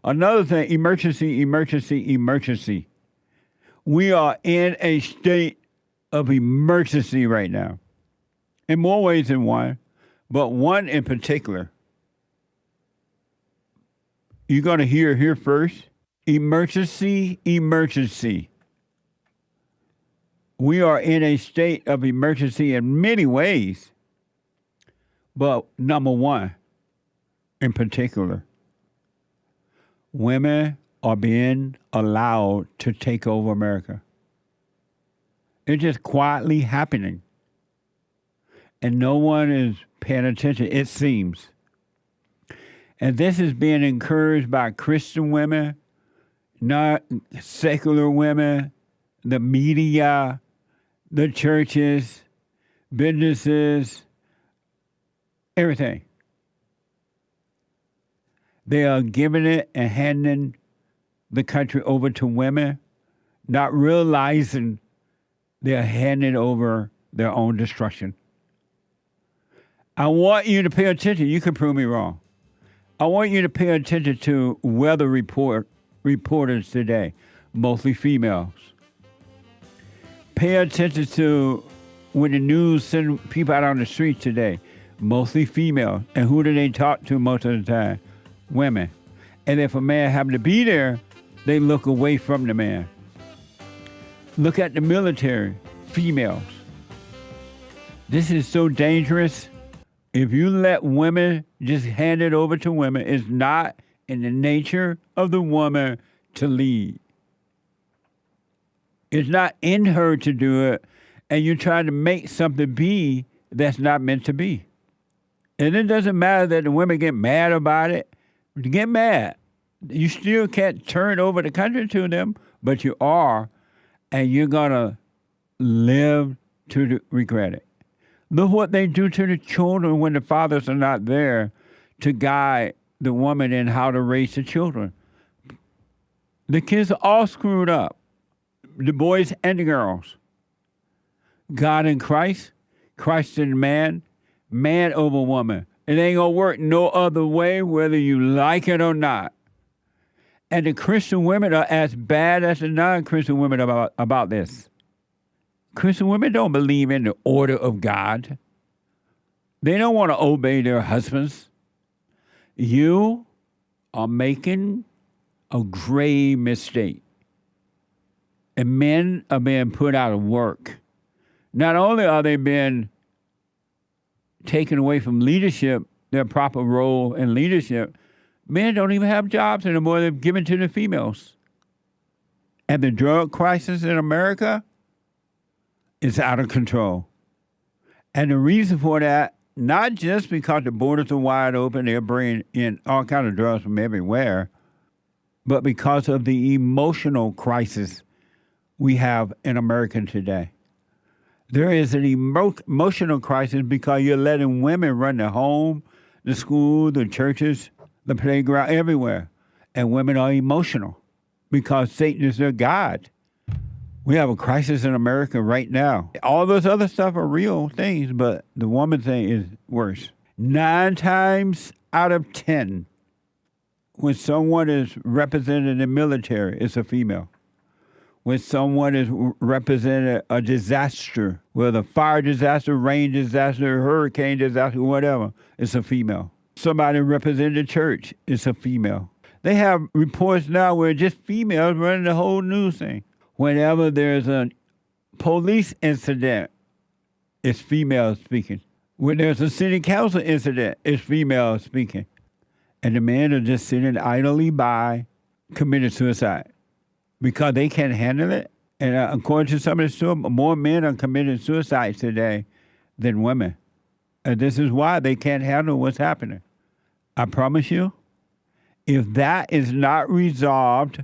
Another thing, emergency, emergency, emergency. We are in a state of emergency right now. In more ways than one, but one in particular. You're going to hear here first. Emergency, emergency. We are in a state of emergency in many ways. But number one, in particular, women are being allowed to take over America. It's just quietly happening. And no one is paying attention, it seems. And this is being encouraged by Christian women, not secular women, the media, the churches, businesses, everything. They are giving it and handing the country over to women, not realizing they're handing over their own destruction. I want you to pay attention. You can prove me wrong. I want you to pay attention to weather reporters today, mostly females. Pay attention to when the news send people out on the streets today, mostly females. And who do they talk to most of the time? Women. And if a man happen to be there, they look away from the man. Look at the military, females. This is so dangerous. If you let women just hand it over to women, it's not in the nature of the woman to lead. It's not in her to do it, and you're trying to make something be that's not meant to be. And it doesn't matter that the women get mad about it. Get mad. You still can't turn over the country to them, but you are, and you're going to live to regret it. Look what they do to the children when the fathers are not there to guide the woman in how to raise the children. The kids are all screwed up, the boys and the girls. God in Christ, Christ in man, man over woman. It ain't going to work no other way, whether you like it or not. And the Christian women are as bad as the non-Christian women about this. Christian women don't believe in the order of God. They don't want to obey their husbands. You are making a grave mistake. And men are being put out of work. Not only are they being taken away from leadership, their proper role in leadership, men don't even have jobs anymore. They're given to the females. And the drug crisis in America is out of control. And the reason for that, not just because the borders are wide open, they're bringing in all kinds of drugs from everywhere, but because of the emotional crisis we have in America today. There is an emotional crisis because you're letting women run the home, the school, the churches, the playground, everywhere. And women are emotional because Satan is their God. We have a crisis in America right now. All those other stuff are real things, but the woman thing is worse. 9 times out of 10, when someone is represented in the military, it's a female. When someone is represented a disaster, whether fire disaster, rain disaster, hurricane disaster, whatever, it's a female. Somebody representing the church, it's a female. They have reports now where just females running the whole news thing. Whenever there's a police incident, it's females speaking. When there's a city council incident, it's females speaking. And the men are just sitting idly by, committing suicide because they can't handle it. And according to some of the stories, more men are committing suicide today than women. And this is why they can't handle what's happening. I promise you, if that is not resolved,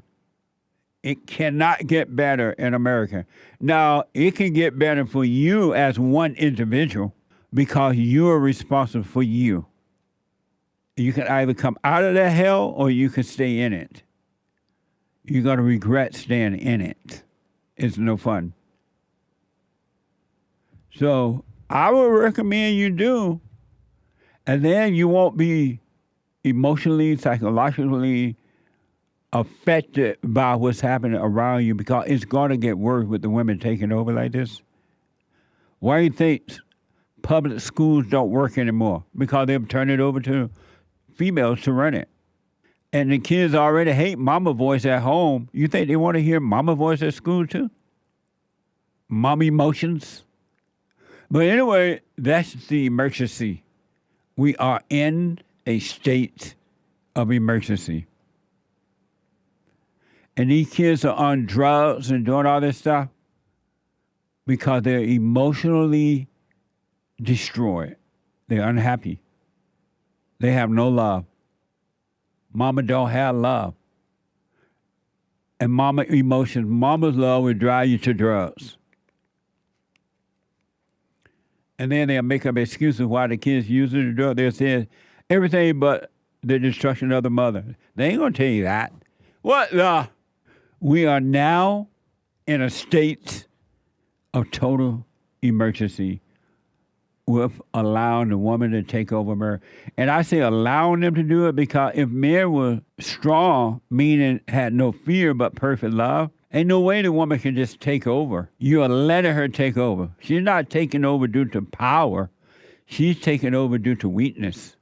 it cannot get better in America. Now, it can get better for you as one individual because you are responsible for you. You can either come out of that hell or you can stay in it. You're going to regret staying in it. It's no fun. So I would recommend you do. And then you won't be emotionally, psychologically affected by what's happening around you because it's going to get worse with the women taking over like this? Why do you think public schools don't work anymore? Because they've turned it over to females to run it. And the kids already hate mama voice at home. You think they want to hear mama voice at school too? Mom emotions? But anyway, that's the emergency. We are in a state of emergency. And these kids are on drugs and doing all this stuff because they're emotionally destroyed. They're unhappy. They have no love. Mama don't have love. And mama emotions, mama's love will drive you to drugs. And then they'll make up excuses why the kids using the drug. They'll say everything but the destruction of the mother. They ain't gonna tell you that. What the? We are now in a state of total emergency with allowing the woman to take over America. And I say allowing them to do it because if men were strong, meaning had no fear but perfect love, ain't no way the woman can just take over. You are letting her take over. She's not taking over due to power. She's taking over due to weakness.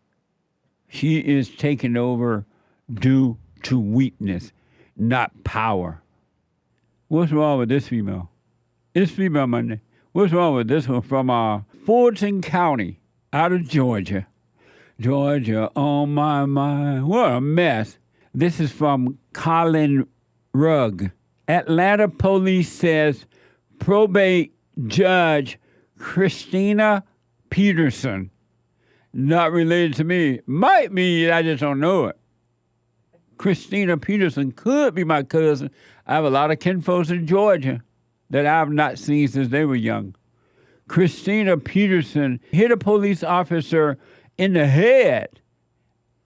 She is taking over due to weakness, not power. What's wrong with this female? It's Female Monday. What's wrong with this one from Fulton County out of Georgia? Georgia, oh my, what a mess. This is from Colin Rugg. Atlanta police says probate judge Christina Peterson, not related to me, might be, I just don't know it. Christina Peterson could be my cousin. I have a lot of kinfolks in Georgia that I've not seen since they were young. Christina Peterson hit a police officer in the head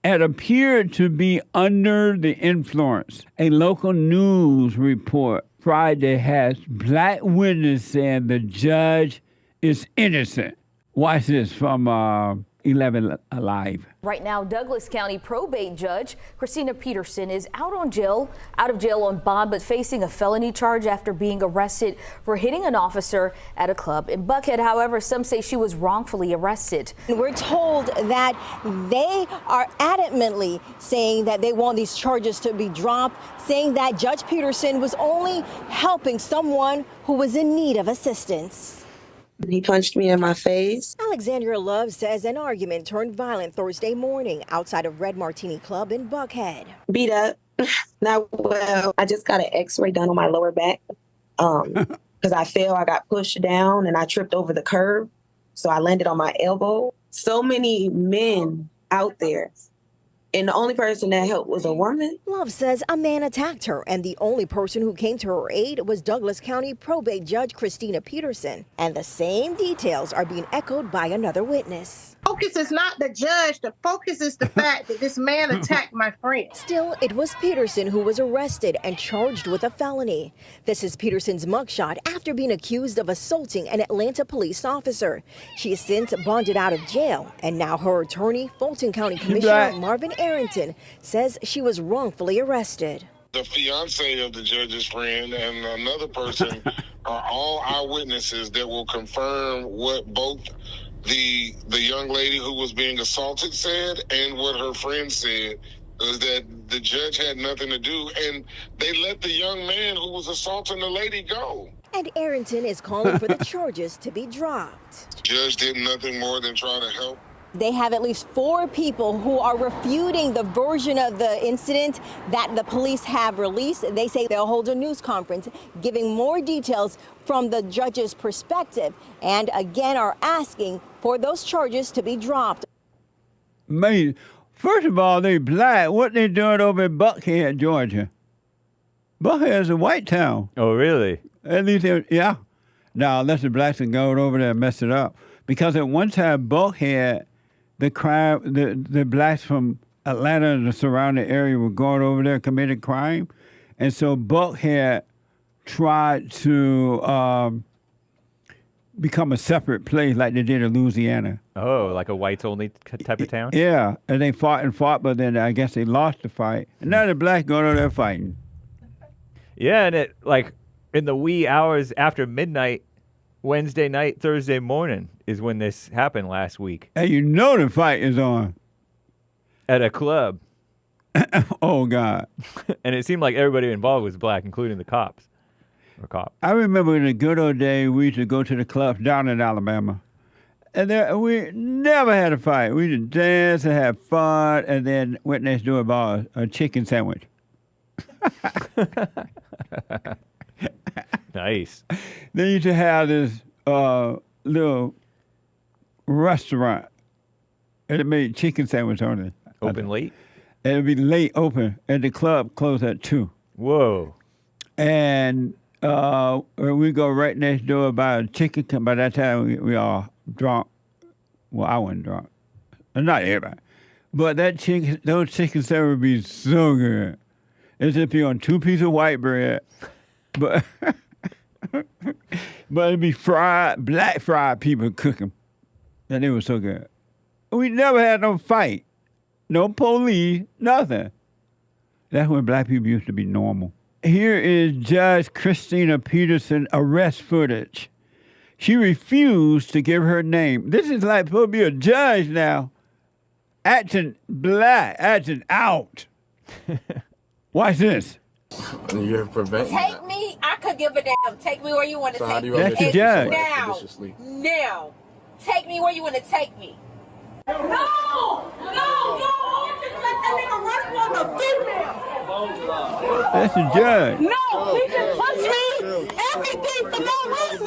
and appeared to be under the influence. A local news report Friday has black witness saying the judge is innocent. Watch this from 11 Alive. Right now, Douglas County probate judge Christina Peterson is out of jail on bond, but facing a felony charge after being arrested for hitting an officer at a club in Buckhead. However, some say she was wrongfully arrested. We're told that they are adamantly saying that they want these charges to be dropped, saying that Judge Peterson was only helping someone who was in need of assistance. He punched me in my face. Alexandria Love says an argument turned violent Thursday morning outside of Red Martini Club in Buckhead. Beat up. Not well. I just got an x-ray done on my lower back because I fell. I got pushed down and I tripped over the curb. So I landed on my elbow. So many men out there. And the only person that helped was a woman. Love says a man attacked her, and the only person who came to her aid was Douglas County probate judge Christina Peterson. And the same details are being echoed by another witness. Focus is not the judge. The focus is the fact that this man attacked my friend. Still, it was Peterson who was arrested and charged with a felony. This is Peterson's mugshot after being accused of assaulting an Atlanta police officer. She has since bonded out of jail, and now her attorney, Fulton County Commissioner Marvin Arrington, says she was wrongfully arrested. The fiance of the judge's friend and another person are all eyewitnesses that will confirm what both the young lady who was being assaulted said and what her friend said, is that the judge had nothing to do, and they let the young man who was assaulting the lady go. And Arrington is calling for the charges to be dropped. The judge did nothing more than try to help. They have at least 4 people who are refuting the version of the incident that the police have released. They say they'll hold a news conference giving more details from the judge's perspective, and again are asking for those charges to be dropped. Man, first of all, they black. What they doing over in Buckhead, Georgia? Buckhead is a white town. Oh, really? At least, yeah. Now, unless the blacks are going over there and mess it up. Because at one time, Buckhead, the crime, the blacks from Atlanta and the surrounding area were going over there and committing crime. And so Buckhead tried to become a separate place like they did in Louisiana. Oh, like a whites only type of town? Yeah, and they fought and fought, but then I guess they lost the fight. And now the blacks going over there fighting. Yeah, and it like in the wee hours after midnight, Wednesday night, Thursday morning is when this happened last week And you know the fight is on. at a club. Oh, God. And it seemed like everybody involved was black, including the cops. Or cop. I remember in the good old days, we used to go to the clubs down in Alabama. And there, we never had a fight. We just danced and had fun, and then went next door and bought a chicken sandwich. Nice. They used to have this little restaurant, and it made chicken sandwich on it. Open late? And it'd be late open, and the club closed at 2. Whoa. And we go right next door buy a chicken. By that time, we all drunk. Well, I wasn't drunk. Not everybody. But those chicken sandwiches would be so good. As if you're on 2 pieces of white bread. But but it'd be fried, black fried people cook them. And it was so good. We never had no fight. No police, nothing. That's when black people used to be normal. Here is Judge Christina Peterson arrest footage. She refused to give her name. This is like supposed to be a judge now. Acting black, acting out. Watch this. You're preventing Take that. me. I could give a damn. Take me where you want to So how take do you me. want me to That's take the you judge. somewhere Now. expeditiously? Now. Take me where you want to take me. No! No! No! Just let that nigga run on the female. That's the judge. No! He just punched me. Everything for no reason.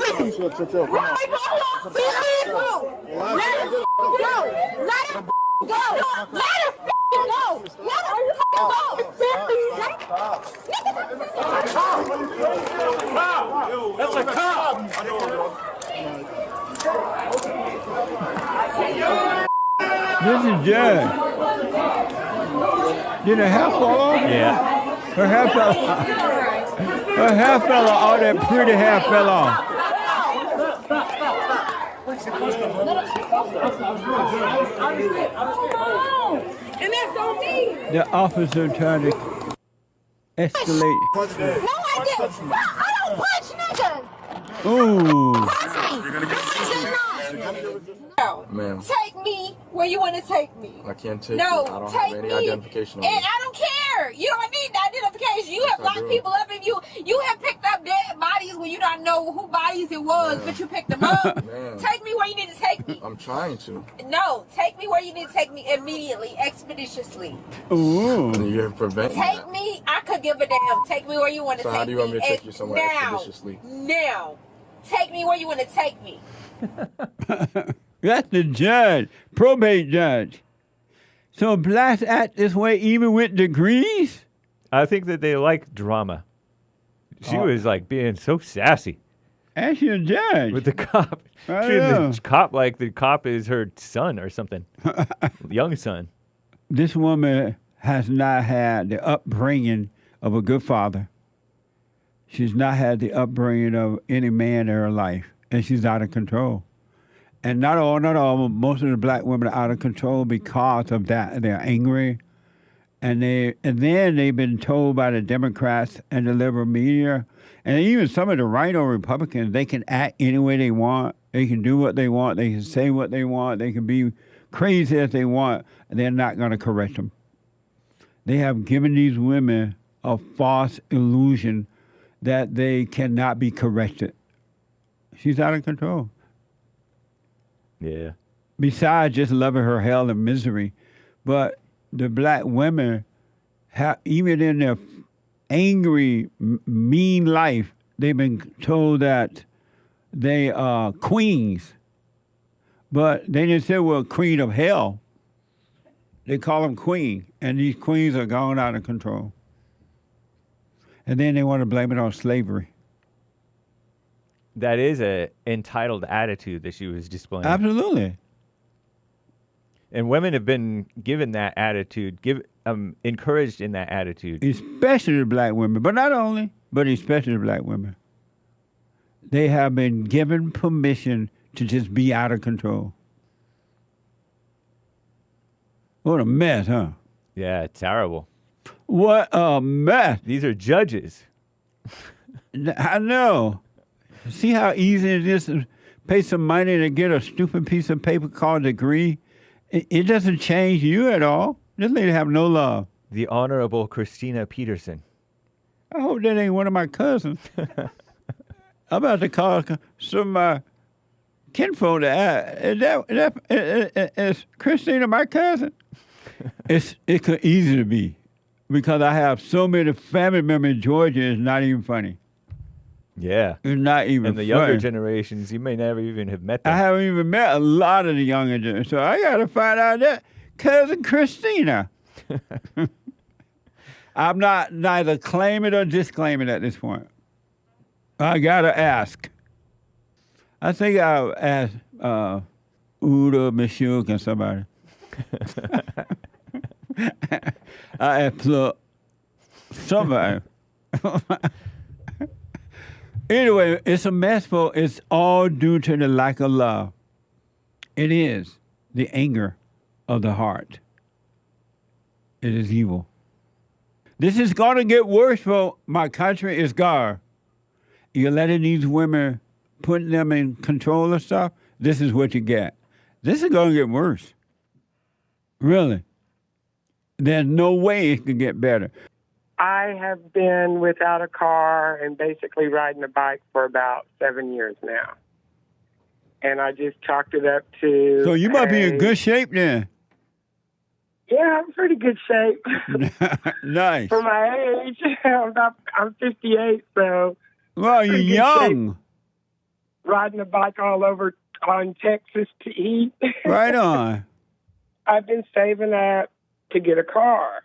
Why go? Let him go. Let him go. Let him go. Let him go. That's a cop! This is judge. Did her hair fall off? Yeah. Her hair fell off. Her hair fell off. All that pretty hair fell off. And that's on me. The officer tried to escalate. No, I didn't. I don't punch niggas. Ooh. No. Ma'am, Take me where you want to take me. I can't take No, you. I don't take have any me. identification on And me. I don't care. You don't need the identification. You have I locked do. people up, and you have picked up dead bodies when you don't know who bodies it was, but you picked them up. Man. Take me where you need to take me. I'm trying to. No, take me where you need to take me immediately, expeditiously. Ooh. You're preventing Take that. me. I could give a damn. Take me where you want to So take me. how do you want me to take you somewhere now? expeditiously? Now. Take me where you want to take me. That's the judge, probate judge. So blacks act this way even with degrees? I think that they like drama. She was like being so sassy And she's a judge. with the cop. I She had know. the cop like the cop is her son or something. Young son. This woman has not had the upbringing of a good father. She's not had the upbringing of any man in her life, and she's out of control. And not all, but most of the black women are out of control because of that. They're angry, and then they've been told by the Democrats and the liberal media, and even some of the right-o Republicans, they can act any way they want. They can do what they want. They can say what they want. They can be crazy as they want, and they're not going to correct them. They have given these women a false illusion that they cannot be corrected. She's out of control. Yeah. Besides just loving her hell and misery, but the black women, even in their angry, mean life, they've been told that they are queens. But they didn't say, well, queen of hell. They call them queen, and these queens are gone out of control. And then they want to blame it on slavery. That is a entitled attitude that she was displaying. Absolutely. And women have been given that attitude, encouraged in that attitude. Especially the black women, but not only, but especially the black women. They have been given permission to just be out of control. What a mess, huh? Yeah, terrible. What a mess. These are judges. I know. See how easy it is to pay some money to get a stupid piece of paper called degree? It doesn't change you at all. This lady have no love. The Honorable Christina Peterson. I hope that ain't one of my cousins. I'm about to call some of my kinfolk to ask, is Christina my cousin? It could easily be, because I have so many family members in Georgia, it's not even funny. Yeah. It's not even And the funny. younger generations, you may never even have met them. I haven't even met a lot of the younger generation, so I got to find out that cousin Christina. I'm not neither claiming or disclaiming at this point. I got to ask. I think I'll ask Uda, Mishuk, and somebody. I asked somebody. Anyway, it's a mess, folks. It's all due to the lack of love. It is the anger of the heart. It is evil. This is going to get worse, folks. My country is gone. You're letting these women, putting them in control of stuff, this is what you get. This is going to get worse. Really. There's no way it could get better. I have been without a car and basically riding a bike for about 7 years now. And I just chalked it up to... So you might be in good shape then. Yeah, I'm in pretty good shape. Nice. For my age, I'm 58, so... Well, you're young. Shape. Riding a bike all over on Texas to eat. Right on. I've been saving up to get a car.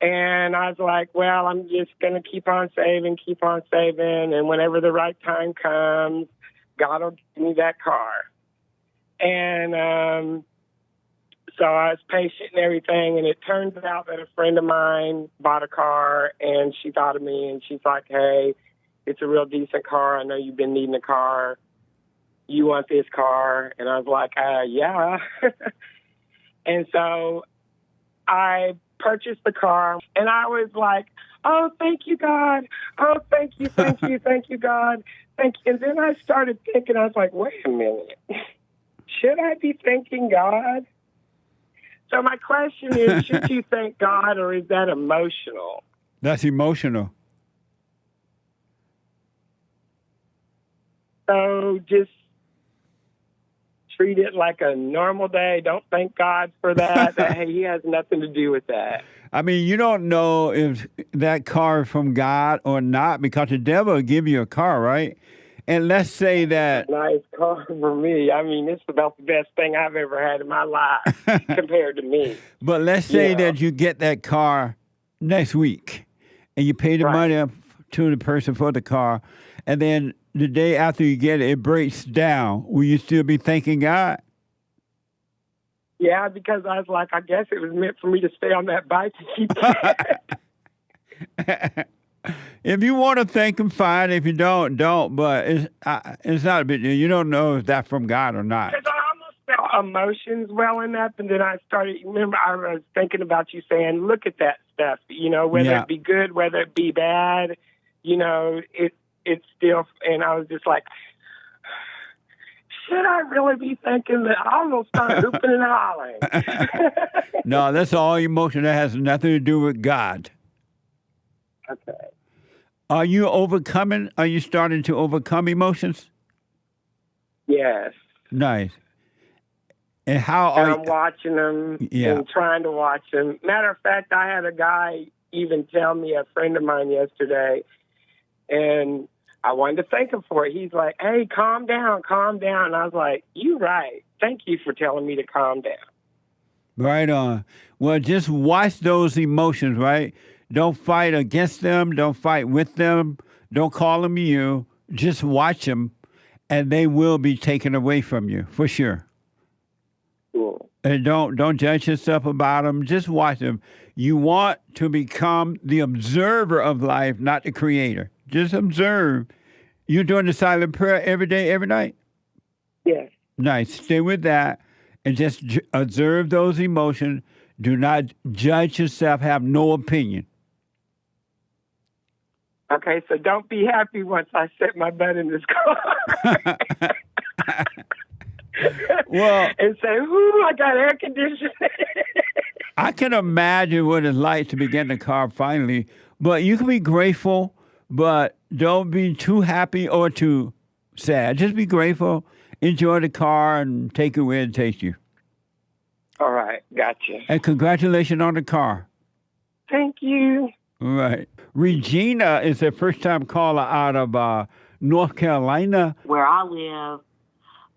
And I was like, well, I'm just going to keep on saving. And whenever the right time comes, God will give me that car. And so I was patient and everything. And it turns out that a friend of mine bought a car, and she thought of me, and she's like, hey, it's a real decent car. I know you've been needing a car. You want this car? And I was like, yeah. And so I purchased the car, and I was like, oh, thank you, God. Oh, thank you, God. Thank you. And then I started thinking, I was like, wait a minute. Should I be thanking God? So my question is, should you thank God, or is that emotional? That's emotional. So just treat it like a normal day. Don't thank God for that. Hey, he has nothing to do with that. I mean, you don't know if that car is from God or not, because the devil will give you a car, right? And let's say that... Nice car for me. I mean, it's about the best thing I've ever had in my life compared to me. But let's say that you get that car next week, and you pay the money up to the person for the car, and then the day after you get it, it breaks down. Will you still be thanking God? Yeah, because I was like, I guess it was meant for me to stay on that bike and keep it. If you want to thank him, fine. If you don't. But it's not a big deal. You don't know if that's from God or not. Because I almost felt emotions welling up, and then I started, remember, I was thinking about you saying, look at that stuff, whether it be good, whether it be bad, it's still, and I was just like, should I really be thinking that? I almost started hooping and hollering. No, that's all emotion. That has nothing to do with God. Okay. Are you overcoming? Are you starting to overcome emotions? Yes. Nice. And how are I'm watching them and trying to watch them. Matter of fact, I had a guy even tell me, a friend of mine yesterday, and I wanted to thank him for it. He's like, hey, calm down. And I was like, you're right. Thank you for telling me to calm down. Right on. Well, just watch those emotions, right? Don't fight against them. Don't fight with them. Don't call them you. Just watch them, and they will be taken away from you, for sure. Cool. And don't judge yourself about them. Just watch them. You want to become the observer of life, not the creator. Just observe. You're doing the silent prayer every day, every night? Yes. Nice. Stay with that and just observe those emotions. Do not judge yourself. Have no opinion. Okay, so don't be happy once I set my butt in this car. Well, and say, "Ooh, I got air conditioning." I can imagine what it's like to be getting a car finally, but you can be grateful, but don't be too happy or too sad. Just be grateful, enjoy the car, and take it where it takes you. All right, gotcha. And congratulations on the car. Thank you. All right. Regina is a first-time caller out of North Carolina. Where I live,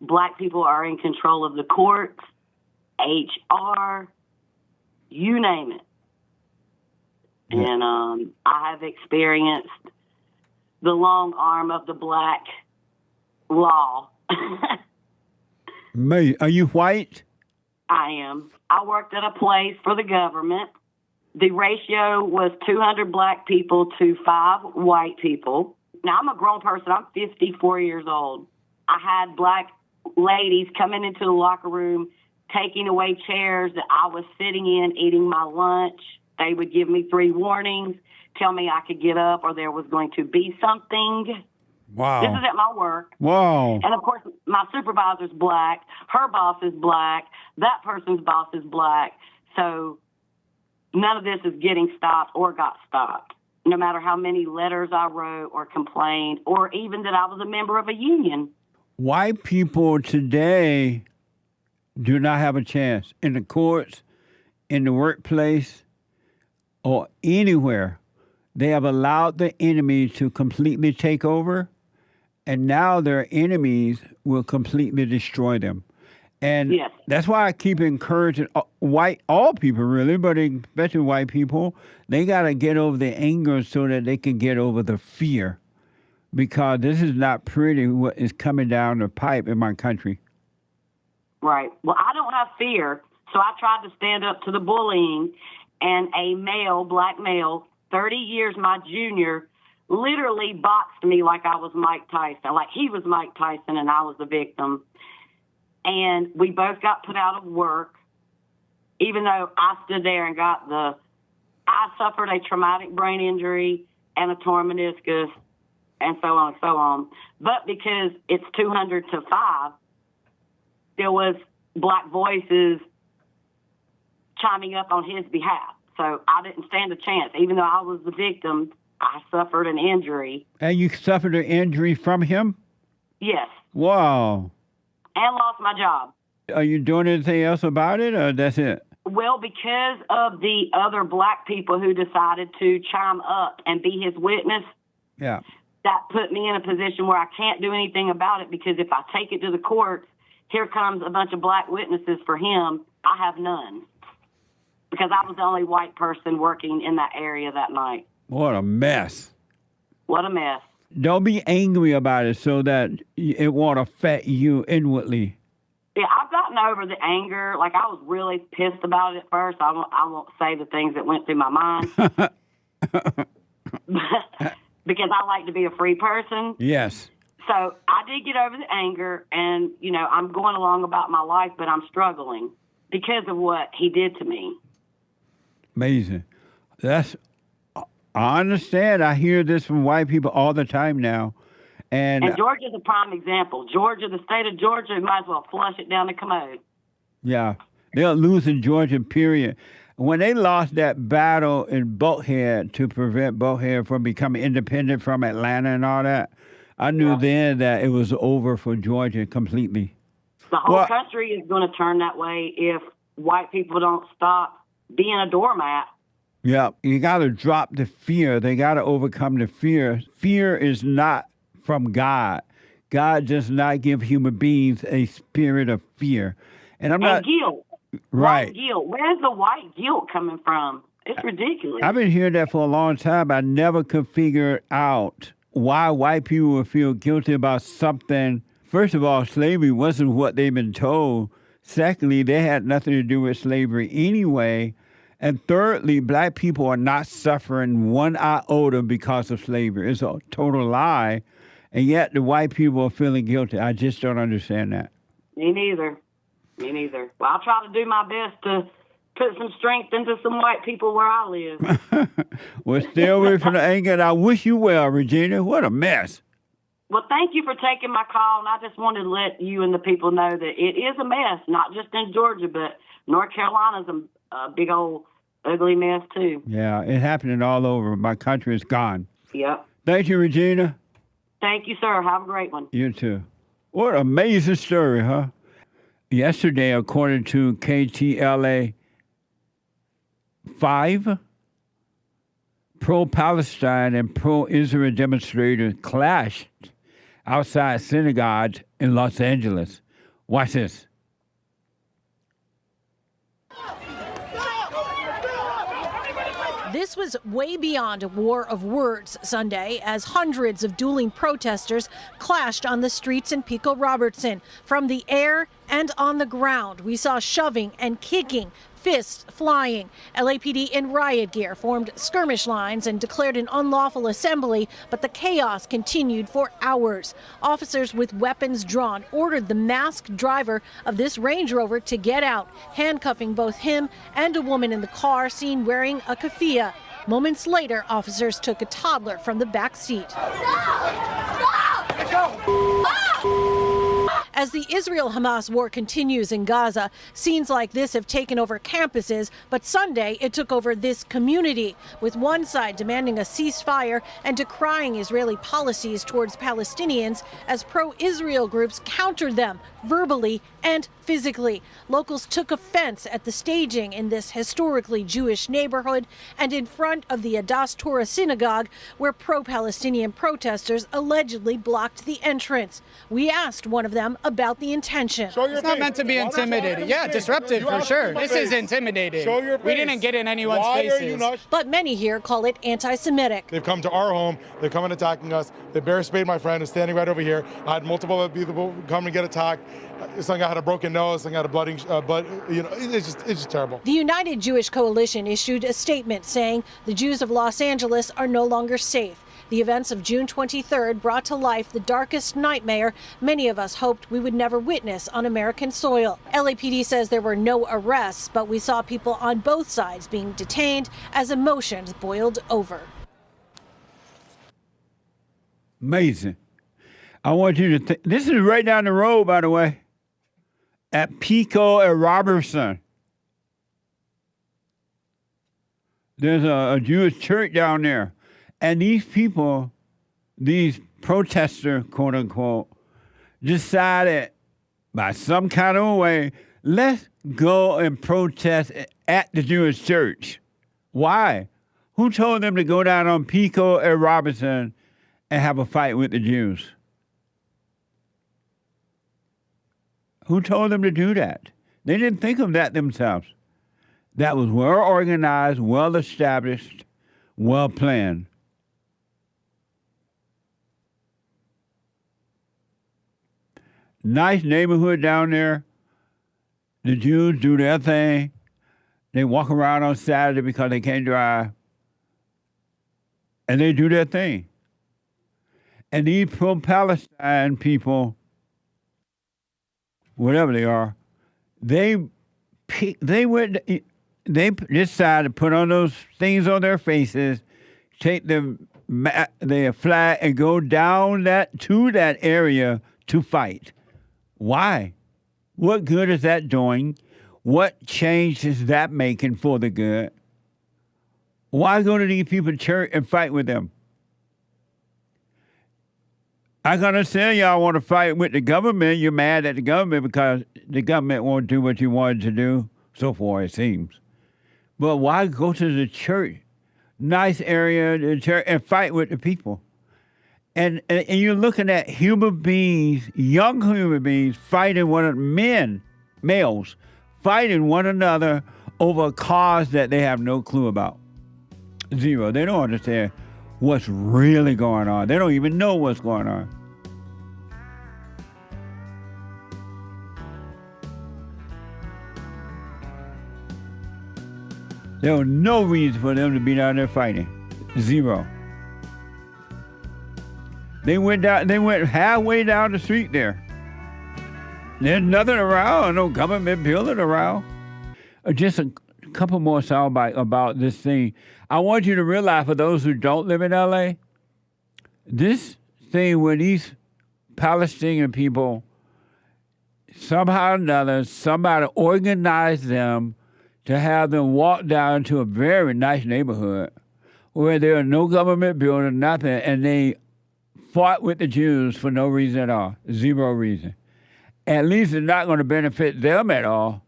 black people are in control of the courts, HR, you name it. Yeah. And I have experienced the long arm of the black law. May, are you white? I am. I worked at a place for the government. The ratio was 200 black people to 5 white people. Now, I'm a grown person. I'm 54 years old. I had black ladies coming into the locker room, taking away chairs that I was sitting in, eating my lunch. They would give me 3 warnings, tell me I could get up or there was going to be something. Wow. This is at my work. Wow. And, of course, my supervisor's black. Her boss is black. That person's boss is black. So none of this is getting stopped or got stopped, no matter how many letters I wrote or complained or even that I was a member of a union. White people today do not have a chance in the courts, in the workplace, or anywhere. They have allowed the enemy to completely take over, and now their enemies will completely destroy them. And yes. That's why I keep encouraging all people really, but especially white people, they got to get over the anger so that they can get over the fear. Because this is not pretty what is coming down the pipe in my country. Right. Well, I don't have fear, so I tried to stand up to the bullying, and a male, black male, 30 years my junior, literally boxed me like I was Mike Tyson, like he was Mike Tyson and I was the victim. And we both got put out of work, even though I stood there and I suffered a traumatic brain injury and a torn meniscus and so on and so on. But because it's 200 to 5, there was black voices chiming up on his behalf. So I didn't stand a chance. Even though I was the victim, I suffered an injury. And you suffered an injury from him? Yes. Wow. And lost my job. Are you doing anything else about it, or that's it? Well, because of the other black people who decided to chime up and be his witness, yeah, that put me in a position where I can't do anything about it, because if I take it to the court, here comes a bunch of black witnesses for him. I have none, because I was the only white person working in that area that night. What a mess. What a mess. Don't be angry about it so that it won't affect you inwardly. Yeah, I've gotten over the anger. Like, I was really pissed about it at first. I won't say the things that went through my mind. Because I like to be a free person. Yes. So I did get over the anger, and, I'm going along about my life, but I'm struggling because of what he did to me. Amazing. I understand. I hear this from white people all the time now. And Georgia's a prime example. Georgia, the state of Georgia, might as well flush it down the commode. Yeah. They'll lose in Georgia, period. When they lost that battle in Buckhead to prevent Buckhead from becoming independent from Atlanta and all that, I knew then that it was over for Georgia completely. The whole country is going to turn that way if white people don't stop being a doormat. Yeah, you got to drop the fear. They got to overcome the fear. Fear is not from God. God does not give human beings a spirit of fear. And guilt. Right. White guilt. Where's the white guilt coming from? It's ridiculous. I've been hearing that for a long time. I never could figure out why white people would feel guilty about something. First of all, slavery wasn't what they've been told. Secondly, they had nothing to do with slavery anyway. And thirdly, black people are not suffering one iota because of slavery. It's a total lie. And yet the white people are feeling guilty. I just don't understand that. Me neither. Well, I'll try to do my best put some strength into some white people where I live. Well, stay away from the anger, and I wish you well, Regina. What a mess. Well, thank you for taking my call, and I just wanted to let you and the people know that it is a mess, not just in Georgia, but North Carolina's a big old ugly mess, too. Yeah, it's happening all over. My country is gone. Yep. Thank you, Regina. Thank you, sir. Have a great one. You too. What an amazing story, huh? Yesterday, according to KTLA 5, pro-Palestine and pro-Israel demonstrators clashed outside synagogues in Los Angeles. Watch this. This was way beyond a war of words Sunday as hundreds of dueling protesters clashed on the streets in Pico Robertson. From the air and on the ground, we saw shoving and kicking, fists flying. LAPD in riot gear formed skirmish lines and declared an unlawful assembly, but the chaos continued for hours. Officers with weapons drawn ordered the masked driver of this Range Rover to get out, handcuffing both him and a woman in the car seen wearing a keffiyeh. Moments later, officers took a toddler from the back seat. Stop! As the Israel-Hamas war continues in Gaza, scenes like this have taken over campuses, but Sunday it took over this community, with one side demanding a ceasefire and decrying Israeli policies towards Palestinians as pro-Israel groups countered them verbally and physically. Locals took offense at the staging in this historically Jewish neighborhood and in front of the Adass Torah synagogue, where pro-Palestinian protesters allegedly blocked the entrance. We asked one of them about the intention. It's not meant to be intimidating. Yeah, disruptive for sure. This is intimidating. We didn't get in anyone's faces. But many here call it anti-Semitic. They've come to our home. They've come and attacking us. They bear spayed my friend who's standing right over here. I had multiple people come and get attacked. Some guy had a broken nose. Some guy had a blooding, it's just terrible. The United Jewish Coalition issued a statement saying the Jews of Los Angeles are no longer safe. The events of June 23rd brought to life the darkest nightmare many of us hoped we would never witness on American soil. LAPD says there were no arrests, but we saw people on both sides being detained as emotions boiled over. Amazing. I want you to think, this is right down the road, by the way, at Pico and Robertson. There's a Jewish church down there. And these people, these protesters, quote unquote, decided by some kind of way, let's go and protest at the Jewish church. Why? Who told them to go down on Pico and Robinson and have a fight with the Jews? Who told them to do that? They didn't think of that themselves. That was well organized, well established, well planned. Nice neighborhood down there. The Jews do their thing. They walk around on Saturday because they can't drive. And they do their thing. And these pro-Palestine people, whatever they are, they decided to put on those things on their faces, take their flag and go down to that area to fight. Why? What good is that doing? What change is that making for the good? Why go to these people to church and fight with them? I can understand y'all want to fight with the government. You're mad at the government because the government won't do what you wanted to do. So far, it seems. But why go to the church, nice area, the church, and fight with the people? And you're looking at human beings, young human beings, fighting males, fighting one another over a cause that they have no clue about. Zero. They don't understand what's really going on. They don't even know what's going on. There was no reason for them to be down there fighting. Zero. They went halfway down the street there. There's nothing around, no government building around. Just a couple more soundbites about this thing. I want you to realize, for those who don't live in LA, this thing where these Palestinian people, somehow or another, somebody organized them to have them walk down to a very nice neighborhood where there are no government building, nothing, and they fought with the Jews for no reason at all, zero reason. At least it's not going to benefit them at all.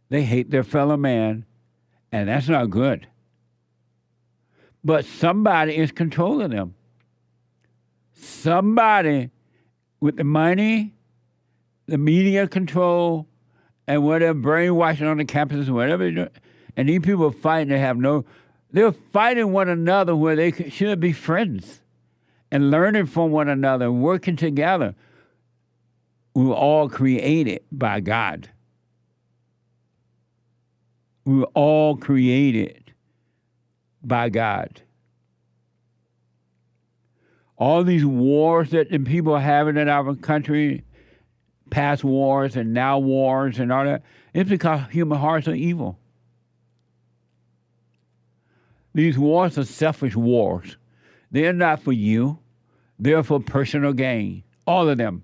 They hate their fellow man, and that's not good. But somebody is controlling them. Somebody with the money, the media control, and whatever, brainwashing on the campuses, whatever they're doing. And these people are fighting, they're fighting one another where they should be friends and learning from one another, working together. We were all created by God. We were all created by God. All these wars that the people are having in our country, past wars and now wars and all that, it's because human hearts are evil. These wars are selfish wars. They're not for you. They're for personal gain. All of them.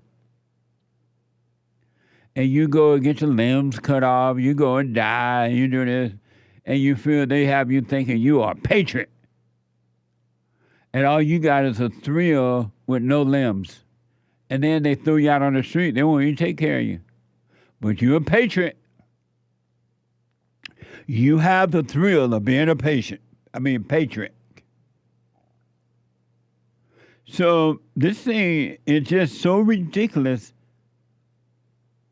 And you go and get your limbs cut off, you go and die, you do this, and you feel they have you thinking you are a patriot. And all you got is a thrill with no limbs. And then they throw you out on the street. They won't even take care of you. But you're a patriot. You have the thrill of being a patriot. So this thing is just so ridiculous.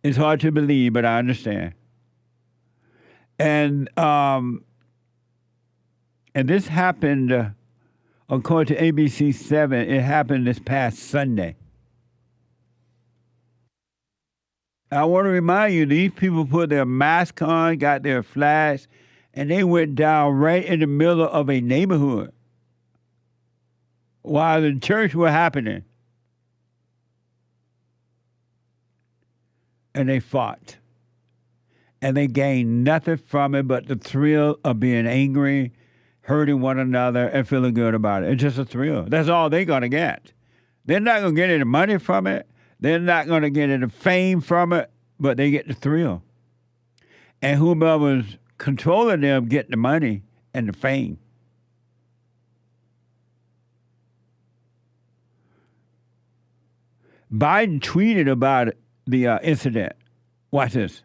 It's hard to believe, but I understand. And this happened, according to ABC 7, it happened this past Sunday. I want to remind you, these people put their mask on, got their flags, and they went down right in the middle of a neighborhood while the church was happening. And they fought. And they gained nothing from it but the thrill of being angry, hurting one another, and feeling good about it. It's just a thrill. That's all they're going to get. They're not going to get any money from it. They're not going to get any fame from it, but they get the thrill. And whomever's controlling them get the money and the fame. Biden tweeted about the incident. Watch this.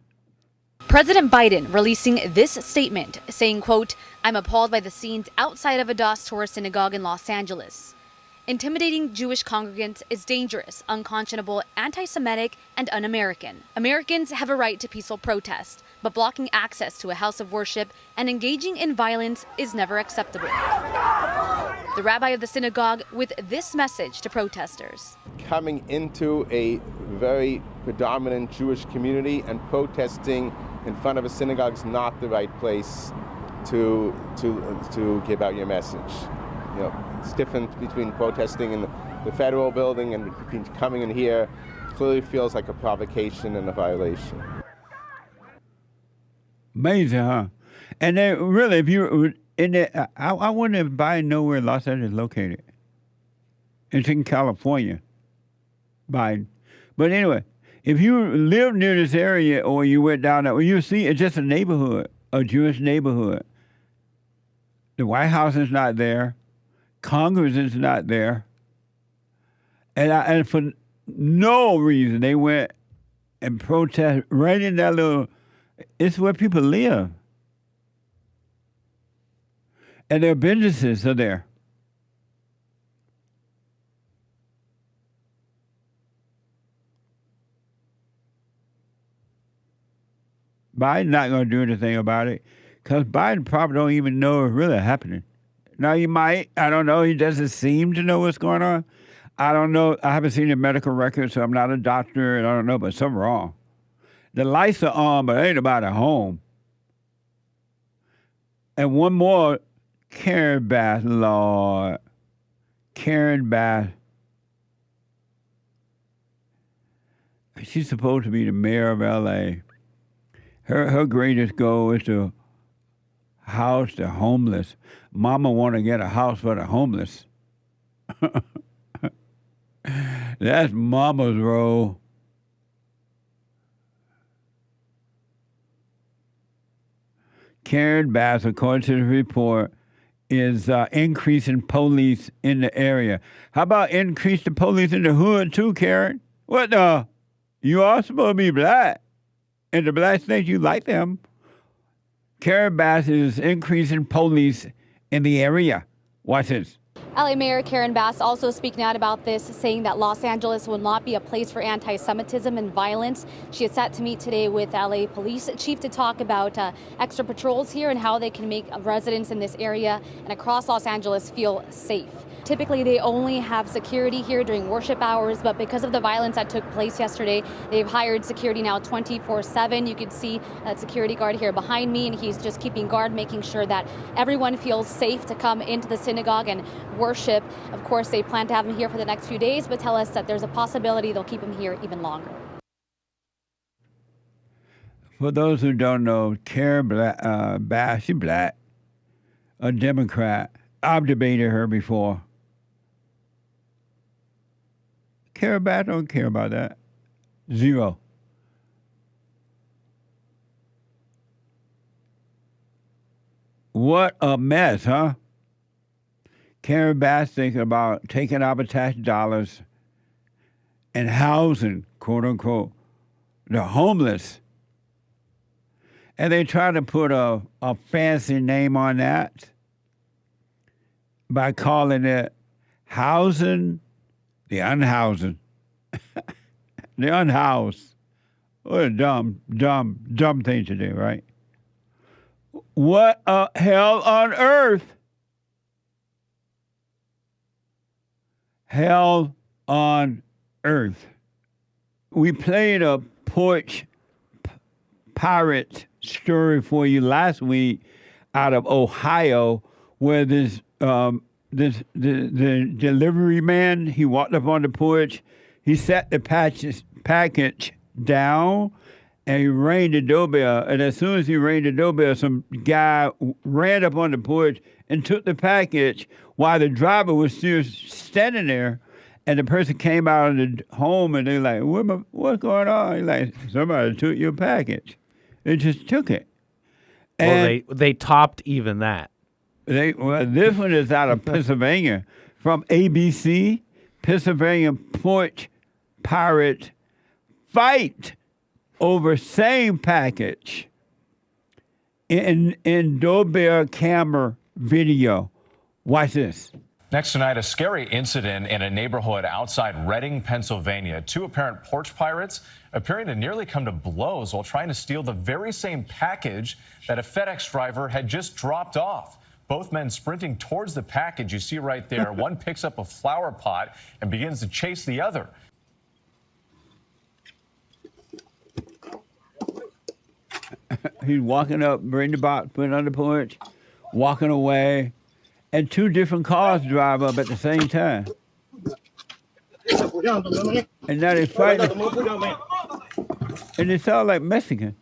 President Biden releasing this statement saying, quote, "I'm appalled by the scenes outside of a Das Torah synagogue in Los Angeles. Intimidating Jewish congregants is dangerous, unconscionable, anti-Semitic, and un-American. Americans have a right to peaceful protest, but blocking access to a house of worship and engaging in violence is never acceptable." The rabbi of the synagogue with this message to protesters. Coming into a very predominant Jewish community and protesting in front of a synagogue is not the right place to give out your message. You know, it's different between protesting in the federal building and between coming in here. It clearly feels like a provocation and a violation. Amazing, huh? And then really, if you in there, I wonder if Biden know where Los Angeles is located. It's in California, Biden. But anyway, if you live near this area or you went down there, well, you see it's just a neighborhood, a Jewish neighborhood. The White House is not there. Congress is not there. And for no reason, they went and protested right in that little, it's where people live. And their businesses are there. Biden's not going to do anything about it because Biden probably don't even know it's really happening. Now, he might. I don't know. He doesn't seem to know what's going on. I don't know. I haven't seen the medical record, so I'm not a doctor, and I don't know, but something's wrong. The lights are on, but ain't nobody home. And one more, Karen Bass, Lord. Karen Bass. She's supposed to be the mayor of L.A. Her greatest goal is to house the homeless. Mama want to get a house for the homeless. That's mama's role. Karen Bass, according to the report, is increasing police in the area. How about increase the police in the hood too, Karen? What the? You are supposed to be black. And the blacks think you like them. Karen Bass is increasing police in the area. Watch this. LA Mayor Karen Bass also speaking out about this, saying that Los Angeles will not be a place for anti-Semitism and violence. She is set to meet today with LA Police Chief to talk about extra patrols here and how they can make residents in this area and across Los Angeles feel safe. Typically, they only have security here during worship hours, but because of the violence that took place yesterday, they've hired security now 24/7. You can see that security guard here behind me, and he's just keeping guard, making sure that everyone feels safe to come into the synagogue and worship. Of course, they plan to have him here for the next few days, but tell us that there's a possibility they'll keep him here even longer. For those who don't know, Karen Bass, she's black, a Democrat. I've debated her before. Karen Bass don't care about that. Zero. What a mess, huh? Karen Bass thinking about taking our tax dollars and housing, quote unquote, the homeless. And they try to put a fancy name on that by calling it housing the unhousing. The unhoused. What a dumb thing to do, right? What a hell on earth. Hell on earth. We played a Porch pirate story for you last week out of Ohio, where the delivery man, he walked up on the porch, he set the package down, and he rang the doorbell. And as soon as he rang the doorbell, some guy ran up on the porch and took the package while the driver was still standing there. And the person came out of the home, and they're like, what's going on? He's like, somebody took your package. They just took it. And well, they topped even that. This one is out of Pennsylvania. From ABC, Pennsylvania Porch pirate fight over same package in doorbell camera video. Watch this. Next tonight, a scary incident in a neighborhood outside Reading, Pennsylvania. Two apparent porch pirates appearing to nearly come to blows while trying to steal the very same package that a FedEx driver had just dropped off. Both men sprinting towards the package you see right there. One picks up a flower pot and begins to chase the other. He's walking up, bring the box, put it on the porch, walking away. And two different cars drive up at the same time. And now they're fighting. And they sound like Mexican.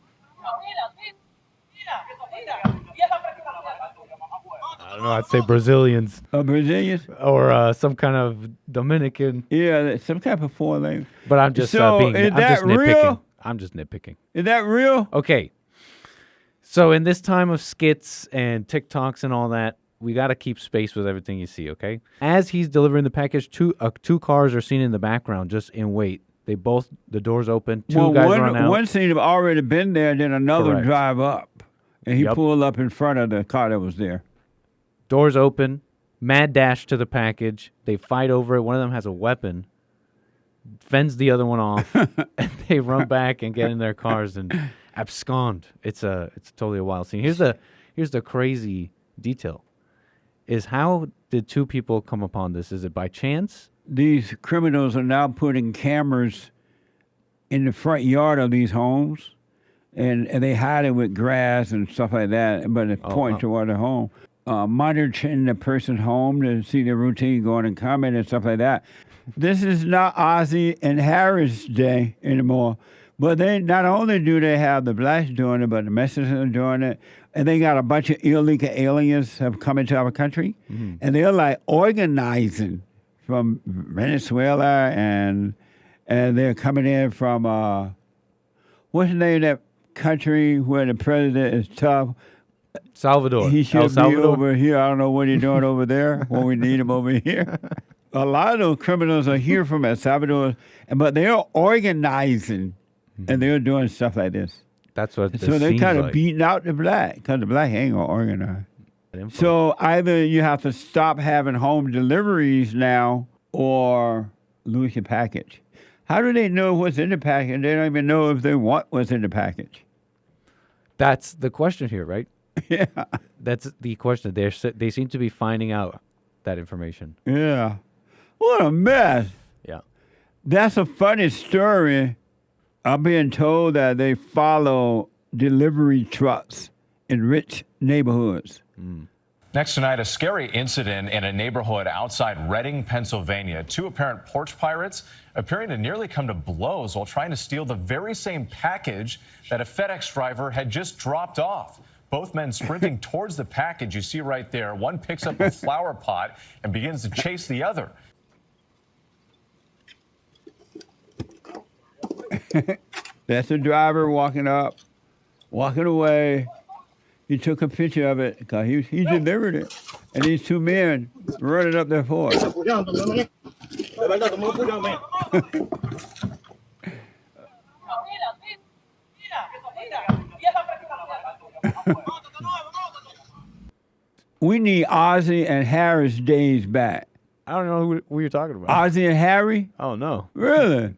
I don't know, I'd say Brazilians. Brazilians? Or some kind of Dominican. Yeah, some kind of foreign language. But I'm just nitpicking. Real? I'm just nitpicking. Is that real? Okay. So in this time of skits and TikToks and all that, we got to keep space with everything you see, okay? As he's delivering the package, two cars are seen in the background just in wait. The doors open, two guys run out. One seemed to have already been there, then another drive up. And he pulled up in front of the car that was there. Doors open, mad dash to the package. They fight over it. One of them has a weapon, fends the other one off, and they run back and get in their cars and abscond. It's totally a wild scene. Here's the crazy detail. Is how did two people come upon this? Is it by chance? These criminals are now putting cameras in the front yard of these homes, and they hide it with grass and stuff like that, but it points toward the home. Monitoring the person's home to see their routine going and coming and stuff like that. This is not Ozzy and Harris Day anymore. But they not only do they have the blacks doing it, but the Mexicans are doing it. and they got a bunch of illegal aliens have come into our country, and they're like organizing from Venezuela, and they're coming in from what's the name of that country where the president is tough? Salvador. He El should be Salvador? over here. I don't know what he's doing over there when we need him over here. A lot of those criminals are here from El Salvador, but they're organizing, and they're doing stuff like this. That's what So they're seems kind of like. beating out the black, because the black ain't gonna organize. So either you have to stop having home deliveries now or lose your package. How do they know what's in the package? They don't even know if they want what's in the package. That's the question here, right? Yeah. That's the question. They seem to be finding out that information. Yeah. What a mess. Yeah. That's a funny story. I'm being told that they follow delivery trucks in rich neighborhoods. Next tonight, a scary incident in a neighborhood outside Reading, Pennsylvania. Two apparent porch pirates appearing to nearly come to blows while trying to steal the very same package that a FedEx driver had just dropped off. Both men sprinting towards the package you see right there. One picks up a flower pot and begins to chase the other. That's the driver walking up, walking away. He took a picture of it because he delivered it. And these two men running up there for it. We need Ozzy and Harry's days back. I don't know who you're talking about. Ozzy and Harry? Oh, no. Really?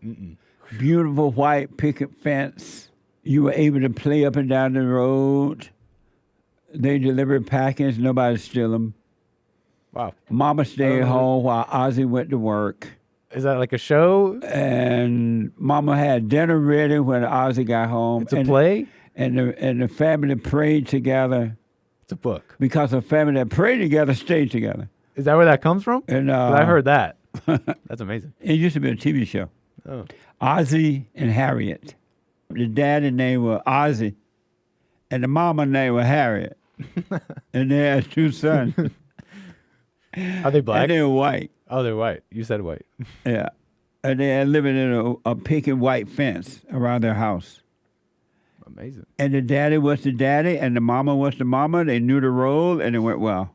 Beautiful white picket fence. You were able to play up and down the road. They delivered packets. Nobody steal them. Wow. Mama stayed home while Ozzy went to work. Is that like a show? And Mama had dinner ready when Ozzy got home. It's a play? And the family prayed together. It's a book. Because a family that prayed together stayed together. Is that where that comes from? And 'Cause I heard that. That's amazing. It used to be a TV show. Oh. Ozzy and Harriet. The daddy name was Ozzy, and the mama name was Harriet. And they had two sons. Are they black? And they're white. Oh, they're white. You said white. Yeah. And they had living in a picket white fence around their house. Amazing. And the daddy was the daddy, and the mama was the mama. They knew the role, and it went well.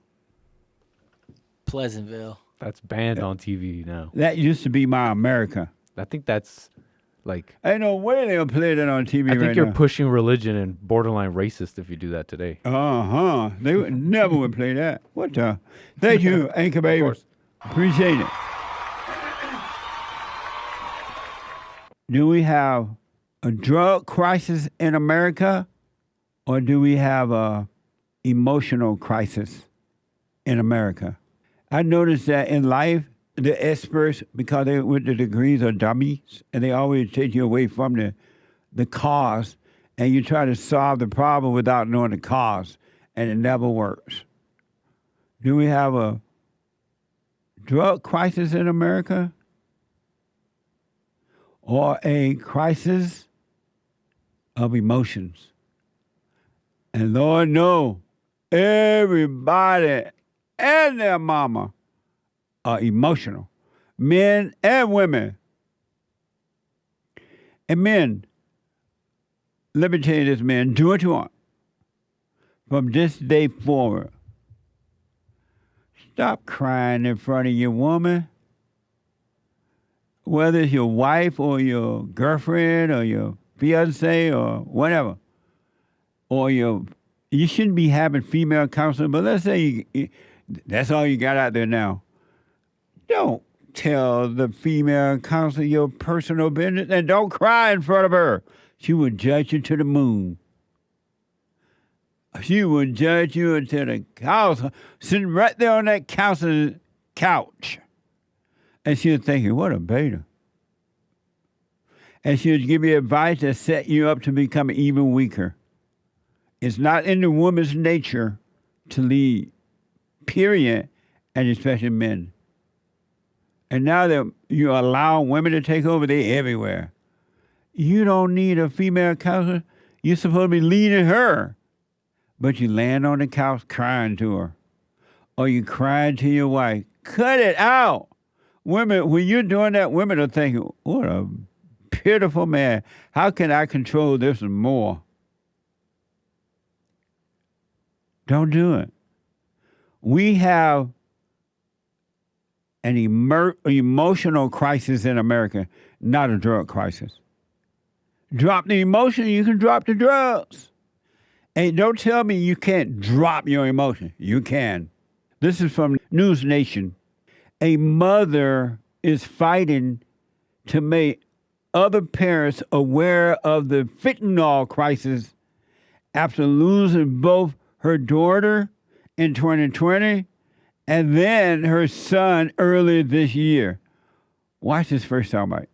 Pleasantville. That's banned on TV now. That used to be My America. I think that's like... Ain't no way they'll play that on TV right now. I think you're pushing religion and borderline racist if you do that today. Uh-huh. They would never would play that. What the? Thank you, Anchor Baby. Appreciate it. Do we have a drug crisis in America, or do we have a emotional crisis in America? I noticed that in life, the experts, because they with the degrees are dummies, and they always take you away from the cause, and you try to solve the problem without knowing the cause, and it never works. Do we have a drug crisis in America? Or a crisis of emotions? And Lord knows, everybody and their mama are emotional, men and women. And men, let me tell you this, men, do what you want. From this day forward, stop crying in front of your woman. Whether it's your wife or your girlfriend or your fiance or whatever, or you shouldn't be having female counseling, but let's say that's all you got out there now. Don't tell the female counselor your personal business, and don't cry in front of her. She will judge you to the moon. She will judge you until the cows sitting right there on that counselor's couch. And she was thinking, what a beta. And she would give you advice that set you up to become even weaker. It's not in the woman's nature to lead, period, and especially men. And now that you allow women to take over, they're everywhere. You don't need a female counselor. You're supposed to be leading her. but you land on the couch crying to her, or you crying to your wife. Cut it out. Women, when you're doing that, women are thinking, what a pitiful man. How can I control this more? Don't do it. We have an emotional crisis in America, not a drug crisis. Drop the emotion, you can drop the drugs. And don't tell me you can't drop your emotion. You can. This is from News Nation. A mother is fighting to make other parents aware of the fentanyl crisis after losing both her daughter in 2020 and then her son earlier this year. Watch this first soundbite.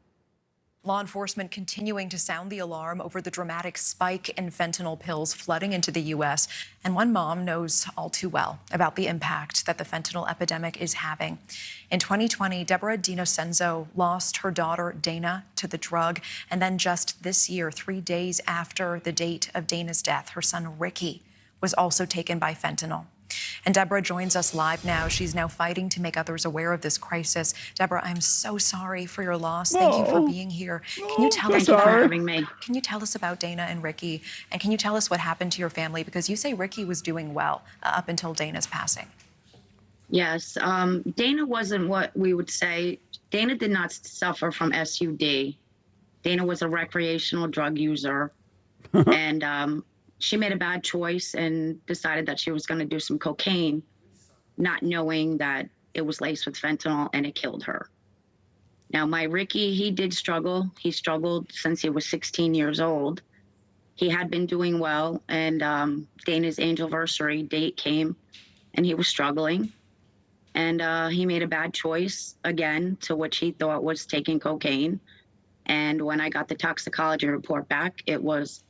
Law enforcement continuing to sound the alarm over the dramatic spike in fentanyl pills flooding into the U.S. And one mom knows all too well about the impact that the fentanyl epidemic is having. In 2020, Deborah DiNocenzo lost her daughter, Dana, to the drug. And then just this year, 3 days after the date of Dana's death, her son, Ricky, was also taken by fentanyl. And Deborah joins us live now. She's now fighting to make others aware of this crisis. Deborah, I'm so sorry for your loss. Thank you for being here. Can you tell us about having me? Can you tell us about Dana and Ricky? And can you tell us what happened to your family? Because you say Ricky was doing well up until Dana's passing. Yes. Dana wasn't what we would say. Dana did not suffer from SUD. Dana was a recreational drug user. And she made a bad choice and decided that she was going to do some cocaine, not knowing that it was laced with fentanyl, and it killed her. Now, my Ricky, he did struggle. He struggled since he was 16 years old. He had been doing well, and Dana's anniversary date came, and he was struggling. And he made a bad choice, again, to which he thought was taking cocaine. And when I got the toxicology report back, it was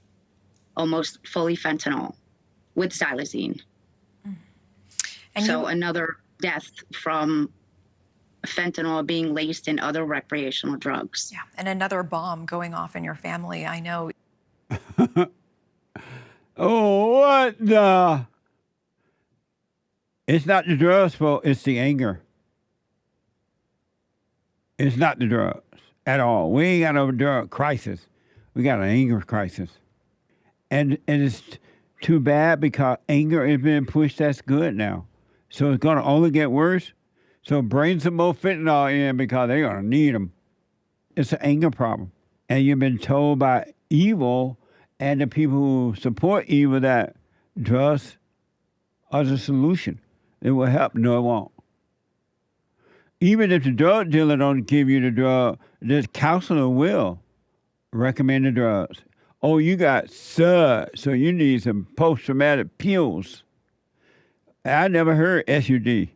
almost fully fentanyl with xylazine. And so another death from fentanyl being laced in other recreational drugs. Yeah, and another bomb going off in your family, I know. Oh, what the? It's not the drugs, folks. It's the anger. It's not the drugs at all. We ain't got no drug crisis. We got an anger crisis. And it's too bad because anger is being pushed. That's good now. So it's going to only get worse. So bring some more fentanyl in because they're going to need them. It's an anger problem. And you've been told by evil and the people who support evil that drugs are the solution. It will help. No, it won't. Even if the drug dealer don't give you the drug, the counselor will recommend the drugs. Oh, you got SUD, so you need some post-traumatic pills. I never heard SUD,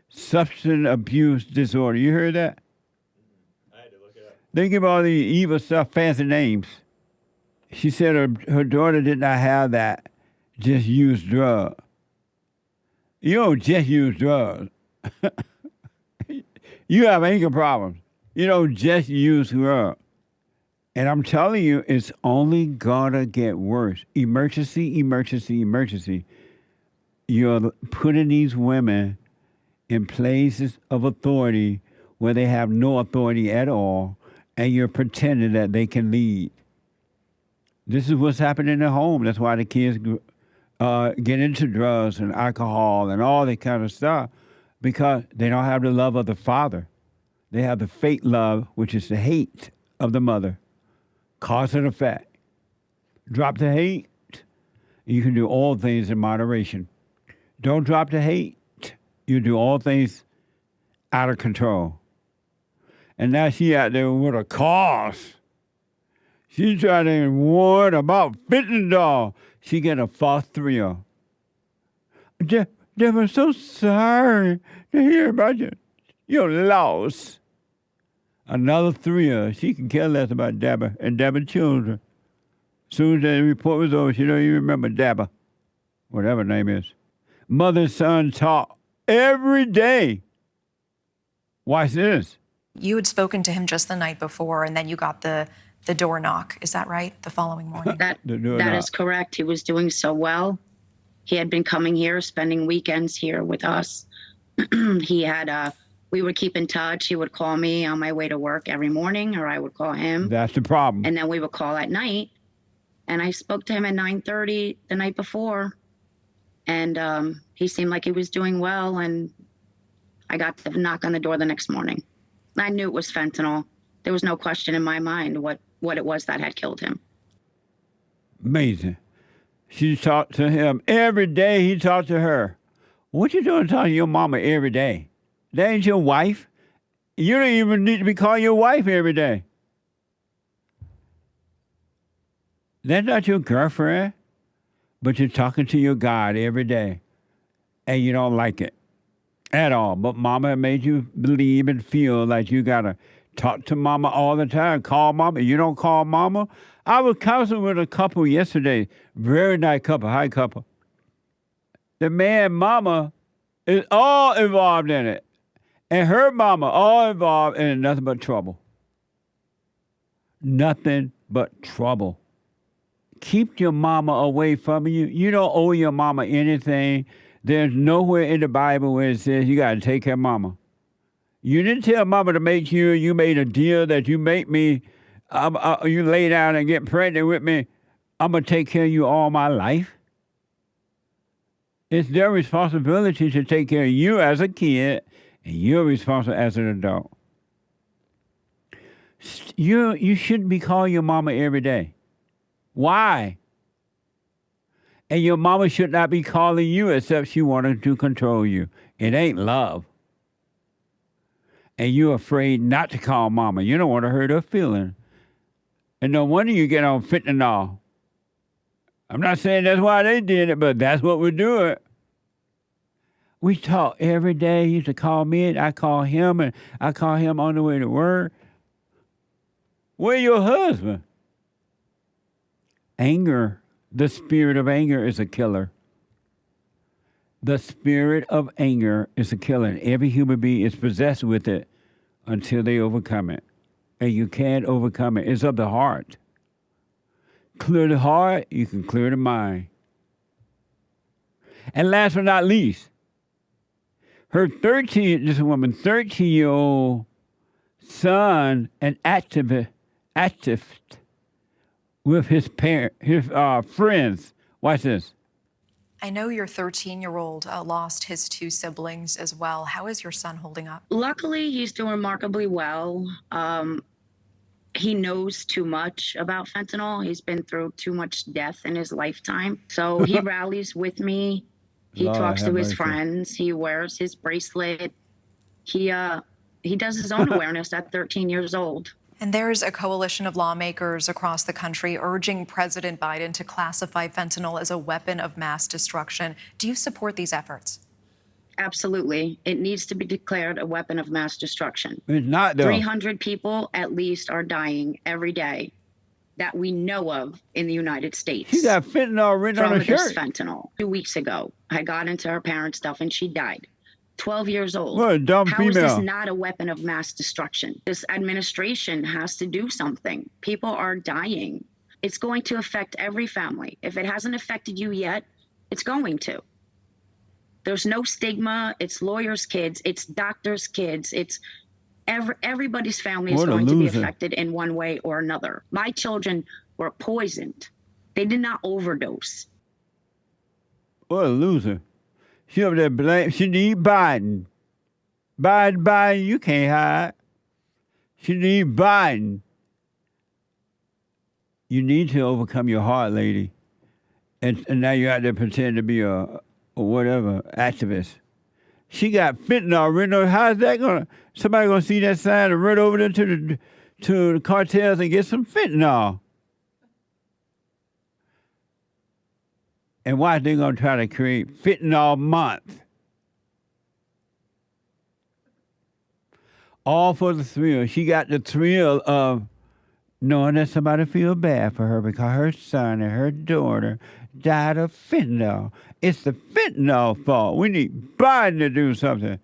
substance abuse disorder. You heard that? I had to look it up. They give all the evil stuff fancy names. She said her daughter did not have that, just use drugs. You don't just use drugs. You have anger problems. You don't just use drugs. And I'm telling you, it's only gonna get worse. Emergency, emergency, emergency. You're putting these women in places of authority where they have no authority at all, and you're pretending that they can lead. This is what's happening in the home. That's why the kids get into drugs and alcohol and all that kind of stuff, because they don't have the love of the father. They have the fake love, which is the hate of the mother. Cause and effect. Drop the hate. You can do all things in moderation. Don't drop the hate. You do all things out of control. And now she out there with a cause. She trying to warn about fentanyl. She get a false thrill. I'm so sorry to hear about your loss. Another thrill. She can care less about Deborah and Deborah's children. As soon as the report was over, she don't even remember Deborah, whatever her name is. Mother and son talk every day. Watch this. You had spoken to him just the night before, and then you got the door knock. Is that right? The following morning? That is correct. He was doing so well. He had been coming here, spending weekends here with us. We would keep in touch. He would call me on my way to work every morning, or I would call him. That's the problem. And then we would call at night. And I spoke to him at 9:30 the night before. And he seemed like he was doing well. And I got the knock on the door the next morning. I knew it was fentanyl. There was no question in my mind what it was that had killed him. Amazing. She talked to him every day. He talked to her. What you doing talking to your mama every day? That ain't your wife. You don't even need to be calling your wife every day. That's not your girlfriend, but you're talking to your God every day, and you don't like it at all. But mama made you believe and feel like you got to talk to mama all the time, call mama. You don't call mama. I was counseling with a couple yesterday, very nice couple, high couple. The man mama is all involved in it. And her mama all involved in nothing but trouble. Nothing but trouble. Keep your mama away from you. You don't owe your mama anything. There's nowhere in the Bible where it says you got to take care of mama. You didn't tell mama to make sure you made a deal that you make me, you lay down and get pregnant with me. I'm going to take care of you all my life. It's their responsibility to take care of you as a kid, and you're responsible as an adult. You shouldn't be calling your mama every day. Why? And your mama should not be calling you except she wanted to control you. It ain't love. And you're afraid not to call mama. You don't want to hurt her feeling. And no wonder you get on fentanyl. I'm not saying that's why they did it, but that's what we do it. We talk every day. He used to call me, and I call him, and I call him on the way to work. Where's your husband? Anger, the spirit of anger is a killer. The spirit of anger is a killer. And every human being is possessed with it until they overcome it. And you can't overcome it. It's of the heart. Clear the heart, you can clear the mind. And last but not least, her 13-year-old son, an activist with his friends. Watch this. I know your 13-year-old lost his two siblings as well. How is your son holding up? Luckily, he's doing remarkably well. He knows too much about fentanyl. He's been through too much death in his lifetime. So he rallies with me. He talks to his friends. He wears his bracelet. He does his own awareness at 13 years old. And there's a coalition of lawmakers across the country urging President Biden to classify fentanyl as a weapon of mass destruction. Do you support these efforts? Absolutely. It needs to be declared a weapon of mass destruction. It's not, though. 300 people at least are dying every day that we know of in the United States. She got fentanyl written on her shirt. From this fentanyl. 2 weeks ago, I got into her parents' stuff and she died. 12 years old. What a dumb female. How is this not a weapon of mass destruction? This administration has to do something. People are dying. It's going to affect every family. If it hasn't affected you yet, it's going to. There's no stigma. It's lawyers' kids. It's doctors' kids. It's everybody's family is going to be affected in one way or another. My children were poisoned. They did not overdose. What a loser. She over there blame. She need Biden. Biden, you can't hide. She need Biden. You need to overcome your heart, lady. And now you're out there pretending to be a whatever, activist. She got fentanyl written on. How is that gonna? Somebody gonna see that sign and run over there to the cartels and get some fentanyl? And why are they gonna try to create fentanyl month? All for the thrill. She got the thrill of knowing that somebody feel bad for her because her son and her daughter died of fentanyl. It's the fentanyl fault. We need Biden to do something.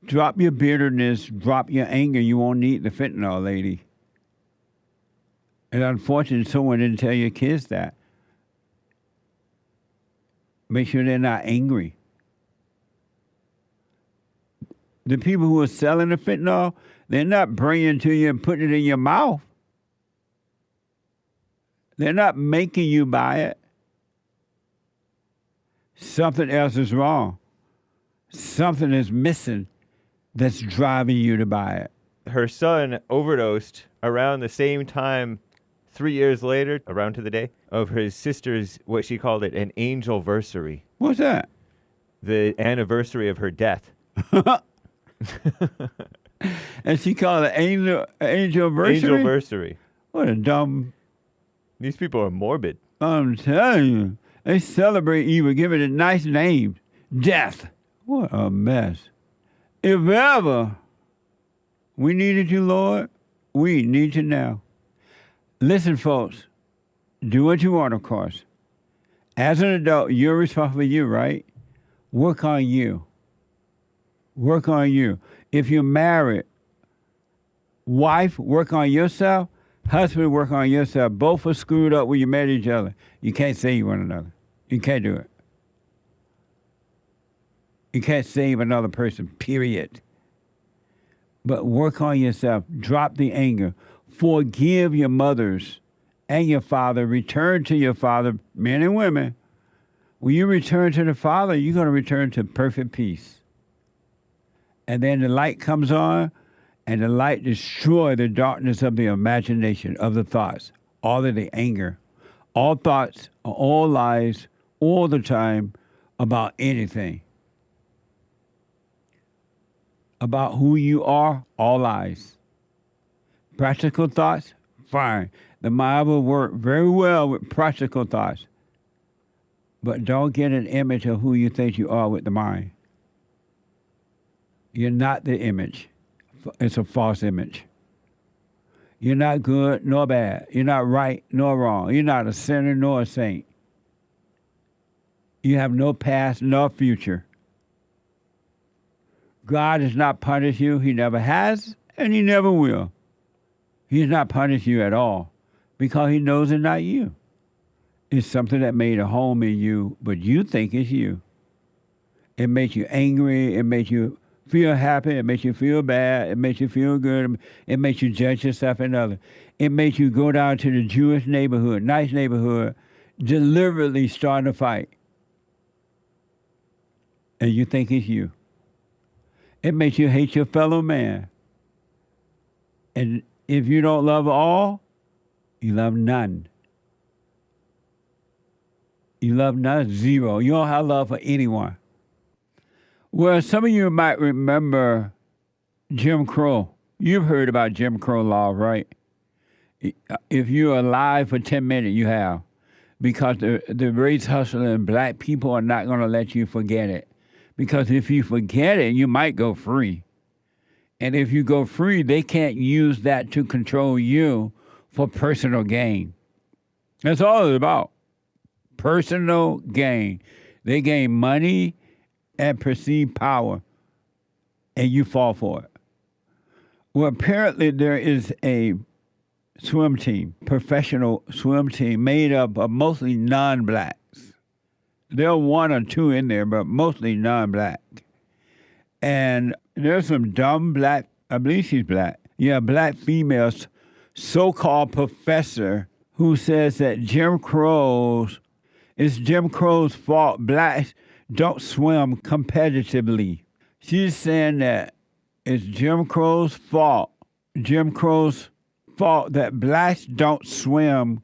Drop your bitterness, drop your anger. You won't need the fentanyl, lady. And unfortunately, someone didn't tell your kids that. Make sure they're not angry. The people who are selling the fentanyl, they're not bringing it to you and putting it in your mouth. They're not making you buy it. Something else is wrong. Something is missing that's driving you to buy it. Her son overdosed around the same time 3 years later, around to the day, of his sister's, what she called it, an angelversary. What's that? The anniversary of her death. And she called it angelversary? Angelversary. What a dumb... These people are morbid. I'm telling you. They celebrate evil, give it a nice name. Death. What a mess. If ever we needed you, Lord, we need you now. Listen, folks, do what you want, of course. As an adult, you're responsible for you, right? Work on you. Work on you. If you're married, wife, work on yourself. Husband, work on yourself. Both are screwed up when you met each other. You can't save one another. You can't do it. You can't save another person, period. But work on yourself. Drop the anger. Forgive your mothers and your father. Return to your father, men and women. When you return to the Father, you're going to return to perfect peace. And then the light comes on, and the light destroys the darkness of the imagination, of the thoughts, all of the anger. All thoughts are all lies, all the time, about anything. About who you are, all lies. Practical thoughts, fine. The mind will work very well with practical thoughts. But don't get an image of who you think you are with the mind. You're not the image. It's a false image. You're not good nor bad. You're not right nor wrong. You're not a sinner nor a saint. You have no past nor future. God has not punished you. He never has, and he never will. He's not punished you at all because he knows it's not you. It's something that made a home in you, but you think it's you. It makes you angry. It makes you feel happy. It makes you feel bad. It makes you feel good. It makes you judge yourself and others. It makes you go down to the Jewish neighborhood, nice neighborhood, deliberately start a fight. And you think it's you. It makes you hate your fellow man. And if you don't love all, you love none. You love none, zero. You don't have love for anyone. Well, some of you might remember Jim Crow. You've heard about Jim Crow law, right? If you're alive for 10 minutes, you have. Because the race hustling black people are not going to let you forget it. Because if you forget it, you might go free. And if you go free, they can't use that to control you for personal gain. That's all it's about. Personal gain. They gain money and perceived power, and you fall for it. Well, apparently there is a swim team, professional swim team, made up of mostly non-blacks. There are one or two in there, but mostly non-black. And there's some dumb black, I believe she's black, black female so-called professor who says that it's Jim Crow's fault blacks don't swim competitively. She's saying that it's Jim Crow's fault that blacks don't swim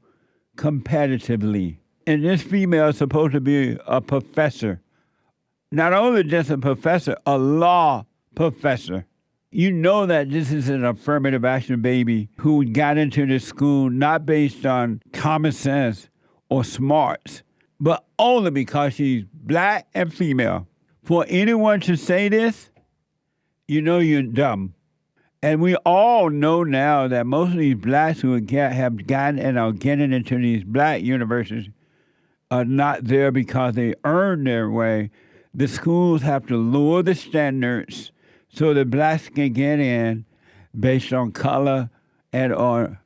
competitively. And this female is supposed to be a professor. Not only just a professor, a law professor. You know that this is an affirmative action baby who got into this school not based on common sense or smarts, but only because she's black and female. For anyone to say this, you know you're dumb. And we all know now that most of these blacks who have gotten and are getting into these black universities are not there because they earned their way. The schools have to lower the standards so the blacks can get in based on color and or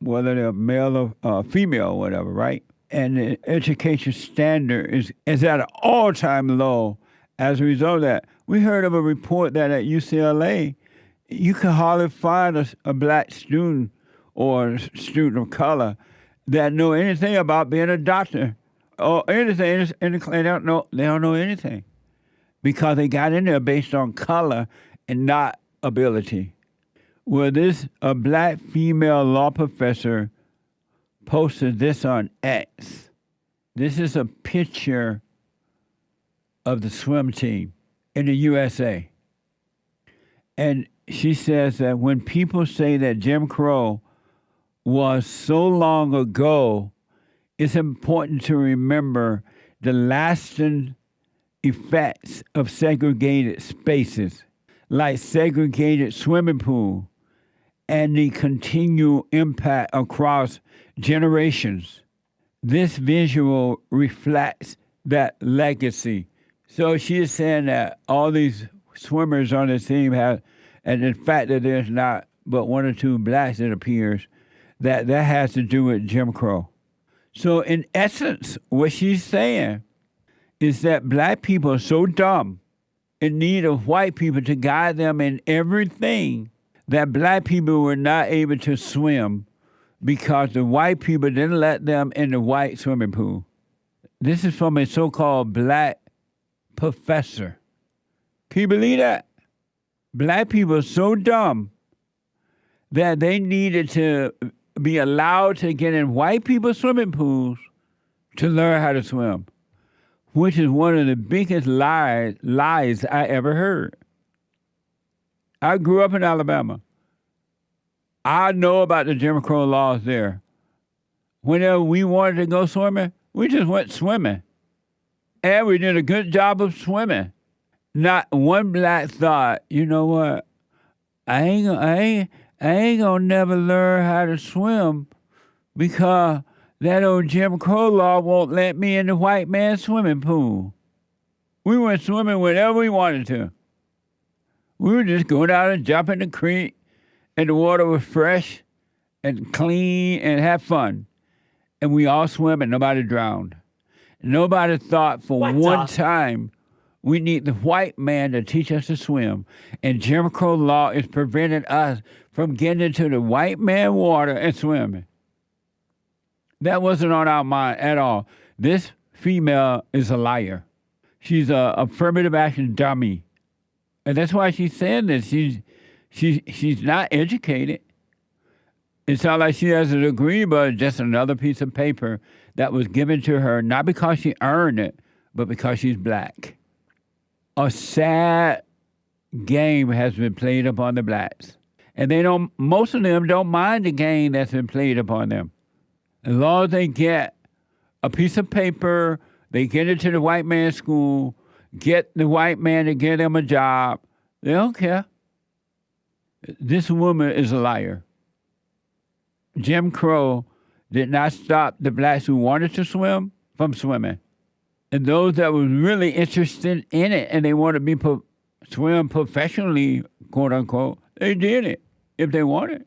whether they're male or female or whatever, right? And the education standard is at an all-time low. As a result of that, we heard of a report that at UCLA, you can hardly find a black student or a student of color that know anything about being a doctor or anything. They don't know anything because they got in there based on color and not ability. Well, a black female law professor posted this on X. This is a picture of the swim team in the USA. And she says that when people say that Jim Crow was so long ago, it's important to remember the lasting effects of segregated spaces, like segregated swimming pool, and the continual impact across generations. This visual reflects that legacy. So she is saying that all these swimmers on the team have, and the fact that there's not but one or two blacks, it appears, that has to do with Jim Crow. So in essence, what she's saying is that black people are so dumb, in need of white people to guide them in everything, that black people were not able to swim because the white people didn't let them in the white swimming pool. This is from a so-called black professor. Can you believe that? Black people are so dumb that they needed to be allowed to get in white people's swimming pools to learn how to swim, which is one of the biggest lies I ever heard. I grew up in Alabama. I know about the Jim Crow laws there. Whenever we wanted to go swimming, we just went swimming. And we did a good job of swimming. Not one black thought, you know what, I ain't gonna never learn how to swim because that old Jim Crow law won't let me in the white man's swimming pool. We went swimming whenever we wanted to. We would just go down and jump in the creek, and the water was fresh and clean and have fun. And we all swam and nobody drowned. Nobody thought for one time we need the white man to teach us to swim. And Jim Crow law is preventing us from getting into the white man water and swimming. That wasn't on our mind at all. This female is a liar. She's a affirmative action dummy. And that's why she's saying this. She's not educated. It's not like she has a degree, but just another piece of paper that was given to her, not because she earned it, but because she's black. A sad game has been played upon the blacks. And most of them don't mind the game that's been played upon them. As long as they get a piece of paper, they get into the white man's school, get the white man to give them a job, they don't care. This woman is a liar. Jim Crow did not stop the blacks who wanted to swim from swimming. And those that were really interested in it and they wanted to swim professionally, quote unquote, they did it if they wanted.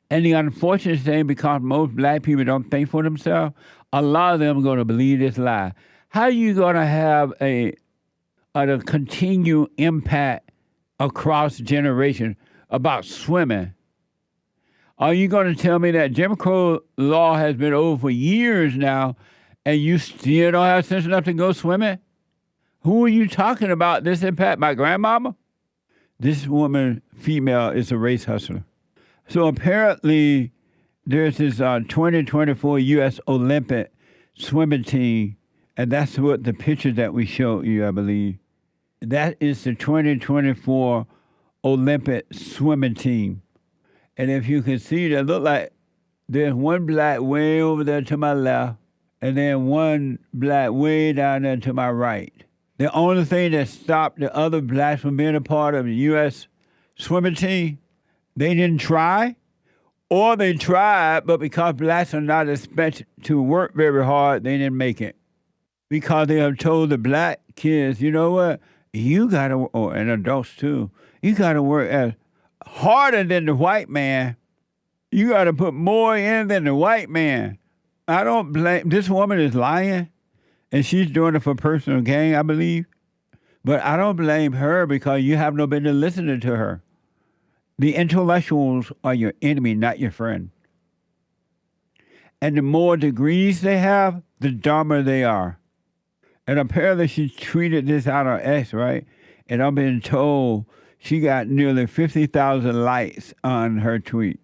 And the unfortunate thing, because most black people don't think for themselves, a lot of them are going to believe this lie. How are you going to have a continued impact across generations about swimming? Are you going to tell me that Jim Crow law has been over for years now and you still don't have sense enough to go swimming? Who are you talking about this impact? My grandmama? This woman, female, is a race hustler. So apparently there's this 2024 U.S. Olympic swimming team, and that's what the picture that we showed you, I believe. That is the 2024 Olympic swimming team. And if you can see, they look like there's one black way over there to my left, and then one black way down there to my right. The only thing that stopped the other blacks from being a part of the U.S. swimming team, they didn't try, or they tried, but because blacks are not expected to work very hard, they didn't make it. Because they have told the black kids, you know what, you gotta, and adults too, you gotta work as harder than the white man You got to put more in than the white man. I don't blame, this woman is lying, and she's doing it for personal gain, I believe. But I don't blame her because you have no business listening to her. The intellectuals are your enemy, not your friend. And the more degrees they have, the dumber they are. And apparently she tweeted this out on X, right? And I've been told she got nearly 50,000 likes on her tweet.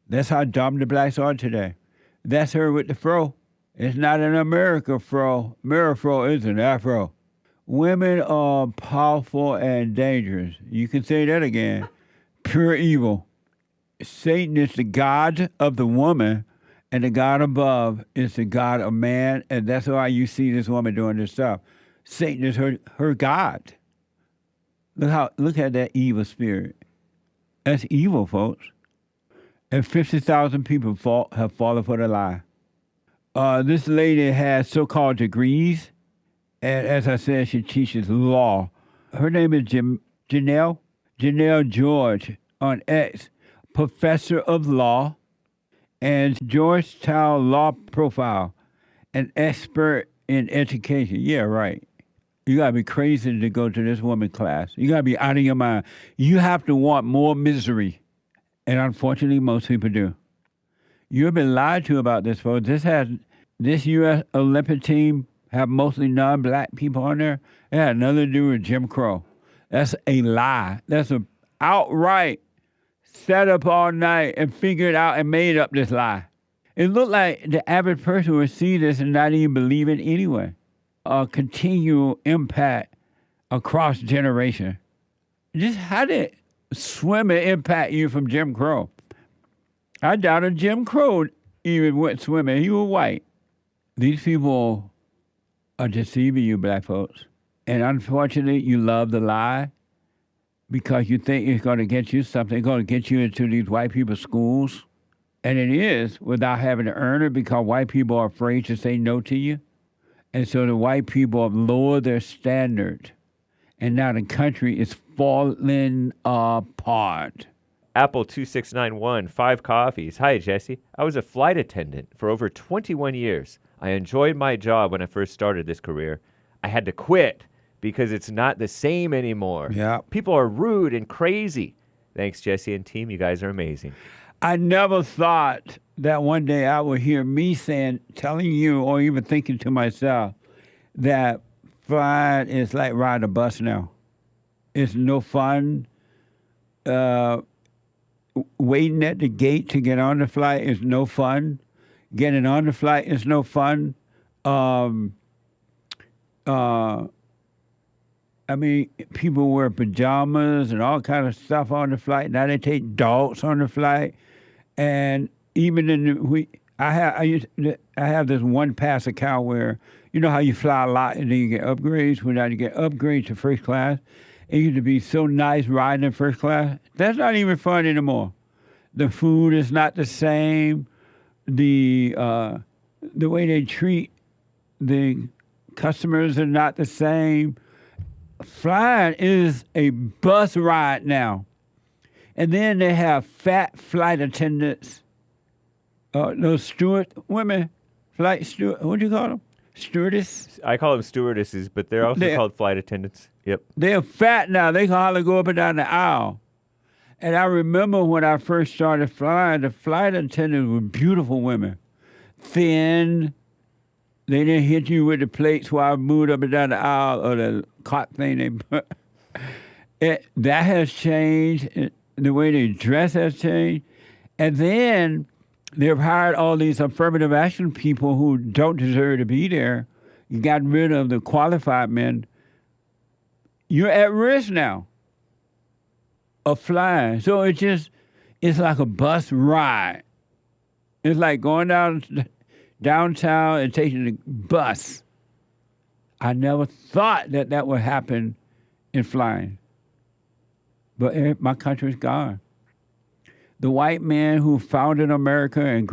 That's how dumb the blacks are today. That's her with the fro. It's not an America fro. Mirror fro is an afro. Women are powerful and dangerous. You can say that again. Pure evil. Satan is the god of the woman, and the God above is the God of man, and that's why you see this woman doing this stuff. Satan is her God. Look at that evil spirit. That's evil, folks. And 50,000 people have fallen for the lie. This lady has so-called degrees, and as I said, she teaches law. Her name is Janelle George on X, professor of law, and Georgetown Law Profile, an expert in education. Yeah, right. You got to be crazy to go to this woman class. You got to be out of your mind. You have to want more misery. And unfortunately, most people do. You've been lied to about this, folks. This U.S. Olympic team have mostly non-black people on there. It had nothing to do with Jim Crow. That's a lie. That's a outright set up all night and figured out and made up this lie. It looked like the average person would see this and not even believe it anyway. A continual impact across generation. Just how did swimming impact you from Jim Crow? I doubted Jim Crow even went swimming. He was white. These people are deceiving you, black folks. And unfortunately, you love the lie because you think it's going to get you something. It's going to get you into these white people's schools. And it is without having to earn it because white people are afraid to say no to you. And so the white people have lowered their standard. And now the country is falling apart. Apple 2691, 5 coffees. Hi, Jesse. I was a flight attendant for over 21 years. I enjoyed my job when I first started this career. I had to quit because it's not the same anymore. Yeah. People are rude and crazy. Thanks, Jesse and team. You guys are amazing. I never thought that one day I would hear me telling you, or even thinking to myself, that flying is like riding a bus now. It's no fun. Waiting at the gate to get on the flight is no fun. Getting on the flight is no fun. I mean, people wear pajamas and all kind of stuff on the flight. Now they take dogs on the flight, and even I have this one pass account where you know how you fly a lot and then you get upgrades. When you get upgrades to first class, it used to be so nice riding in first class. That's not even fun anymore. The food is not the same. The way they treat the customers are not the same. Flying is a bus ride now. And then they have fat flight attendants, those steward women, flight steward, what do you call them? Stewardess? I call them stewardesses, but they're also called flight attendants. Yep. They're fat now. They can hardly go up and down the aisle. And I remember when I first started flying, the flight attendants were beautiful women. Thin. They didn't hit you with the plates while I moved up and down the aisle or the cot thing they put. That has changed. The way they dress has changed. And then they've hired all these affirmative action people who don't deserve to be there. You got rid of the qualified men. You're at risk now of flying. So it's like a bus ride. It's like going downtown and taking the bus. I never thought that would happen in flying. But my country's gone. The white man who founded America and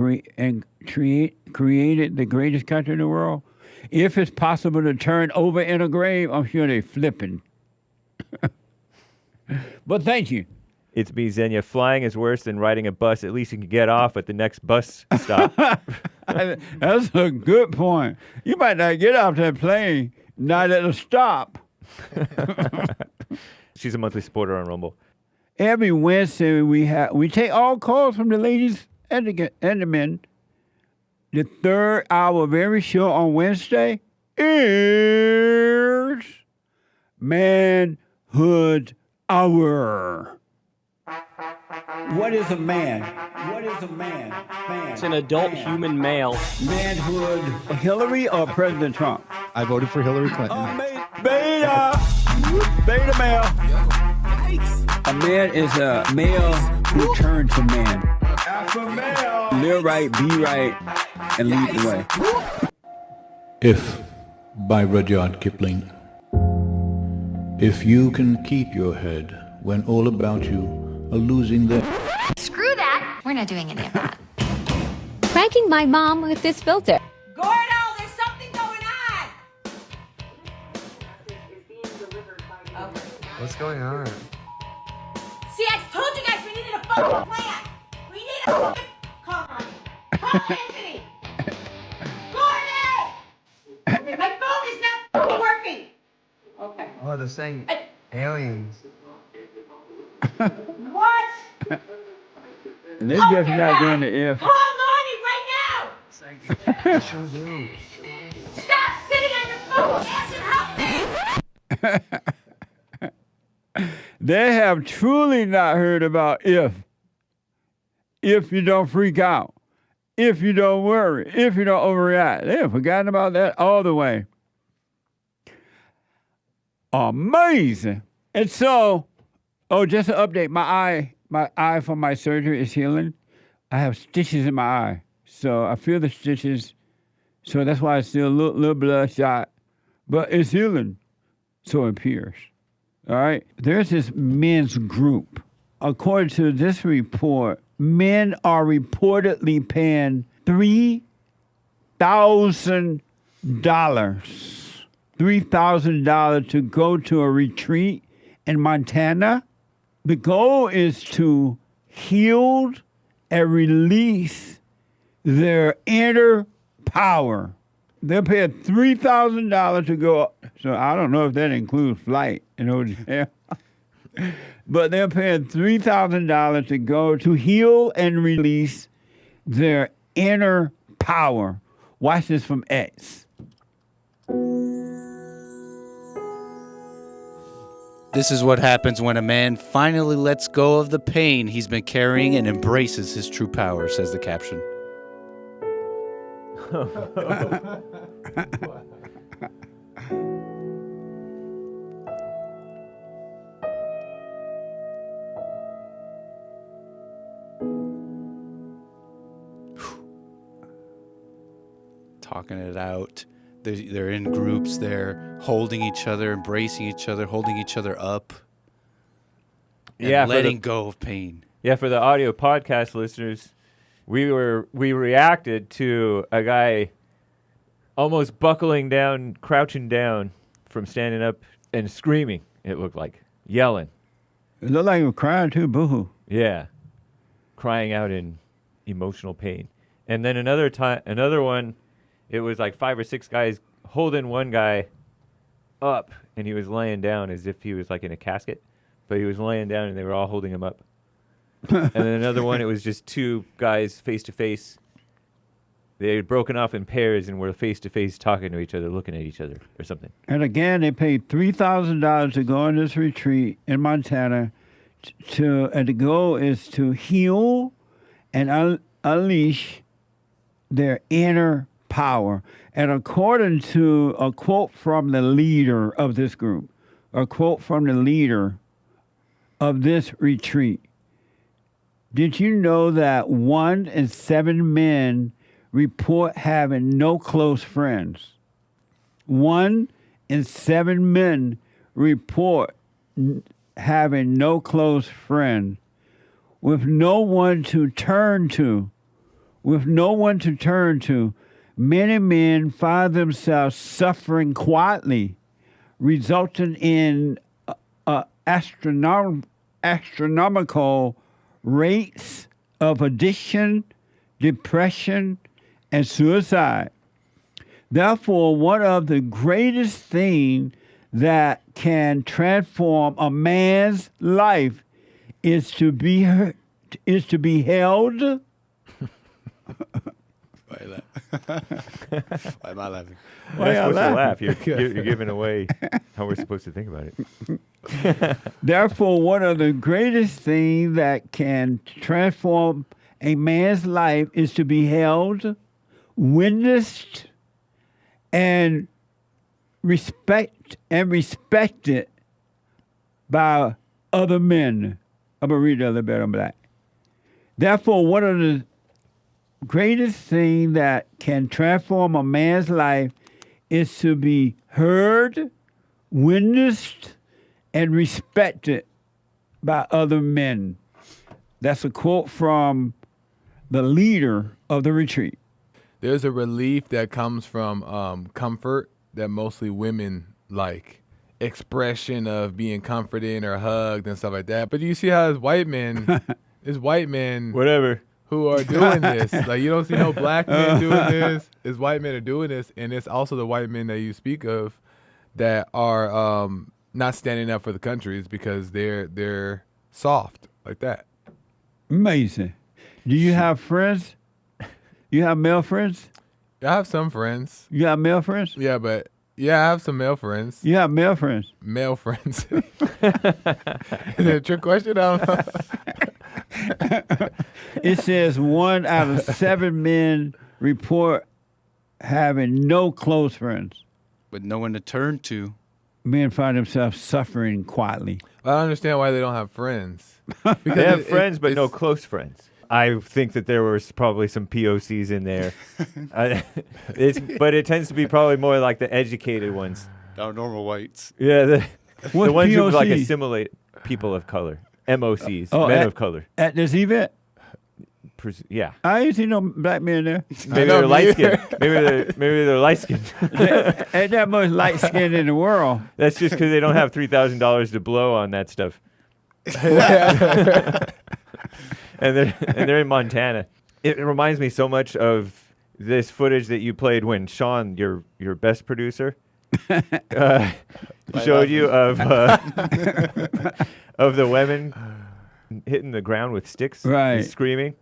created the greatest country in the world, if it's possible to turn over in a grave, I'm sure they're flipping. But thank you. It's me, Xenia. Flying is worse than riding a bus. At least you can get off at the next bus stop. That's a good point. You might not get off that plane, not at a stop. She's a monthly supporter on Rumble. Every Wednesday we take all calls from the ladies and the men. The third hour of every show on Wednesday is Manhood Hour. What is a man? What is a man? It's an adult human male. Manhood. Hillary or President Trump? I voted for Hillary Clinton. Beta male. A man is a male who turns to man. Alpha male. Live right, be right, and lead the way. If, by Rudyard Kipling. If you can keep your head when all about you are losing their... Screw that! We're not doing any of that. Pranking my mom with this filter. Gordo, there's something going on! What's going on? See, I told you guys we needed a fucking plan! We need a fucking... Call Anthony! Gordon! My phone is not fucking working! Okay. Oh, they're saying aliens. What? And this guy's not doing the if. Call Lonnie right now! Sure do. Stop sitting on your phone! Answer, help me! They have truly not heard about if you don't freak out, if you don't worry, if you don't overreact. They have forgotten about that all the way. Amazing. And so, just to update, my eye from my surgery is healing. I have stitches in my eye, so I feel the stitches. So that's why it's still a little bloodshot, but it's healing, so it appears. All right. There's this men's group. According to this report, men are reportedly paying $3,000 to go to a retreat in Montana. The goal is to heal and release their inner power. They're paying $3,000 to go. So I don't know if that includes flight in hotel. But they're paying $3,000 to go to heal and release their inner power. Watch this from X. This is what happens when a man finally lets go of the pain he's been carrying and embraces his true power, says the caption. Talking it out. They're in groups. They're holding each other, embracing each other, holding each other up. And letting go of pain. Yeah, for the audio podcast listeners, we reacted to a guy almost buckling down, crouching down from standing up and screaming. It looked like yelling. It looked like he was crying too. Boo-hoo. Yeah, crying out in emotional pain. And then another one. It was like 5 or 6 guys holding one guy up, and he was laying down as if he was like in a casket, but he was laying down, and they were all holding him up. And then another one, it was just 2 guys face to face. They had broken off in pairs and were face to face talking to each other, looking at each other or something. And again, they paid $3,000 to go on this retreat in Montana. And the goal is to heal and unleash their inner power. And according to a quote from the leader of this group, a quote from the leader of this retreat, did you know that 1 in 7 men report having no close friends? 1 in 7 men report having no close friend, with no one to turn to. With no one to turn to, many men find themselves suffering quietly, resulting in astronomical astronomical rates of addiction, depression, and suicide. Therefore, one of the greatest things that can transform a man's life is to be held. Why am I laughing? You're not supposed to laugh. You're giving away how we're supposed to think about it. Therefore, one of the greatest things that can transform a man's life is to be held, witnessed, and respected by other men. I'm going to read the other bit on that. Therefore, one of the greatest thing that can transform a man's life is to be heard, witnessed, and respected by other men. That's a quote from the leader of the retreat. There's a relief that comes from comfort that mostly women like. Expression of being comforted or hugged and stuff like that. But you see how it's white men, whatever, who are doing this. Like, you don't see no black men doing this. It's white men are doing this, and it's also the white men that you speak of that are not standing up for the countries because they're soft like that. Amazing. Do you have friends? You have male friends? I have some friends. You have male friends? Yeah, but yeah, I have some male friends. You have male friends? Male friends. Is it a trick question? I don't know. It says 1 out of 7 men report having no close friends. With no one to turn to. Men find themselves suffering quietly. I don't understand why they don't have friends. They have friends, but no close friends. I think that there was probably some POCs in there. But it tends to be probably more like the educated ones. Our normal whites. Yeah, the ones who like POC? assimilate people of color. MOCs, Oh, men of color. At this event? Yeah. I ain't seen no black men there. Maybe they're light skinned. Maybe they're light skinned. Ain't that much light skin in the world. That's just because they don't have $3,000 to blow on that stuff. And they're in Montana. It reminds me so much of this footage that you played when Sean, your best producer, showed you of the women hitting the ground with sticks, right, and screaming,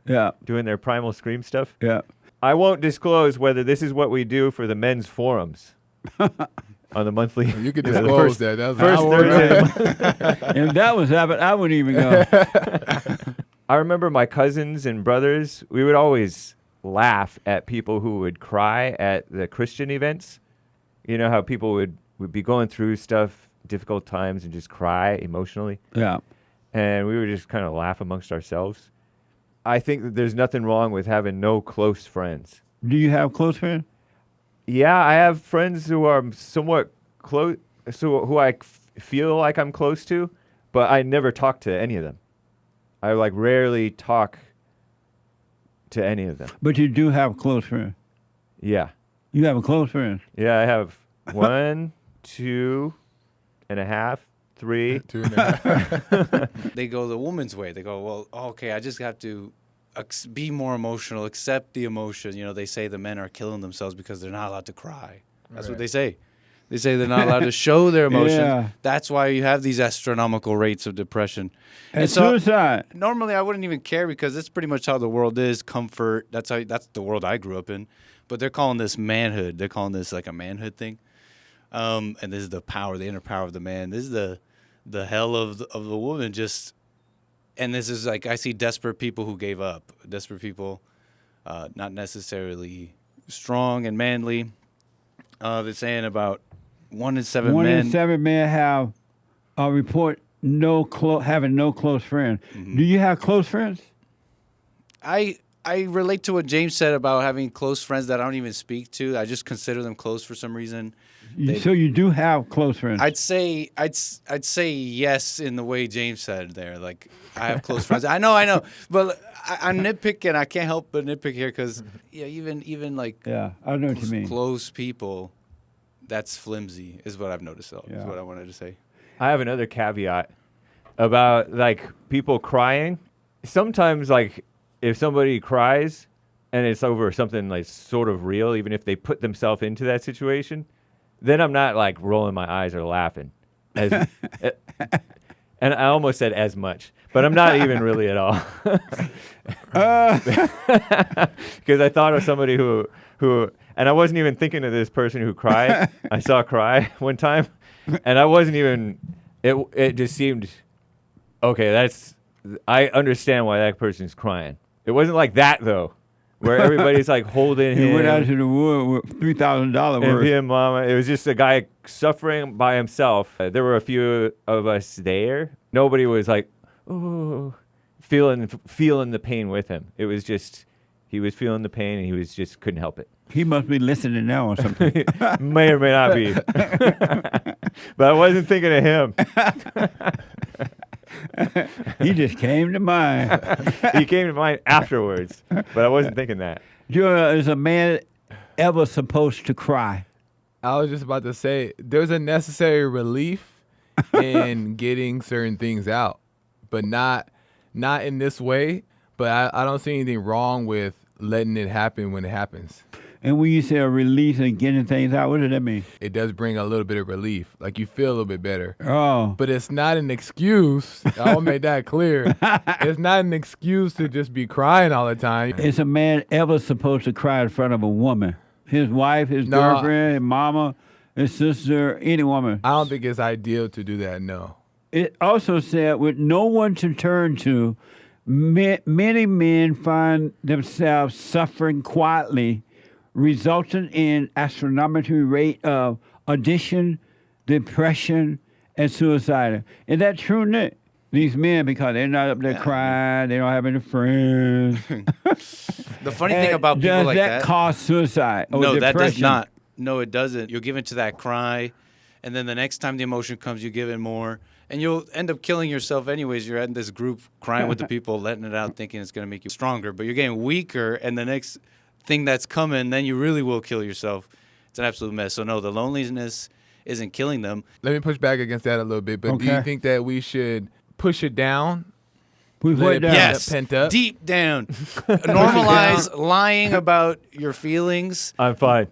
doing their primal scream stuff. Yeah. I won't disclose whether this is what we do for the men's forums. On the monthly. You could disclose that. That was first Thursday. If that was happening, I wouldn't even go. I remember my cousins and brothers, we would always laugh at people who would cry at the Christian events. You know how people would be going through stuff, difficult times, and just cry emotionally? Yeah. And we would just kind of laugh amongst ourselves. I think that there's nothing wrong with having no close friends. Do you have close friends? Yeah, I have friends who are somewhat close, who I feel like I'm close to, but I never talk to any of them. I rarely talk to any of them. But you do have close friends. Yeah. You have a close friend. Yeah, I have 1, 2.5, 3. 2.5. They go the woman's way. They go, well, okay, I just have to be more emotional, accept the emotion. You know, they say the men are killing themselves because they're not allowed to cry. That's what they say. They say they're not allowed to show their emotions. Yeah. That's why you have these astronomical rates of depression. And so, suicide. Normally, I wouldn't even care because that's pretty much how the world is. Comfort. That's the world I grew up in. But they're calling this manhood. They're calling this like a manhood thing. And this is the power, the inner power of the man. This is the hell of the woman. And this is like I see desperate people who gave up. Desperate people, not necessarily strong and manly. They're saying about 1 in 7 men. 1 in 7 men have a report having no close friends. Mm-hmm. Do you have close friends? I relate to what James said about having close friends that I don't even speak to. I just consider them close for some reason. So you do have close friends? I'd say yes in the way James said there. Like I have close friends. I know, but I'm nitpicking. I can't help but nitpick here because even like I know what you mean. Close people, that's flimsy is what I've noticed. Though, is what I wanted to say. I have another caveat. about like people crying. Sometimes like if somebody cries and it's over something like sort of real, even if they put themselves into that situation, then I'm not like rolling my eyes or laughing. And I almost said as much, but I'm not even really at all. Because I thought of somebody who, and I wasn't even thinking of this person who cried. I saw cry one time, and I wasn't even, it just seemed, okay, I understand why that person's crying. It wasn't like that, though, where everybody's like holding him. He went out to the wood with $3,000 worth. And him, mama. It was just a guy suffering by himself. There were a few of us there. Nobody was like, oh, feeling the pain with him. It was just, he was feeling the pain and he was just couldn't help it. He must be listening now or something. May or may not be. But I wasn't thinking of him. He just came to mind. He came to mind afterwards, but I wasn't thinking that. Is a man ever supposed to cry? I was just about to say, there's a necessary relief in getting certain things out, but not in this way. But I don't see anything wrong with letting it happen when it happens. And when you say a release and getting things out, what does that mean? It does bring a little bit of relief. Like you feel a little bit better. Oh. But it's not an excuse. I'll make that clear. It's not an excuse to just be crying all the time. Is a man ever supposed to cry in front of a woman? His wife, his girlfriend, his mama, his sister, any woman? I don't think it's ideal to do that, no. It also said, with no one to turn to, many men find themselves suffering quietly, resulting in astronomical rate of addiction, depression, and suicide. Is that true, Nick? These men, because they're not up there crying, they don't have any friends. The funny thing about people like that. Does that cause suicide or No, depression? that does not. No, it doesn't. You'll give into that cry, and then the next time the emotion comes, you give in more, and you'll end up killing yourself anyways. You're in this group crying with the people, letting it out, thinking it's going to make you stronger, but you're getting weaker, and the next thing that's coming, then you really will kill yourself. It's an absolute mess. So no, the loneliness isn't killing them. Let me push back against that a little bit, but do you think that we should push it down? Let it down. Yes, pent up? deep down. Normalize lying about your feelings. I'm fine.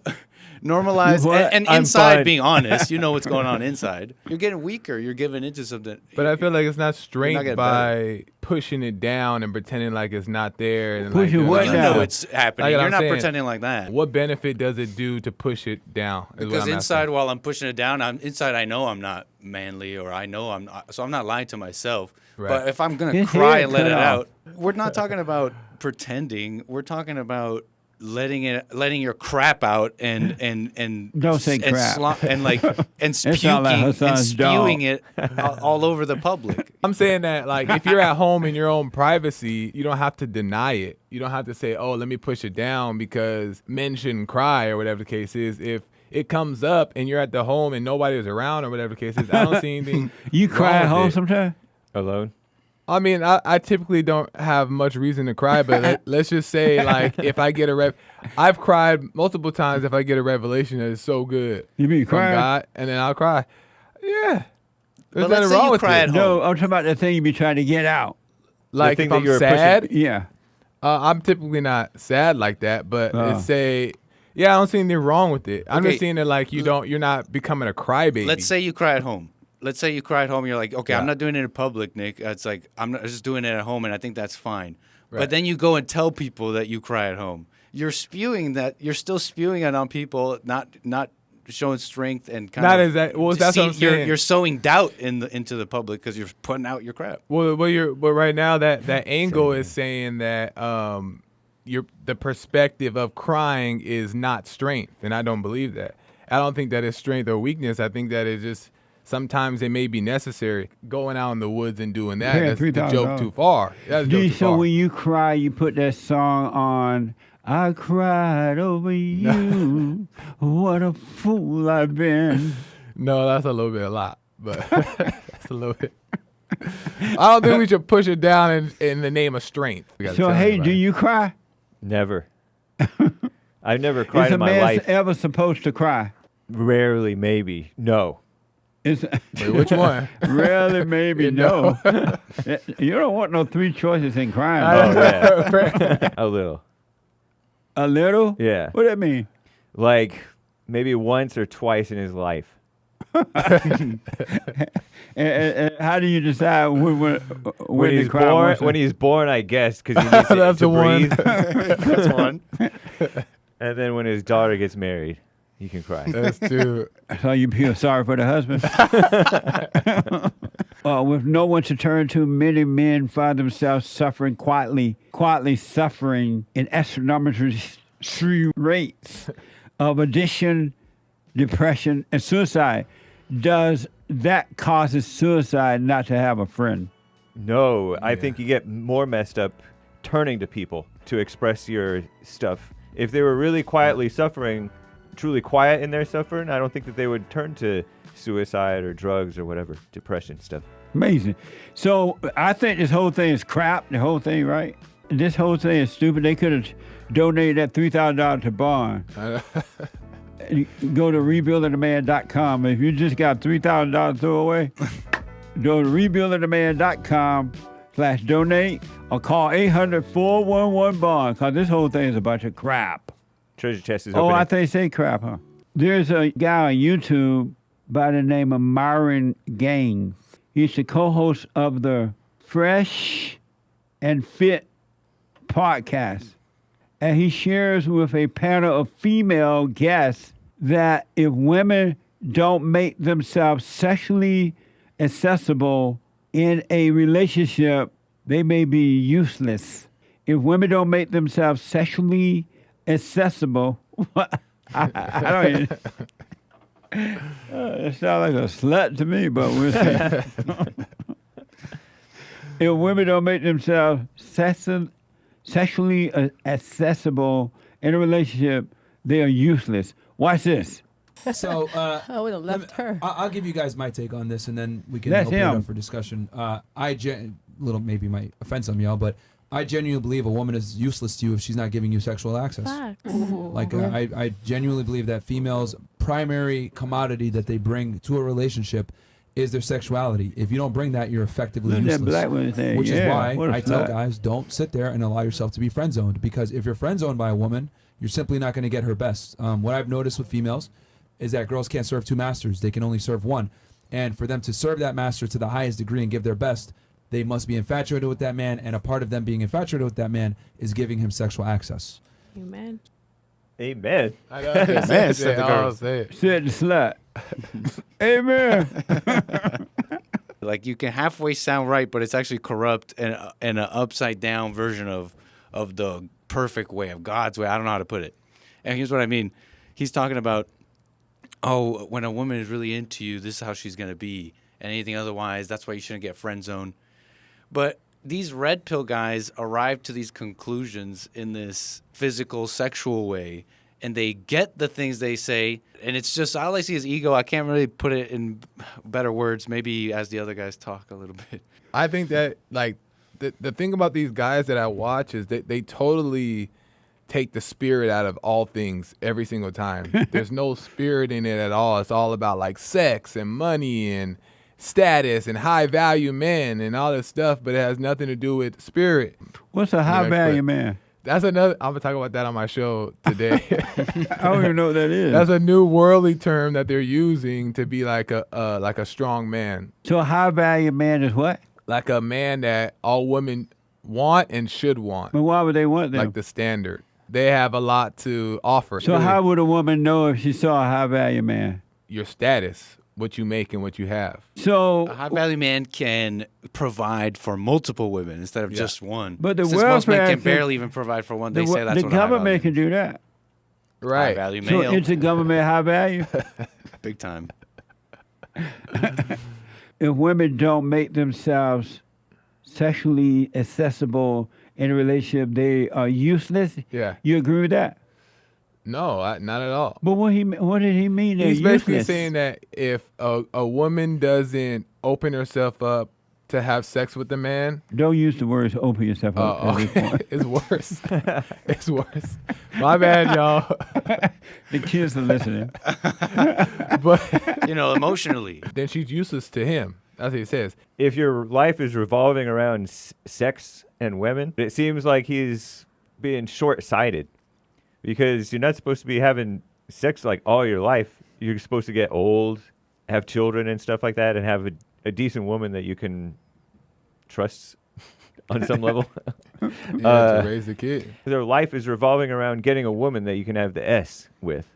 Normalize and inside being honest. You know what's going on inside. You're getting weaker. You're giving into something. But I feel like it's not strength getting by pushing it down and pretending like it's not there. And Pushing what down? You know it's happening. Like You're not saying, pretending like that. What benefit does it do to push it down? Because inside, while I'm pushing it down, inside I know I'm not manly, or I know I'm not. So I'm not lying to myself. Right. But if I'm gonna cry and let it out, we're not talking about pretending. We're talking about letting your crap out and don't say crap and spewing it all over the public. I'm saying that, like, if you're at home in your own privacy, you don't have to deny it. You don't have to say, oh, let me push it down because men shouldn't cry or whatever the case is. If it comes up and you're at the home and nobody's around or whatever the case is, I don't see anything. You cry at home sometimes? Alone? I mean, I typically don't have much reason to cry, but let's just say, like, if I get I've cried multiple times if I get a revelation that is so good. You mean from cry? God, and then I'll cry. Yeah. There's But let's nothing say wrong you with cry it. at home. No, I'm talking about the thing you be trying to get out. Like, thing if that I'm you were sad, Yeah. I'm typically not sad like that, but I don't see anything wrong with it. I'm Okay. just seeing it like you're not becoming a crybaby. Let's say you cry at home. Let's say you cry at home. You're like, okay, I'm not doing it in public, Nick. It's like I'm just doing it at home, and I think that's fine. Right. But then you go and tell people that you cry at home. You're spewing that. You're still spewing it on people, not showing strength and kind Not of. exactly. Well, that's what I'm saying. You're sowing doubt into the public because you're putting out your crap. Well, but right now that angle is saying that the perspective of crying is not strength, and I don't believe that. I don't think that it's strength or weakness. I think that it's just sometimes it may be necessary. Going out in the woods and doing that, that's the joke too far. That's a joke too far. When you cry, you put that song on. I cried over you. What a fool I've been. No, that's a lot, but that's a little bit. I don't think we should push it down in the name of strength. So, hey, do you cry? Never. I've never cried Is a in my man life. ever supposed to cry? Rarely, maybe. No. It's Wait, which one? Rarely, maybe, You no. know. You don't want no three choices in crime. Oh, yeah. A little. A little? Yeah. What that mean? Like maybe once or twice in his life. And how do you decide when He's the crime born, was? when he's born, I guess, because he needs That's to the one. breathe. That's one. And then when his daughter gets married, he can cry. That's two. So you feel sorry for the husband? With no one to turn to, many men find themselves suffering quietly suffering in astronomical rates of addiction, depression, and suicide. Does that causes suicide not to have a friend? No, I think you get more messed up turning to people to express your stuff. If they were really quietly suffering, truly quiet in their suffering, I don't think that they would turn to suicide or drugs or whatever, depression stuff. Amazing. So I think this whole thing is crap, the whole thing, right? This whole thing is stupid. They could have donated that $3,000 to Barn. You go to rebuildingtheman.com. If you just got $3,000 to throw away, go to rebuildingtheman.com/donate or call 800-411-BARN, because this whole thing is a bunch of crap. Treasure chest is Oh, opening. I think say crap, huh? There's a guy on YouTube by the name of Myron Gaines. He's the co-host of the Fresh and Fit podcast. And he shares with a panel of female guests that if women don't make themselves sexually accessible in a relationship, they may be useless. If women don't make themselves sexually accessible, I don't even... It sounds like a slut to me, but we'll see. If women don't make themselves sexually accessible in a relationship, they are useless. Watch this. So, I would have left her. I'll give you guys my take on this, and then we can That's open it him. up for discussion. Little maybe might offend some of y'all, but I genuinely believe a woman is useless to you if she's not giving you sexual access. Like I genuinely believe that females' primary commodity that they bring to a relationship is their sexuality. If you don't bring that, you're effectively Look at that useless. black woman thing. Which is Yeah, what why a I tell slut. guys, don't sit there and allow yourself to be friend zoned, because if you're friend zoned by a woman, you're simply not going to get her best. What I've noticed with females is that girls can't serve two masters. They can only serve one. And for them to serve that master to the highest degree and give their best, they must be infatuated with that man, and a part of them being infatuated with that man is giving him sexual access. Amen. Amen. I know. Amen. Said the girl. Said the slut. Amen. Like you can halfway sound right, but it's actually corrupt and an upside down version of the perfect way, of God's way. I don't know how to put it. And here's what I mean. He's talking about, oh, when a woman is really into you, this is how she's going to be. And anything otherwise, that's why you shouldn't get friend zoned. But these red pill guys arrive to these conclusions in this physical, sexual way, and they get the things they say, and it's just, all I see is ego. I can't really put it in better words, maybe as the other guys talk a little bit. I think that, like, the thing about these guys that I watch is that they totally take the spirit out of all things every single time. There's no spirit in it at all. It's all about, like, sex and money and status and high value men and all this stuff, but it has nothing to do with spirit. What's a high value man? That's another. I'm gonna talk about that on my show today. I don't even know what that is. That's a new worldly term that they're using to be like a strong man. So a high value man is what? Like a man that all women want and should want. But why would they want them? Like the standard. They have a lot to offer. So how would a woman know if she saw a high value man? Your status, what you make and what you have. So a high value man can provide for multiple women instead of just one. But the Since most men welfare can barely even provide for one, they say that's the what a high government value. can do that. Right. High value So male. it's a government high value. Big time. If women don't make themselves sexually accessible in a relationship, they are useless. Yeah. You agree with that? No, not at all. But what did he mean? They're He's basically useless? saying that if a woman doesn't open herself up to have sex with a man, Don't use the words "open yourself up." At this point. it's worse. It's worse. My bad, y'all. The kids are listening. But emotionally. Then she's useless to him. That's what he says. If your life is revolving around sex and women, it seems like he's being short-sighted because you're not supposed to be having sex like all your life. You're supposed to get old, have children and stuff like that, and have a decent woman that you can trust on some level. To raise the kid. Their life is revolving around getting a woman that you can have the S with.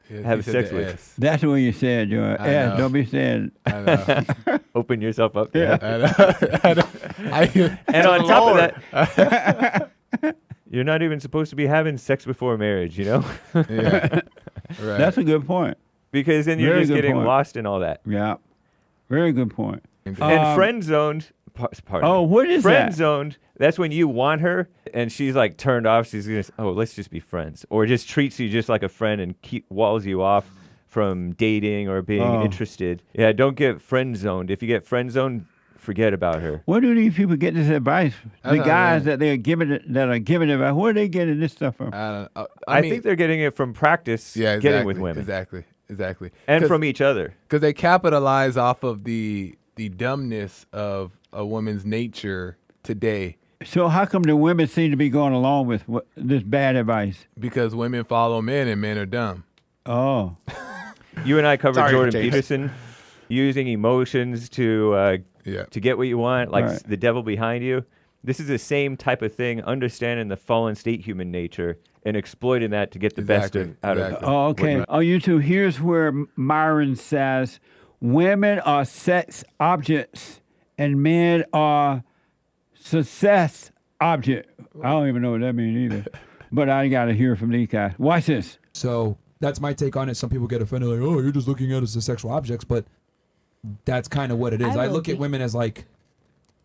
Yes, have he said sex the with. S. That's what you said, Joy. I S, know. don't be saying. I know. Open yourself up. Yeah. And on top of that, you're not even supposed to be having sex before marriage, Yeah. Right. That's a good point. Because then you're Very just good getting point. lost in all that. Yeah. Very good point. And friend zoned. Oh, what is friend that? zoned? That's when you want her and she's like turned off. She's gonna, let's just be friends, or just treats you just like a friend and walls you off from dating or being interested. Yeah, don't get friend zoned. If you get friend zoned, forget about her. Where do these people get this advice? That's The what I guys mean. that they're giving advice, where are they getting this stuff from? I think they're getting it from practice. Yeah, getting with women. Exactly. And from each other. Because they capitalize off of the dumbness of a woman's nature today. So how come the women seem to be going along with this bad advice? Because women follow men and men are dumb. Oh. You and I covered Sorry, Jordan James. Peterson using emotions to get what you want, like Right. the devil behind you. This is the same type of thing, understanding the fallen state human nature and exploiting that to get the best out of it. Oh, okay. Oh, you two, here's where Myron says, women are sex objects and men are success object. I don't even know what that means either. But I got to hear from these guys. Watch this. So that's my take on it. Some people get offended, like, oh, you're just looking at us as sexual objects, but that's kind of what it is. I look at women as like,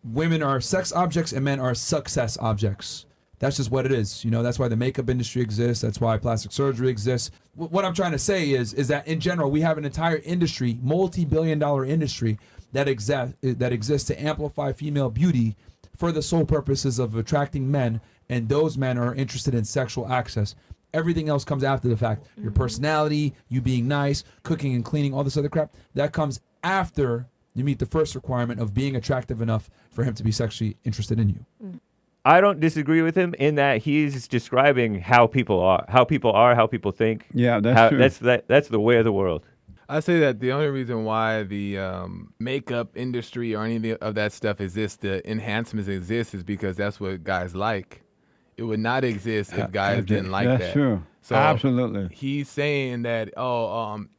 women are sex objects and men are success objects. That's just what it is. You know, that's why the makeup industry exists. That's why plastic surgery exists. What I'm trying to say is that in general, we have an entire industry, multi-billion-dollar industry that exists to amplify female beauty for the sole purposes of attracting men, and those men are interested in sexual access. Everything else comes after the fact. Your personality, you being nice, cooking and cleaning, all this other crap, that comes after you meet the first requirement of being attractive enough for him to be sexually interested in you. I don't disagree with him in that he's describing how people are, how people think. Yeah, that's true. That's the way of the world. I say that the only reason why the makeup industry or any of that stuff exists, the enhancements exist, is because that's what guys like. It would not exist if guys didn't like that. That's true. So absolutely. He's saying that,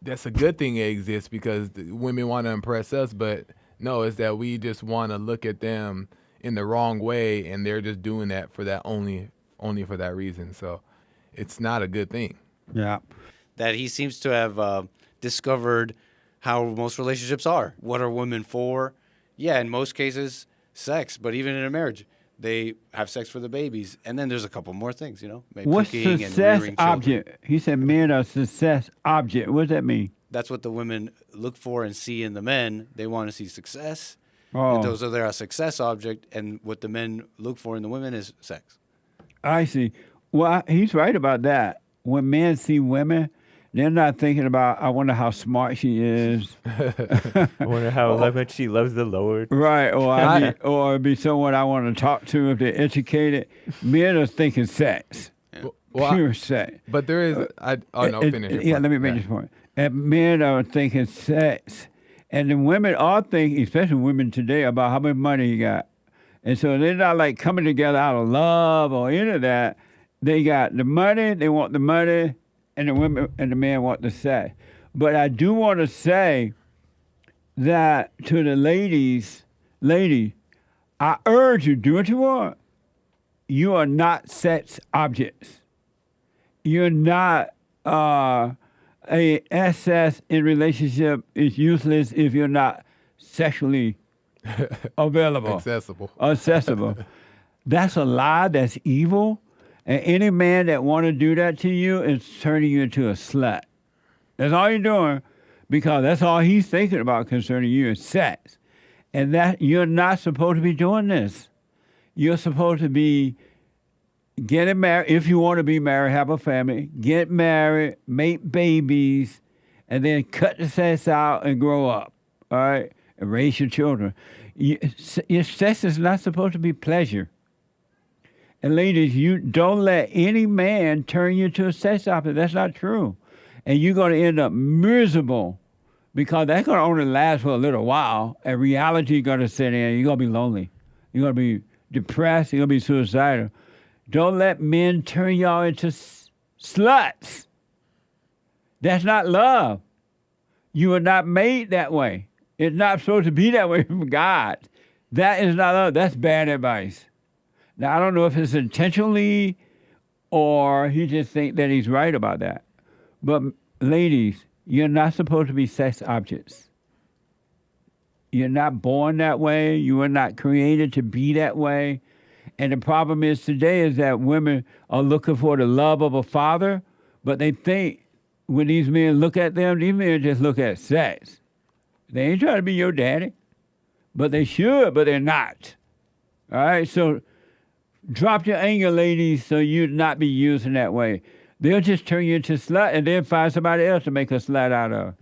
that's a good thing it exists because the women want to impress us, but no, it's that we just want to look at them in the wrong way, and they're just doing that for that only for that reason. So it's not a good thing. Yeah. That he seems to have discovered how most relationships are. What are women for? Yeah, in most cases, sex. But even in a marriage, they have sex for the babies. And then there's a couple more things, maybe What's cooking and success rearing children. object? He said men are success object. What does that mean? That's what the women look for and see in the men. They want to see success. Oh. And those are their success object. And what the men look for in the women is sex. I see. Well, he's right about that. When men see women, they're not thinking about, I wonder how smart she is. I wonder how much she loves the Lord. Right, or it'd be someone I want to talk to if they're educated. Men are thinking sex, pure sex. But there is, finish. Yeah, let me make this point. And men are thinking sex, and the women are thinking, especially women today, about how much money you got. And so they're not like coming together out of love or any of that. They got the money, they want the money, and the women and the men want the sex. But I do want to say that to the ladies, I urge you, do what you want. You are not sex objects. You're not a SS in relationship is useless if you're not sexually available. Accessible. That's a lie. That's evil. And any man that want to do that to you is turning you into a slut. That's all you're doing, because that's all he's thinking about concerning you is sex. And that you're not supposed to be doing this. You're supposed to be Get married. If you want to be married, have a family. Get married, make babies, and then cut the sex out and grow up. All right? And raise your children. Your sex is not supposed to be pleasure. And ladies, you don't let any man turn you to a sex object. That's not true. And you're going to end up miserable because that's going to only last for a little while. And reality is going to set in. You're going to be lonely. You're going to be depressed. You're going to be suicidal. Don't let men turn y'all into sluts. That's not love. You are not made that way. It's not supposed to be that way from God. That is not love. That's bad advice. Now, I don't know if it's intentionally or he just think that he's right about that. But ladies, you're not supposed to be sex objects. You're not born that way. You were not created to be that way. And the problem is today is that women are looking for the love of a father, but they think when these men look at them, these men just look at sex. They ain't trying to be your daddy, but they should, but they're not. All right, so drop your anger, ladies, so you'd not be used in that way. They'll just turn you into a slut and then find somebody else to make a slut out of.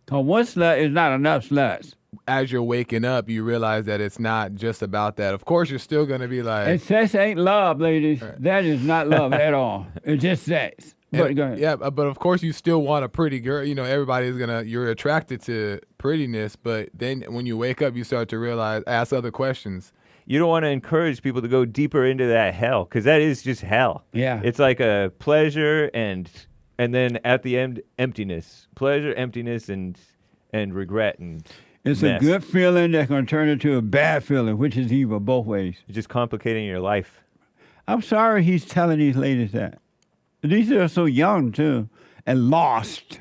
Because one slut is not enough sluts. As you're waking up, you realize that it's not just about that. Of course, you're still going to be like... And sex ain't love, ladies. Right. That is not love at all. It's just sex. But go ahead. Yeah, but of course you still want a pretty girl. You know, everybody's you're attracted to prettiness, but then when you wake up, you start to realize, ask other questions. You don't want to encourage people to go deeper into that hell, because that is just hell. Yeah. It's like a pleasure and then at the end, emptiness. Pleasure, emptiness, and regret and It's mess. a good feeling that's going to turn into a bad feeling, which is evil both ways. You're just complicating your life. I'm sorry he's telling these ladies that. These are so young, too, and lost.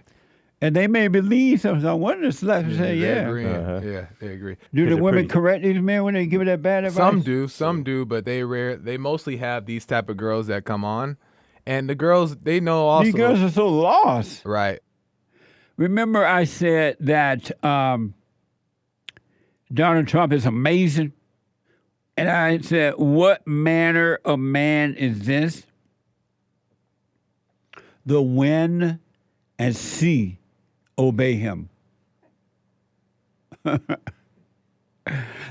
And they may believe something. So one of the sluts say, They yeah. agree. Yeah, they agree. Do the women correct these men when they give that bad advice? Some do, but they mostly have these type of girls that come on. And the girls, they know also. These girls are so lost. Right. Remember I said that Donald Trump is amazing? And I said, what manner of man is this? The wind and sea obey him.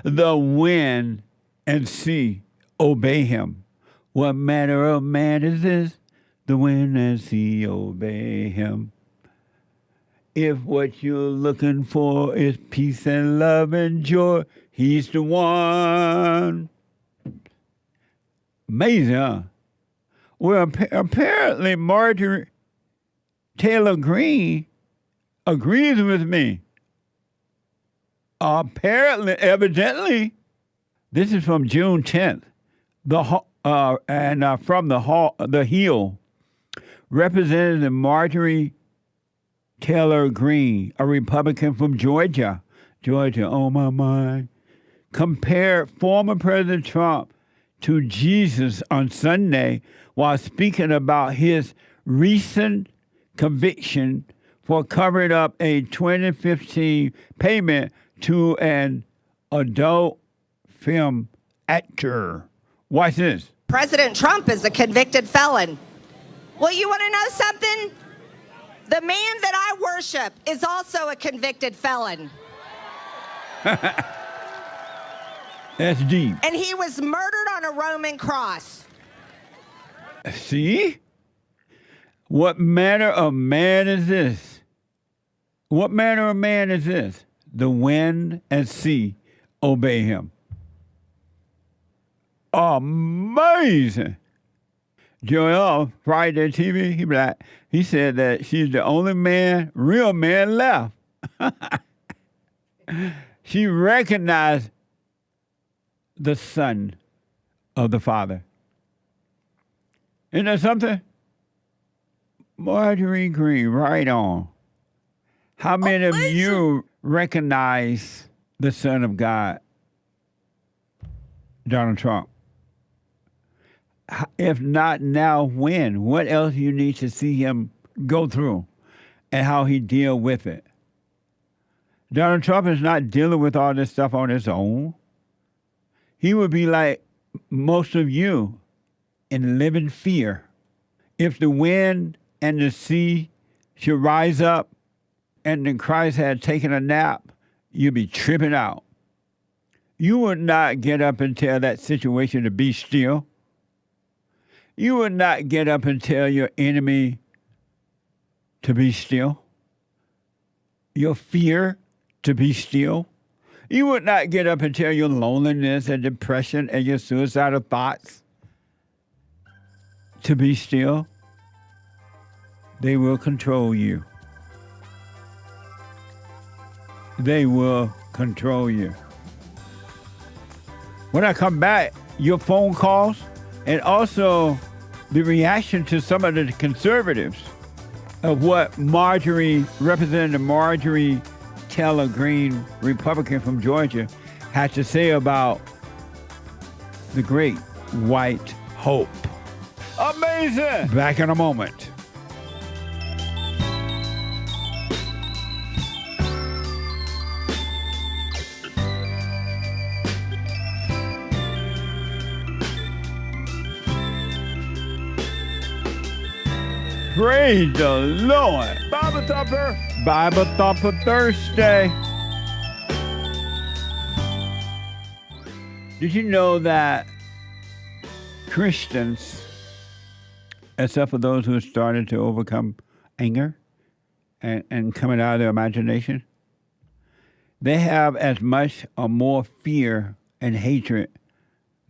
The wind and sea obey him. What manner of man is this? The wind and sea obey him. If what you're looking for is peace and love and joy, he's the one. Amazing, huh? Well, apparently Marjorie Taylor Greene agrees with me. Evidently, this is from June 10th. From the Hill, Representative Marjorie Taylor Greene, a Republican from Georgia, on my mind, compared former President Trump to Jesus on Sunday while speaking about his recent conviction for covering up a 2015 payment to an adult film actor. Watch this. President Trump is a convicted felon. Well, you want to know something? The man that I worship is also a convicted felon. That's deep. And he was murdered on a Roman cross. See? What manner of man is this? What manner of man is this? The wind and sea obey him. Amazing. Joel, Friday TV, he said that she's the only real man left. She recognized the son of the Father. Isn't that something? Marjorie Green, right on. How many of you recognize the Son of God, Donald Trump? If not now, when? What else you need to see him go through and how he deal with it? Donald Trump is not dealing with all this stuff on his own. He would be like most of you and live in fear. If the wind and the sea should rise up and then Christ had taken a nap, you'd be tripping out. You would not get up and tell that situation to be still. You would not get up and tell your enemy to be still. Your fear to be still. You would not get up and tell your loneliness and depression and your suicidal thoughts to be still. They will control you. They will control you. When I come back, your phone calls and also the reaction to some of the conservatives of what Representative Marjorie Taylor Greene, Republican from Georgia, had to say about the great white hope. Amazing! Back in a moment. Praise the Lord. Bible Thumper. Bible Thumper Thursday. Did you know that Christians, except for those who have started to overcome anger and coming out of their imagination, they have as much or more fear and hatred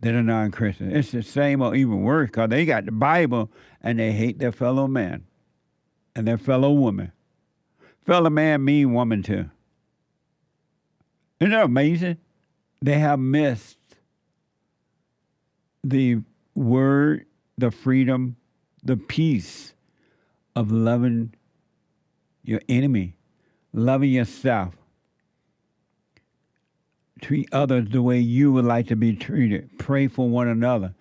than a non-Christian. It's the same or even worse because they got the Bible and they hate their fellow man and their fellow woman. Fellow man mean woman too. Isn't that amazing? They have missed the word, the freedom, the peace of loving your enemy, loving yourself. Treat others the way you would like to be treated. Pray for one another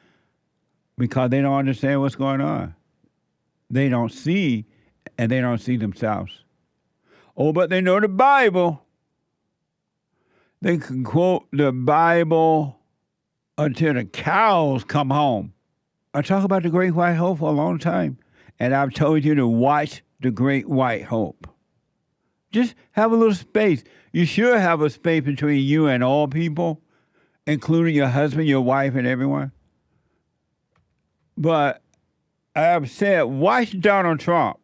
because they don't understand what's going on. They don't see, and they don't see themselves. Oh, but they know the Bible. They can quote the Bible until the cows come home. I talk about the Great White Hope for a long time, and I've told you to watch the Great White Hope. Just have a little space. You should have a space between you and all people, including your husband, your wife, and everyone. But I have said, watch Donald Trump.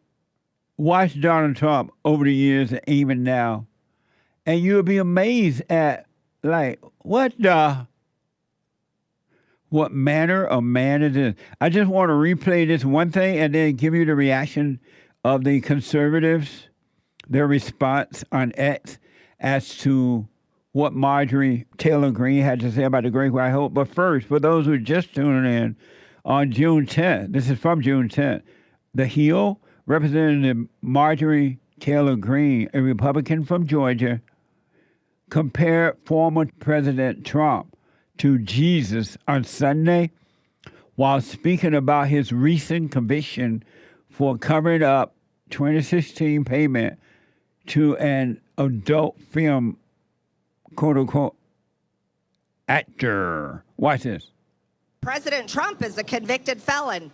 Watch Donald Trump over the years and even now. And you'll be amazed at, like, what manner of man is this? I just want to replay this one thing and then give you the reaction of the conservatives, their response on X as to what Marjorie Taylor Greene had to say about the Great White Hope. But first, for those who are just tuning in, on June 10th, this is from June 10th, the Hill, Representative Marjorie Taylor Greene, a Republican from Georgia, compared former President Trump to Jesus on Sunday while speaking about his recent conviction for covering up 2016 payment to an adult film, quote-unquote, actor. Watch this. President Trump is a convicted felon.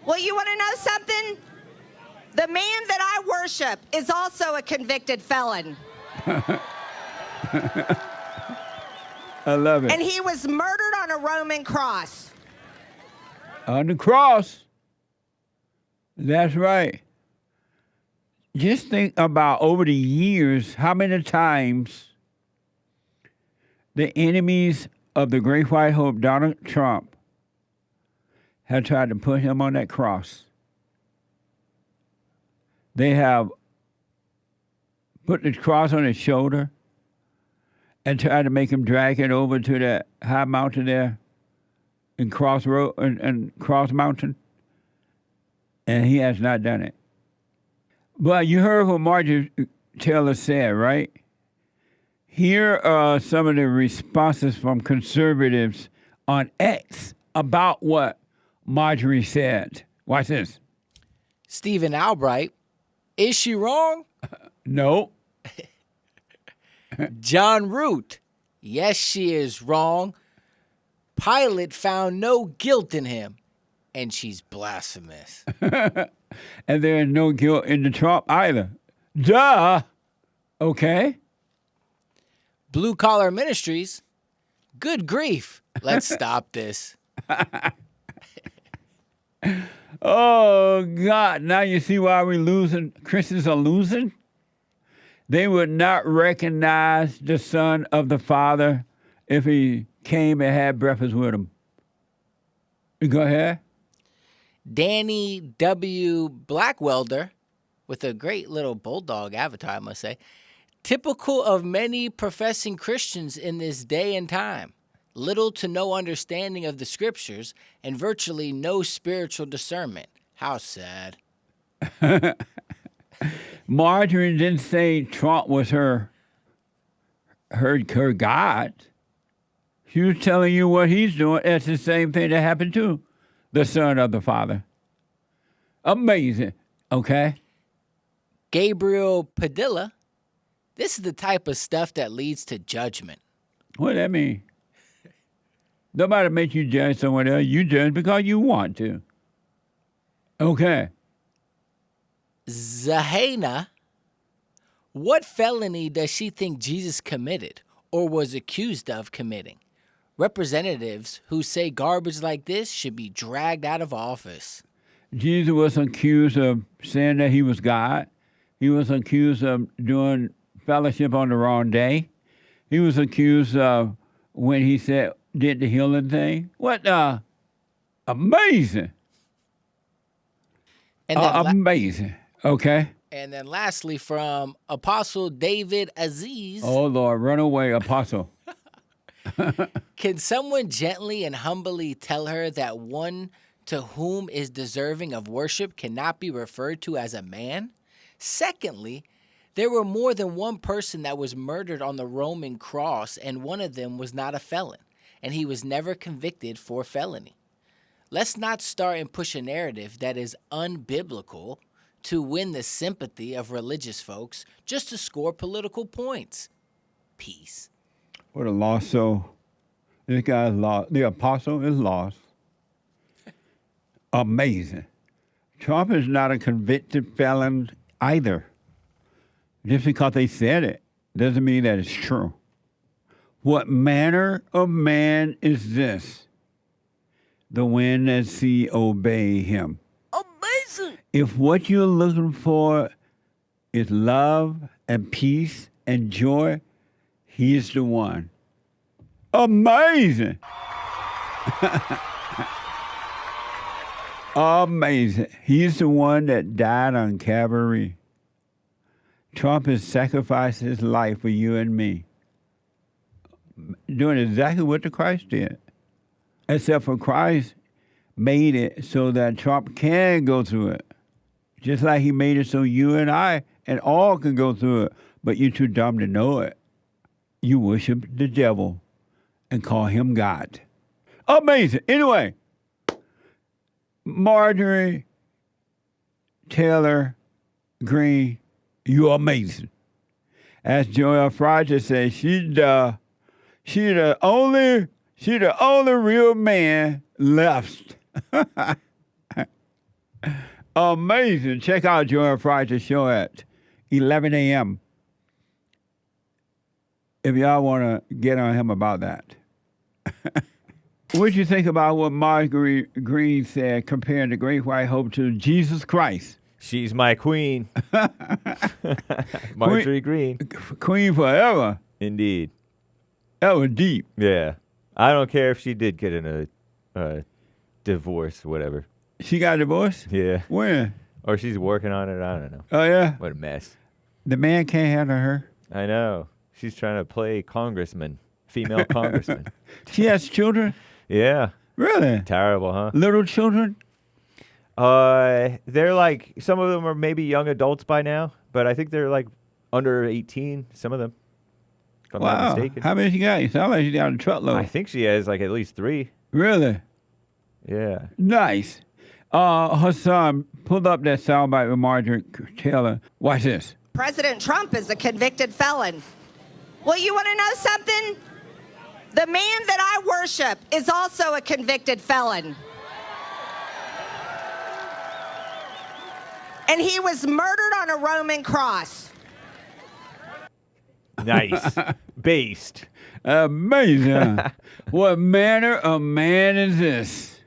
Well, you want to know something? The man that I worship is also a convicted felon. I love it. And he was murdered on a Roman cross. On the cross. That's right. Just think about over the years how many times the enemies of the Great White Hope, Donald Trump, have tried to put him on that cross. They have put the cross on his shoulder and tried to make him drag it over to that high mountain there in Cross Road and Cross Mountain, and he has not done it. But you heard what Marjorie Taylor said, right? Here are some of the responses from conservatives on X about what Marjorie said. Watch this. Stephen Albright, is she wrong? No. John Root, yes, she is wrong. Pilate found no guilt in him. And she's blasphemous. And there is no guilt in the Trump either. Duh. Okay. Blue Collar Ministries. Good grief. Let's stop this. Oh, God. Now you see why we're losing. Christians are losing? They would not recognize the Son of the Father if he came and had breakfast with him. Go ahead. Danny W. Blackwelder, with a great little bulldog avatar, I must say. Typical of many professing Christians in this day and time. Little to no understanding of the scriptures and virtually no spiritual discernment. How sad. Marjorie didn't say Trump was her God. She was telling you what he's doing. That's the same thing that happened to the Son of the Father. Amazing. Okay. Gabriel Padilla. This is the type of stuff that leads to judgment. What does that mean? Nobody makes you judge someone else. You judge because you want to. Okay. Zahena. What felony does she think Jesus committed or was accused of committing? Representatives who say garbage like this should be dragged out of office. Jesus was accused of saying that he was God. He was accused of doing fellowship on the wrong day. He was accused of when he did the healing thing. What amazing. And then amazing. Okay. And then lastly, from Apostle David Aziz. Oh, Lord, run away, Apostle. Can someone gently and humbly tell her that one to whom is deserving of worship cannot be referred to as a man? Secondly, there were more than one person that was murdered on the Roman cross, and one of them was not a felon, and he was never convicted for felony. Let's not start and push a narrative that is unbiblical to win the sympathy of religious folks just to score political points. Peace. What a lost soul. This guy's lost. The apostle is lost. Amazing. Trump is not a convicted felon either. Just because they said it doesn't mean that it's true. What manner of man is this? The wind and sea obey him. Amazing. If what you're looking for is love and peace and joy, he's the one. Amazing. Amazing. He's the one that died on Calvary. Trump has sacrificed his life for you and me. Doing exactly what the Christ did. Except for Christ made it so that Trump can go through it. Just like he made it so you and I and all can go through it. But you're too dumb to know it. You worship the devil and call him God. Amazing. Anyway, Marjorie Taylor Greene, you're amazing. As Joel Friday says, she's the only real man left. Amazing. Check out Joel Friday's show at 11 a.m. if y'all want to get on him about that. What do you think about what Marjorie Green said comparing the Great White Hope to Jesus Christ? She's my queen. Marjorie Green. Queen forever. Indeed. That was deep. Yeah. I don't care if she did get in a divorce, whatever. She got divorced? Yeah. When? Or she's working on it. I don't know. Oh, yeah? What a mess. The man can't handle her. I know. She's trying to play congressman, female congressman. She has children? Yeah. Really? Terrible, huh? Little children? They're like, some of them are maybe young adults by now, but I think they're like under 18, some of them. If I'm not mistaken. How many she got? You sound like she got a truckload. I think she has like at least 3. Really? Yeah. Nice. Her son pulled up that soundbite with Marjorie Taylor. Watch this. President Trump is a convicted felon. Well, you want to know something? The man that I worship is also a convicted felon. and he was murdered on a Roman cross. Nice. Based. Amazing. What manner of man is this?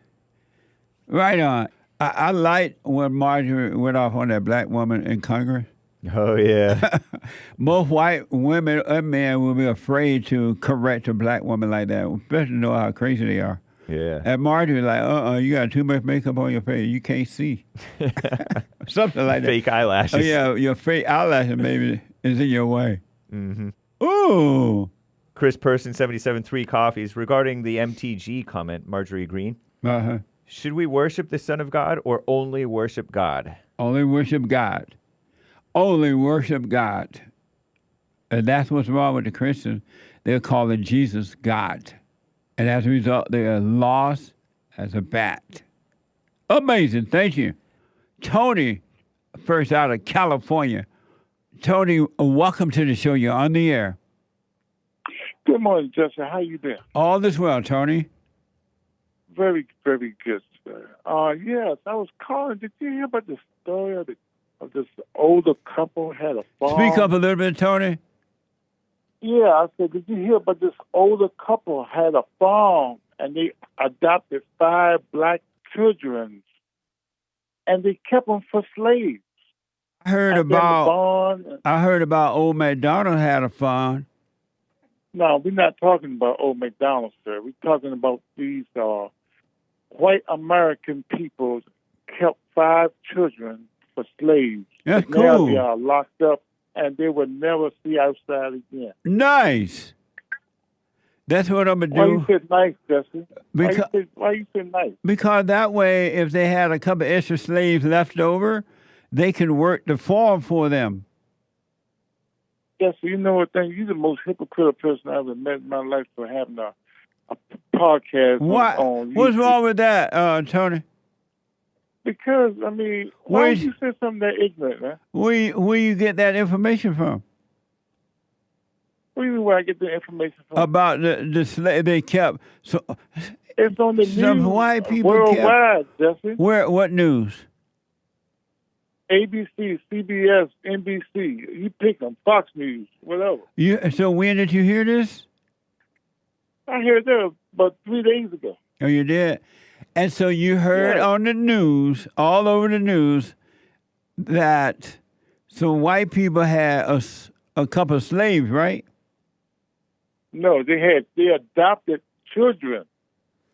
Right on. I liked when Marjorie went off on that black woman in Congress. Oh, yeah. Most white women and men will be afraid to correct a black woman like that, especially know how crazy they are. Yeah. And Marjorie like, you got too much makeup on your face. You can't see. Something like that. Fake eyelashes. Oh, yeah, your fake eyelashes maybe is in your way. Mm-hmm. Ooh. Chris Person, 77.3 coffees. Regarding the MTG comment, Marjorie Green. Uh-huh. Should we worship the Son of God or only worship God? Only worship God. Only worship God. And that's what's wrong with the Christians. They're calling Jesus God. And as a result, they are lost as a bat. Amazing. Thank you. Tony, first out of California. Tony, welcome to the show. You're on the air. Good morning, Justin. How you been? All this well, Tony. Very, very good, sir. Yes, I was calling. Did you hear about the story of this older couple had a farm? Speak up a little bit, Tony. Yeah, I said, did you hear about this older couple had a farm and they adopted 5 black children and they kept them for slaves? I heard about old MacDonald had a farm. No, we're not talking about old McDonald, sir. We're talking about these white American people kept 5 children for slaves. That's Now cool. they are locked up, and they will never see outside again. Nice. That's what I'm going to Why do. you say nice, Justin? Because- Why you say nice? Because that way, if they had a couple extra slaves left over, they can work the farm for them. Yes, you know what thing? You're the most hypocritical person I've ever met in my life for having a podcast What? on YouTube. What's wrong with that, Tony? Because, I mean, why would you say something that ignorant, man? Where you get that information from? What do you mean where I get the information from? About the slave they kept. So It's on the some news white people worldwide, kept. Justin. What news? ABC, CBS, NBC. You pick them. Fox News, whatever. So when did you hear this? I heard that about 3 days ago. Oh, you did? And so you heard on the news, all over the news, that some white people had a couple of slaves, right? No, they adopted children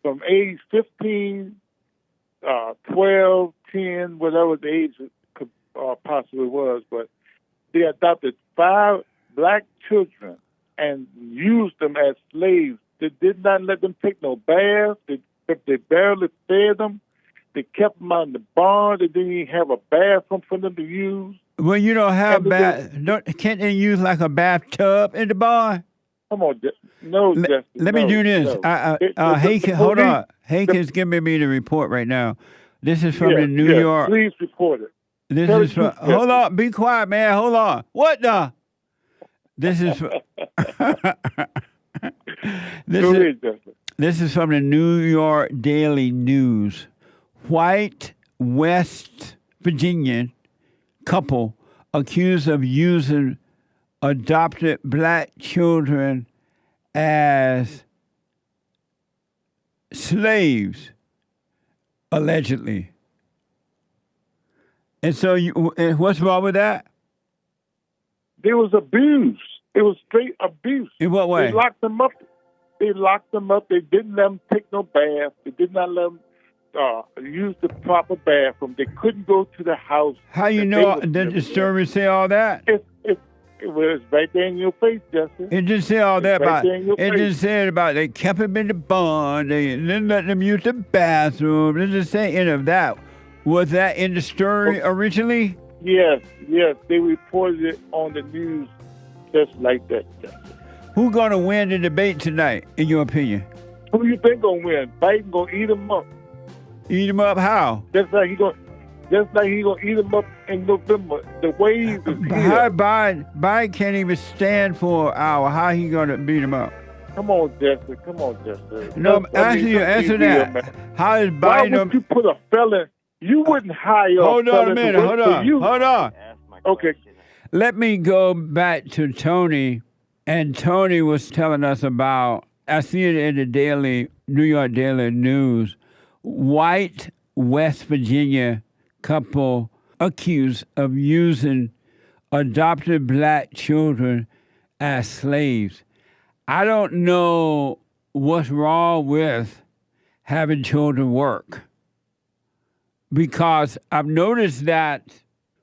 from age 15, 12, 10, whatever the age could possibly was, but they adopted 5 black children and used them as slaves. They did not let them take no baths. They barely fed them. They kept them out in the barn. They didn't even have a bathroom for them to use. Well, you don't have can't they use like a bathtub in the barn? Come on, no, Justin. Let me do this. Hake, hold on. Hake is giving me the report right now. This is from the New York. Please report it. This is from. Hold on. Be quiet, man. Hold on. What the? This is. This is from the New York Daily News. White West Virginian couple accused of using adopted black children as slaves, allegedly. And so, and what's wrong with that? There was abuse. It was straight abuse. In what way? They locked them up. They didn't let them take no bath. They did not let them use the proper bathroom. They couldn't go to the house. How you know? Did the story say all that? It was right there in your face, Justin. It didn't say all that about. It just said about they kept him in the barn. They didn't let them use the bathroom. It didn't say any of that. Was that in the story originally? Yes. They reported it on the news just like that, Justin. Who's gonna win the debate tonight, in your opinion? Who you think gonna win? Biden gonna eat him up. Eat him up how? Just like he gonna eat him up in November. The way he's Biden can't even stand for an hour. How he gonna beat him up? Come on, Justin. No, answer that. Man. How is Biden? Why would you put a felon? You wouldn't hire Hold a on a fella minute. to work Hold for on. you. Hold on. Okay. Let me go back to Tony. And Tony was telling us about, I see it in the New York Daily News, white West Virginia couple accused of using adopted black children as slaves. I don't know what's wrong with having children work, because I've noticed that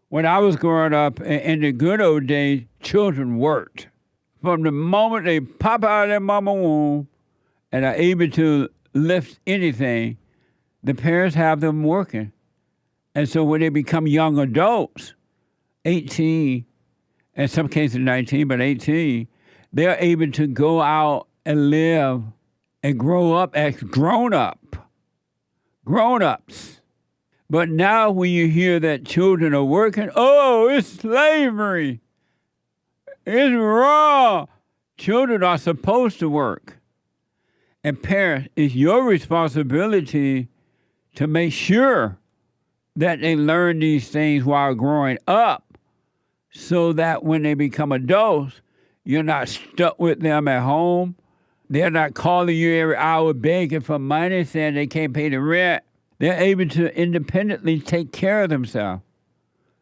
when I was growing up in the good old days, children worked. From the moment they pop out of their mama womb and are able to lift anything, the parents have them working. And so when they become young adults, 18, in some cases 19, but 18, they're able to go out and live and grow up as grown-ups. But now when you hear that children are working, oh, it's slavery. It's wrong. Children are supposed to work. And parents, it's your responsibility to make sure that they learn these things while growing up, so that when they become adults, you're not stuck with them at home. They're not calling you every hour begging for money, saying they can't pay the rent. They're able to independently take care of themselves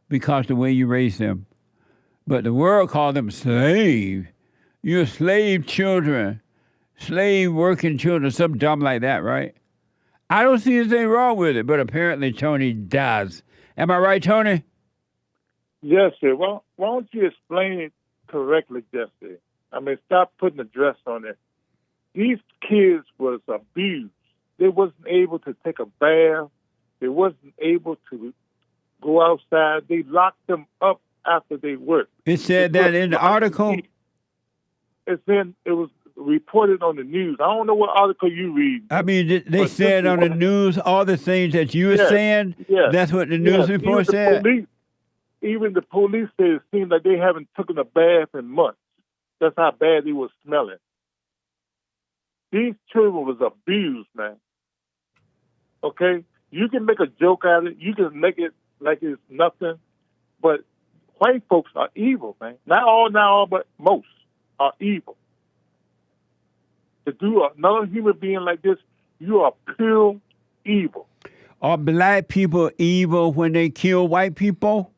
because of the way you raise them. But the world called them slave. You're slave children, slave working children, something dumb like that, right? I don't see anything wrong with it, but apparently Tony does. Am I right, Tony? Yes, sir. Well, why don't you explain it correctly, Jesse? I mean, stop putting a dress on it. These kids was abused. They wasn't able to take a bath. They wasn't able to go outside. They locked them up after they worked. It said that in the article? It was reported on the news. I don't know what article you read. I mean, they said on the news all the things that you were saying? Yes. That's what the news report said? Even the police said it seemed like they haven't taken a bath in months. That's how bad they were smelling. These children was abused, man. Okay? You can make a joke out of it. You can make it like it's nothing. But white folks are evil, man. Not all, but most are evil. To do another human being like this, you are pure evil. Are black people evil when they kill white people?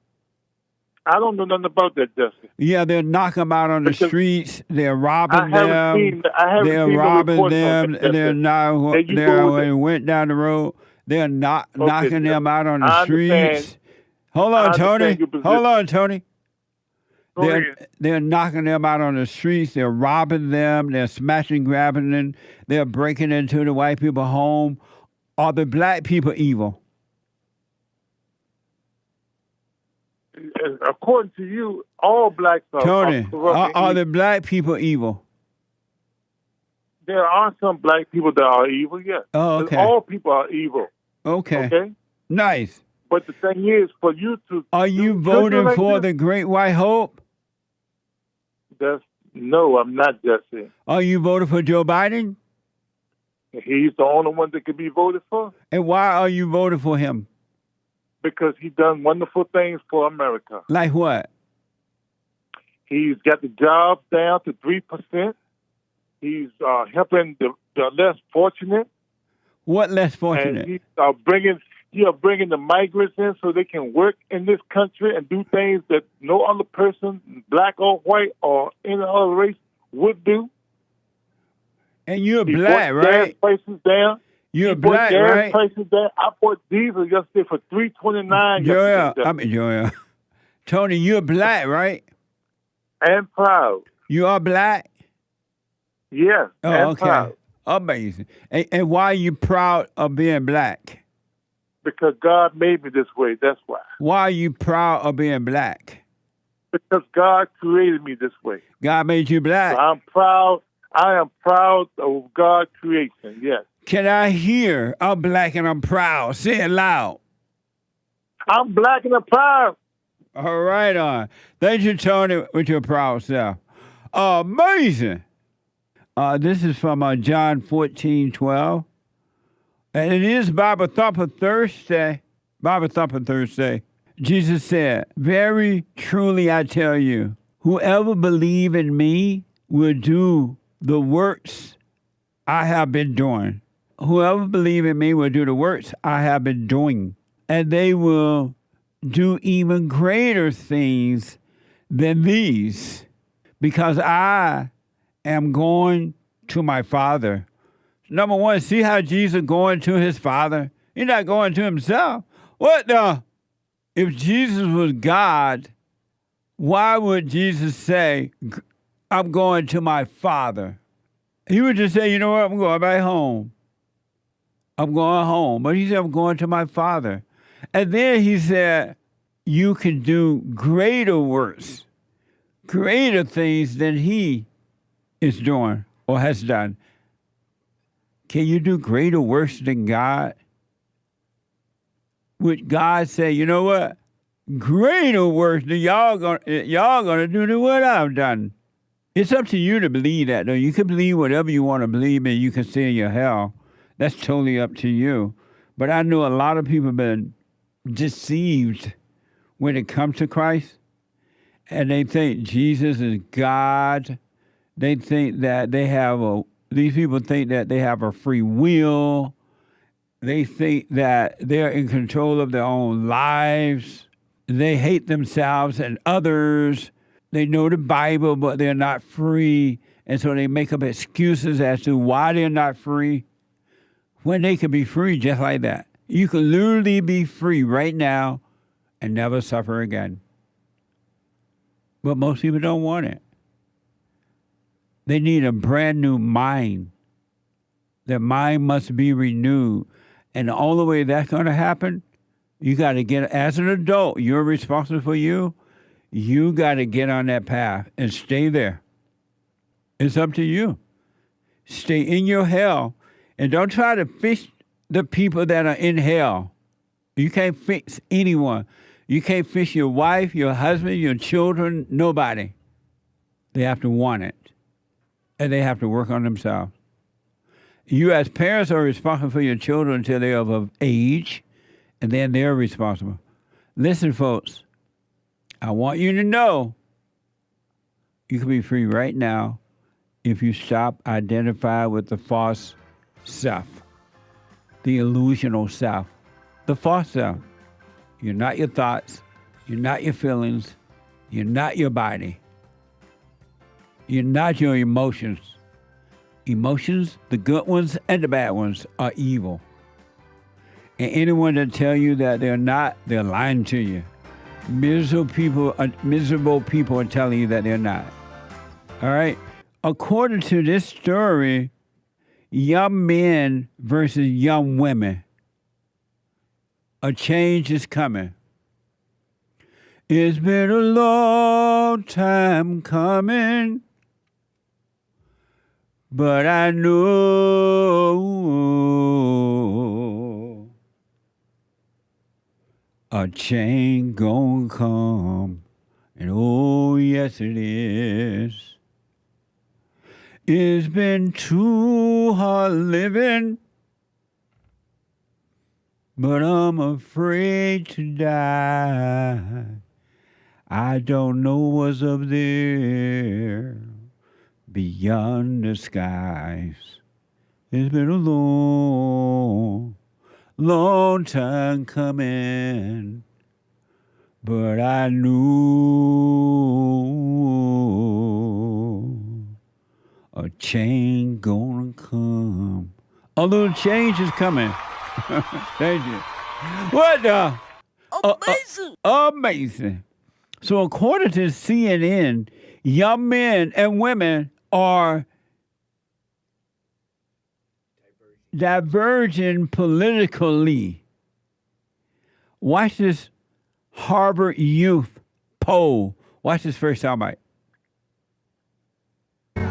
I don't know nothing about that, Jesse. Yeah, they're knocking them out on the streets. They're robbing them. They're seen robbing them. They went down the road. They're knocking them out on the streets. Hold on, Tony. They're knocking them out on the streets. They're robbing them. They're smashing, grabbing them. They're breaking into the white people's home. Are the black people evil? According to you, all blacks are Tony, corrupt. are the black people evil? There are some black people that are evil, yes. Oh, okay. All people are evil. Okay. Nice. But the thing is, for you to... Are you voting for the Great White Hope? No, I'm not, Jesse. Are you voting for Joe Biden? He's the only one that can be voted for. And why are you voting for him? Because he's done wonderful things for America. Like what? He's got the jobs down to 3%. He's helping the less fortunate. What less fortunate? And he's bringing the migrants in so they can work in this country and do things that no other person, black or white or any other race, would do. And you're black, right? Gas prices down. You're black, right? Prices down. I bought diesel yesterday for $3.29. Joya. Tony, you're black, right? And proud. You are black? Yes. Oh, and okay. Proud. Amazing. And why are you proud of being black? Because God made me this way. That's why. Why are you proud of being black? Because God created me this way. God made you black. So I'm proud. I am proud of God's creation. Yes. Can I hear? I'm black and I'm proud. Say it loud. I'm black and I'm proud. All right, on. Thank you, Tony, with your proud self. Amazing. This is from John 14:12. And it is Bible Thumper Thursday. Bible Thumper Thursday. Jesus said, very truly I tell you, whoever believes in me will do the works I have been doing. Whoever believes in me will do the works I have been doing. And they will do even greater things than these, because I am going to my Father. Number one, see how Jesus going to his Father? He's not going to himself. What the? If Jesus was God, why would Jesus say, I'm going to my Father? He would just say, you know what, I'm going back home. I'm going home. But he said, I'm going to my Father. And then he said, you can do greater works, greater things than he is doing or has done. Can you do greater works than God? Would God say, you know what? Greater works than y'all gonna do than what I've done. It's up to you to believe that, though. You can believe whatever you want to believe in. You can stay in your hell. That's totally up to you. But I know a lot of people have been deceived when it comes to Christ, and they think Jesus is God. They think that these people think that they have a free will. They think that they're in control of their own lives. They hate themselves and others. They know the Bible, but they're not free. And so they make up excuses as to why they're not free when they could be free just like that. You can literally be free right now and never suffer again. But most people don't want it. They need a brand new mind. Their mind must be renewed. And the only way that's going to happen, you got to get, as an adult, you're responsible for you. You got to get on that path and stay there. It's up to you. Stay in your hell and don't try to fix the people that are in hell. You can't fix anyone. You can't fix your wife, your husband, your children, nobody. They have to want it. And they have to work on themselves. You as parents are responsible for your children until they're of age, and then they're responsible. Listen, folks, I want you to know you can be free right now if you stop identifying with the false self, the illusional self, the false self. You're not your thoughts. You're not your feelings. You're not your body. You're not your emotions. Emotions, the good ones and the bad ones, are evil. And anyone that tell you that they're not, they're lying to you. Miserable people are telling you that they're not. All right? According to this story, young men versus young women, a change is coming. It's been a long time coming, but I know a change gonna come, and oh yes it is. It's been too hard living, but I'm afraid to die. I don't know what's up there beyond the skies. It's been a long, long time coming, but I knew a change gonna come. A little change is coming. Thank you. What the? Amazing. Amazing. So according to CNN, young men and women are diverging politically. Watch this Harvard Youth poll. Watch this first soundbite.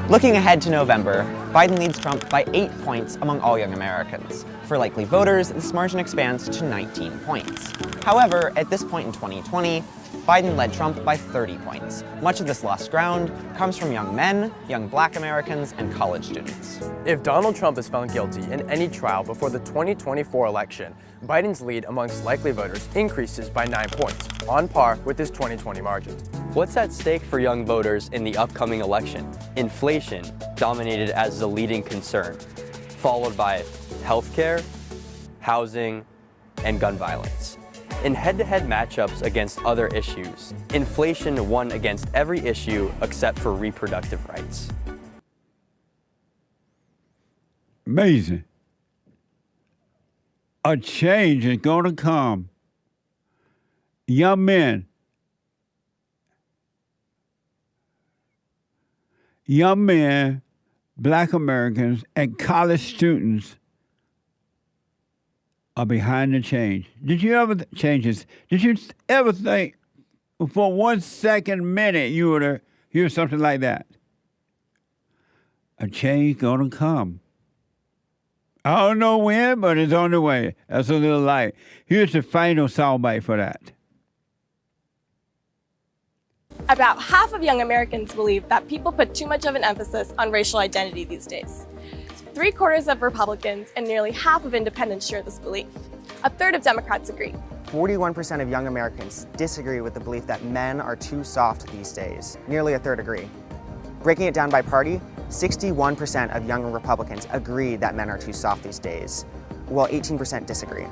Looking ahead to November, Biden leads Trump by 8 points among all young Americans. For likely voters, this margin expands to 19 points. However, at this point in 2020, Biden led Trump by 30 points. Much of this lost ground comes from young men, young black Americans, and college students. If Donald Trump is found guilty in any trial before the 2024 election, Biden's lead amongst likely voters increases by 9 points, on par with his 2020 margin. What's at stake for young voters in the upcoming election? Inflation dominated as the leading concern, followed by healthcare, housing, and gun violence. In head-to-head matchups against other issues, inflation won against every issue except for reproductive rights. Amazing. A change is going to come. Young men, black Americans, and college students are behind the change. Did you ever Did you ever think for 1 second, minute, you would hear something like that? A change gonna come. I don't know when, but it's on the way. That's a little light. Here's the final soundbite for that. About half of young Americans believe that people put too much of an emphasis on racial identity these days. 3/4 of Republicans and nearly half of independents share this belief. A third of Democrats agree. 41% of young Americans disagree with the belief that men are too soft these days. Nearly a third agree. Breaking it down by party, 61% of young Republicans agree that men are too soft these days, while 18% disagree.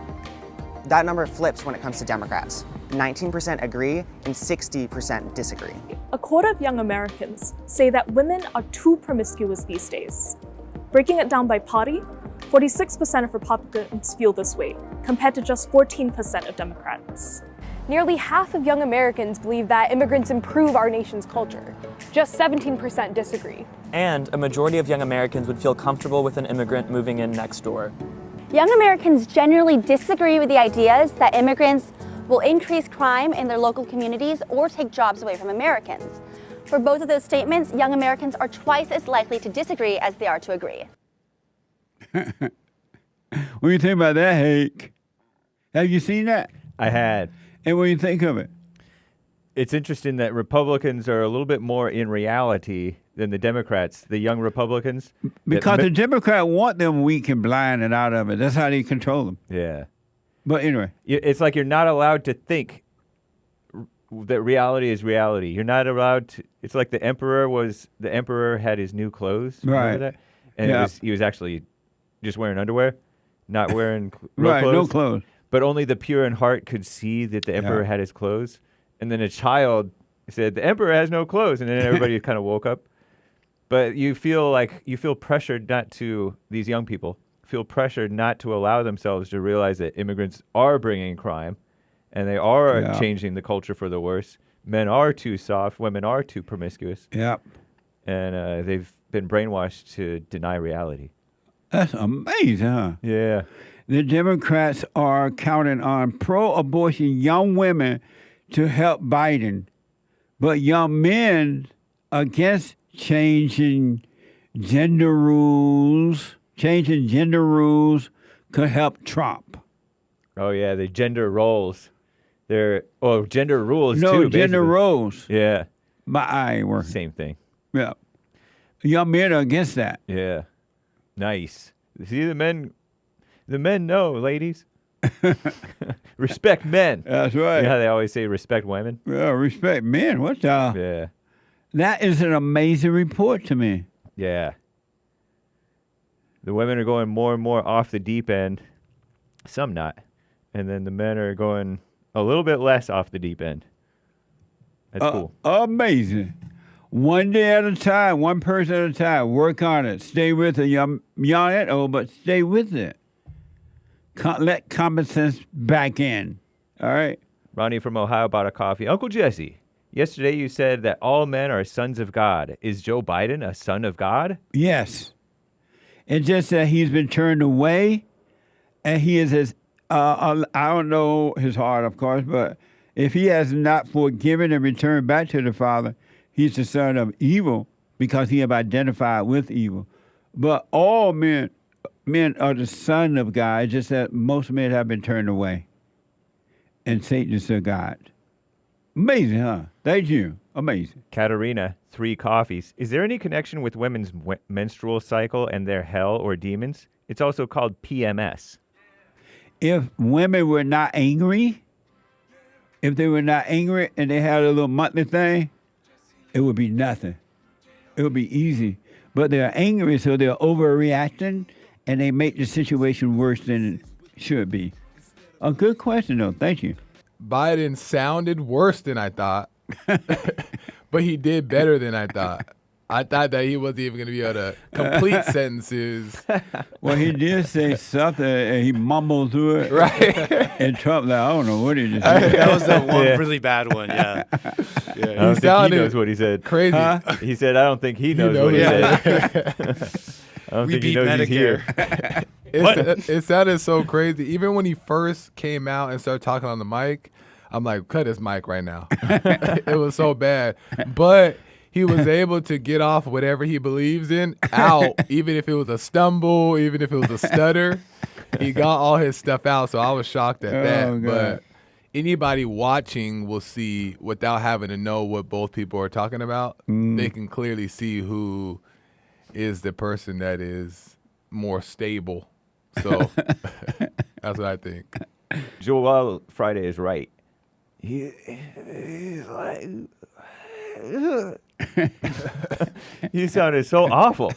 That number flips when it comes to Democrats. 19% agree and 60% disagree. A quarter of young Americans say that women are too promiscuous these days. Breaking it down by party, 46% of Republicans feel this way, compared to just 14% of Democrats. Nearly half of young Americans believe that immigrants improve our nation's culture. Just 17% disagree. And a majority of young Americans would feel comfortable with an immigrant moving in next door. Young Americans generally disagree with the ideas that immigrants will increase crime in their local communities or take jobs away from Americans. For both of those statements, young Americans are twice as likely to disagree as they are to agree. What do you think about that, Hake? Have you seen that? I had. And what do you think of it? It's interesting that Republicans are a little bit more in reality than the Democrats, the young Republicans. Because the Democrats want them weak and blind and out of it. That's how they control them. Yeah. But anyway. It's like you're not allowed to think that reality is reality. You're not allowed to. It's like the emperor had his new clothes. Right. That? And he was actually just wearing underwear, not wearing right, clothes. no clothes. But only the pure in heart could see that the emperor had his clothes. And then a child said, the emperor has no clothes. And then everybody kind of woke up. But you feel pressured these young people feel pressured not to allow themselves to realize that immigrants are bringing crime and they are changing the culture for the worse. Men are too soft. Women are too promiscuous. Yeah. And they've been brainwashed to deny reality. That's amazing, huh? Yeah. The Democrats are counting on pro-abortion young women to help Biden, but young men against changing gender rules could help Trump. Oh, yeah, the gender roles. Gender rules, no, too. No, gender roles. Yeah. My eye work. Same thing. Yeah. Young men are against that. Yeah. Nice. See, the men know, ladies. Respect men. That's right. You know how they always say respect women? Yeah, respect men. What the? Yeah. That is an amazing report to me. Yeah. The women are going more and more off the deep end. Some not. And then the men are going a little bit less off the deep end. That's cool. Amazing. One day at a time, one person at a time. Work on it. Stay with it. Young and old, but stay with it. Let common sense back in. All right? Ronnie from Ohio bought a coffee. Uncle Jesse, yesterday you said that all men are sons of God. Is Joe Biden a son of God? Yes. It's just that he's been turned away, and he is I don't know his heart, of course, but if he has not forgiven and returned back to the Father, he's the son of evil. because he have identified with evil. But all men are the son of God, just that most men have been turned away. And Satan is their God. Amazing, huh? Thank you. Amazing. Katerina, 3 coffees. Is there any connection with women's menstrual cycle and their hell or demons? It's also called PMS. If women were not angry, if they were not angry and they had a little monthly thing, it would be nothing. It would be easy. But they're angry, so they're overreacting, and they make the situation worse than it should be. A good question, though. Thank you. Biden sounded worse than I thought, but he did better than I thought. I thought that he wasn't even going to be able to complete sentences. Well, he did say something, and he mumbled through it. Right. And Trump, like, I don't know what he just said. That was the one really bad one, yeah. I don't think he knows what he said. Crazy. Huh? He said, I don't think he knows what he said. I don't We think he beat knows he's Medicare. here. It sounded so crazy. Even when he first came out and started talking on the mic, I'm like, cut his mic right now. It was so bad. But he was able to get off whatever he believes in out, even if it was a stumble, even if it was a stutter. He got all his stuff out, so I was shocked at that. God. But anybody watching will see, without having to know what both people are talking about, they can clearly see who is the person that is more stable. So that's what I think. Joel Friday is right. He's like, he sounded so awful.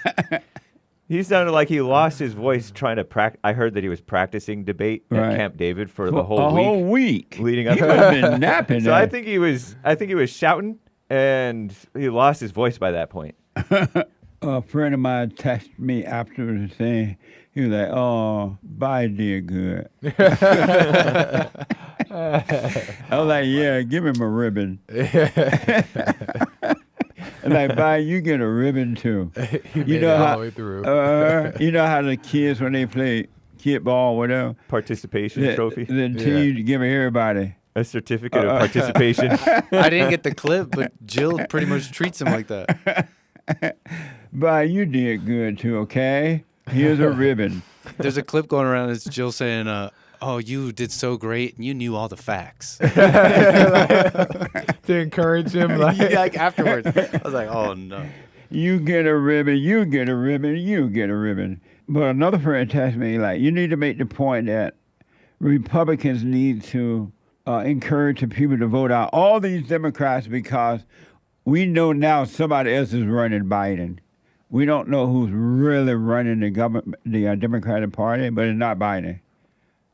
He sounded like he lost his voice trying to practice. I heard that he was practicing debate Right. at Camp David for the For whole a week. whole week. Leading up He to must have it. been napping. So there. I think he was shouting, and he lost his voice by that point. A friend of mine texted me afterwards saying, he was like, oh, Biden did good. I was like, yeah, give him a ribbon. I'm like, Biden, you get a ribbon too. He made it all the way through. You know how the kids, when they play kid ball or whatever, Participation trophy. the team give everybody A certificate of participation. I didn't get the clip, but Jill pretty much treats him like that. Biden, you did good too, okay? Here's a ribbon. There's a clip going around. It's Jill saying, oh, you did so great, and you knew all the facts. To encourage him. Like afterwards. I was like, oh, no. You get a ribbon, you get a ribbon, you get a ribbon. But another friend texted me, like, you need to make the point that Republicans need to encourage the people to vote out all these Democrats because we know now somebody else is running Biden. We don't know who's really running the Democratic Party, but it's not Biden.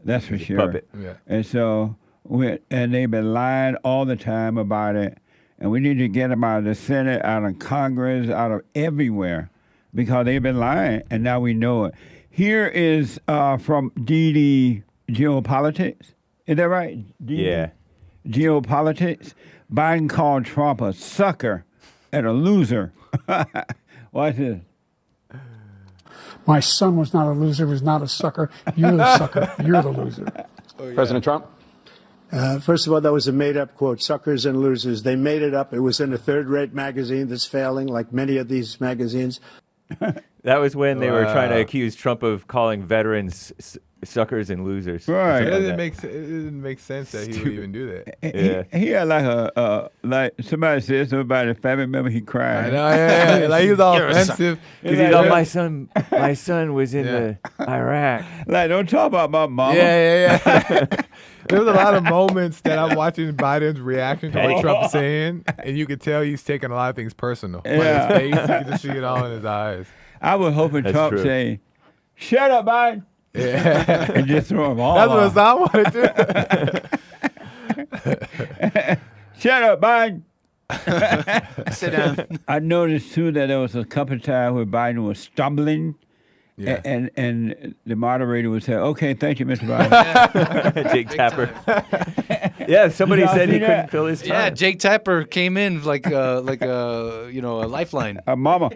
That's for sure. Puppet. Yeah. And so, and they've been lying all the time about it. And we need to get them out of the Senate, out of Congress, out of everywhere, because they've been lying, and now we know it. Here is from DD Geopolitics. Is that right? DD? Yeah. Geopolitics. Biden called Trump a sucker and a loser. Watch this. My son was not a loser, was not a sucker. You're the sucker. You're the loser. Oh, yeah. President Trump? First of all, that was a made-up quote, suckers and losers. They made it up. It was in a third-rate magazine that's failing, like many of these magazines. That was when they were trying to accuse Trump of calling veterans suckers and losers. Right. It Something doesn't make sense that he would even do that. Yeah. He had like somebody said something about a family member, he cried. I know, yeah. Like he was all offensive. Because he's all, my son was in the Iraq. Like, don't talk about my mama. Yeah. There's a lot of moments that I'm watching Biden's reaction to what Trump is saying, and you can tell he's taking a lot of things personal. Yeah. Like his face, you can just see it all in his eyes. I was hoping That's Trump true. say, shut up, Biden. Yeah. And just throw him all That's out. what I wanted to. Shut up, Biden. Sit down. I noticed, too, that there was a couple of times where Biden was stumbling. Yeah. And the moderator would say, okay, thank you, Mr. Biden. Jake Tapper. Yeah, somebody Did y'all said see he couldn't that? fill his time. Yeah, Jake Tapper came in like a lifeline. A mama.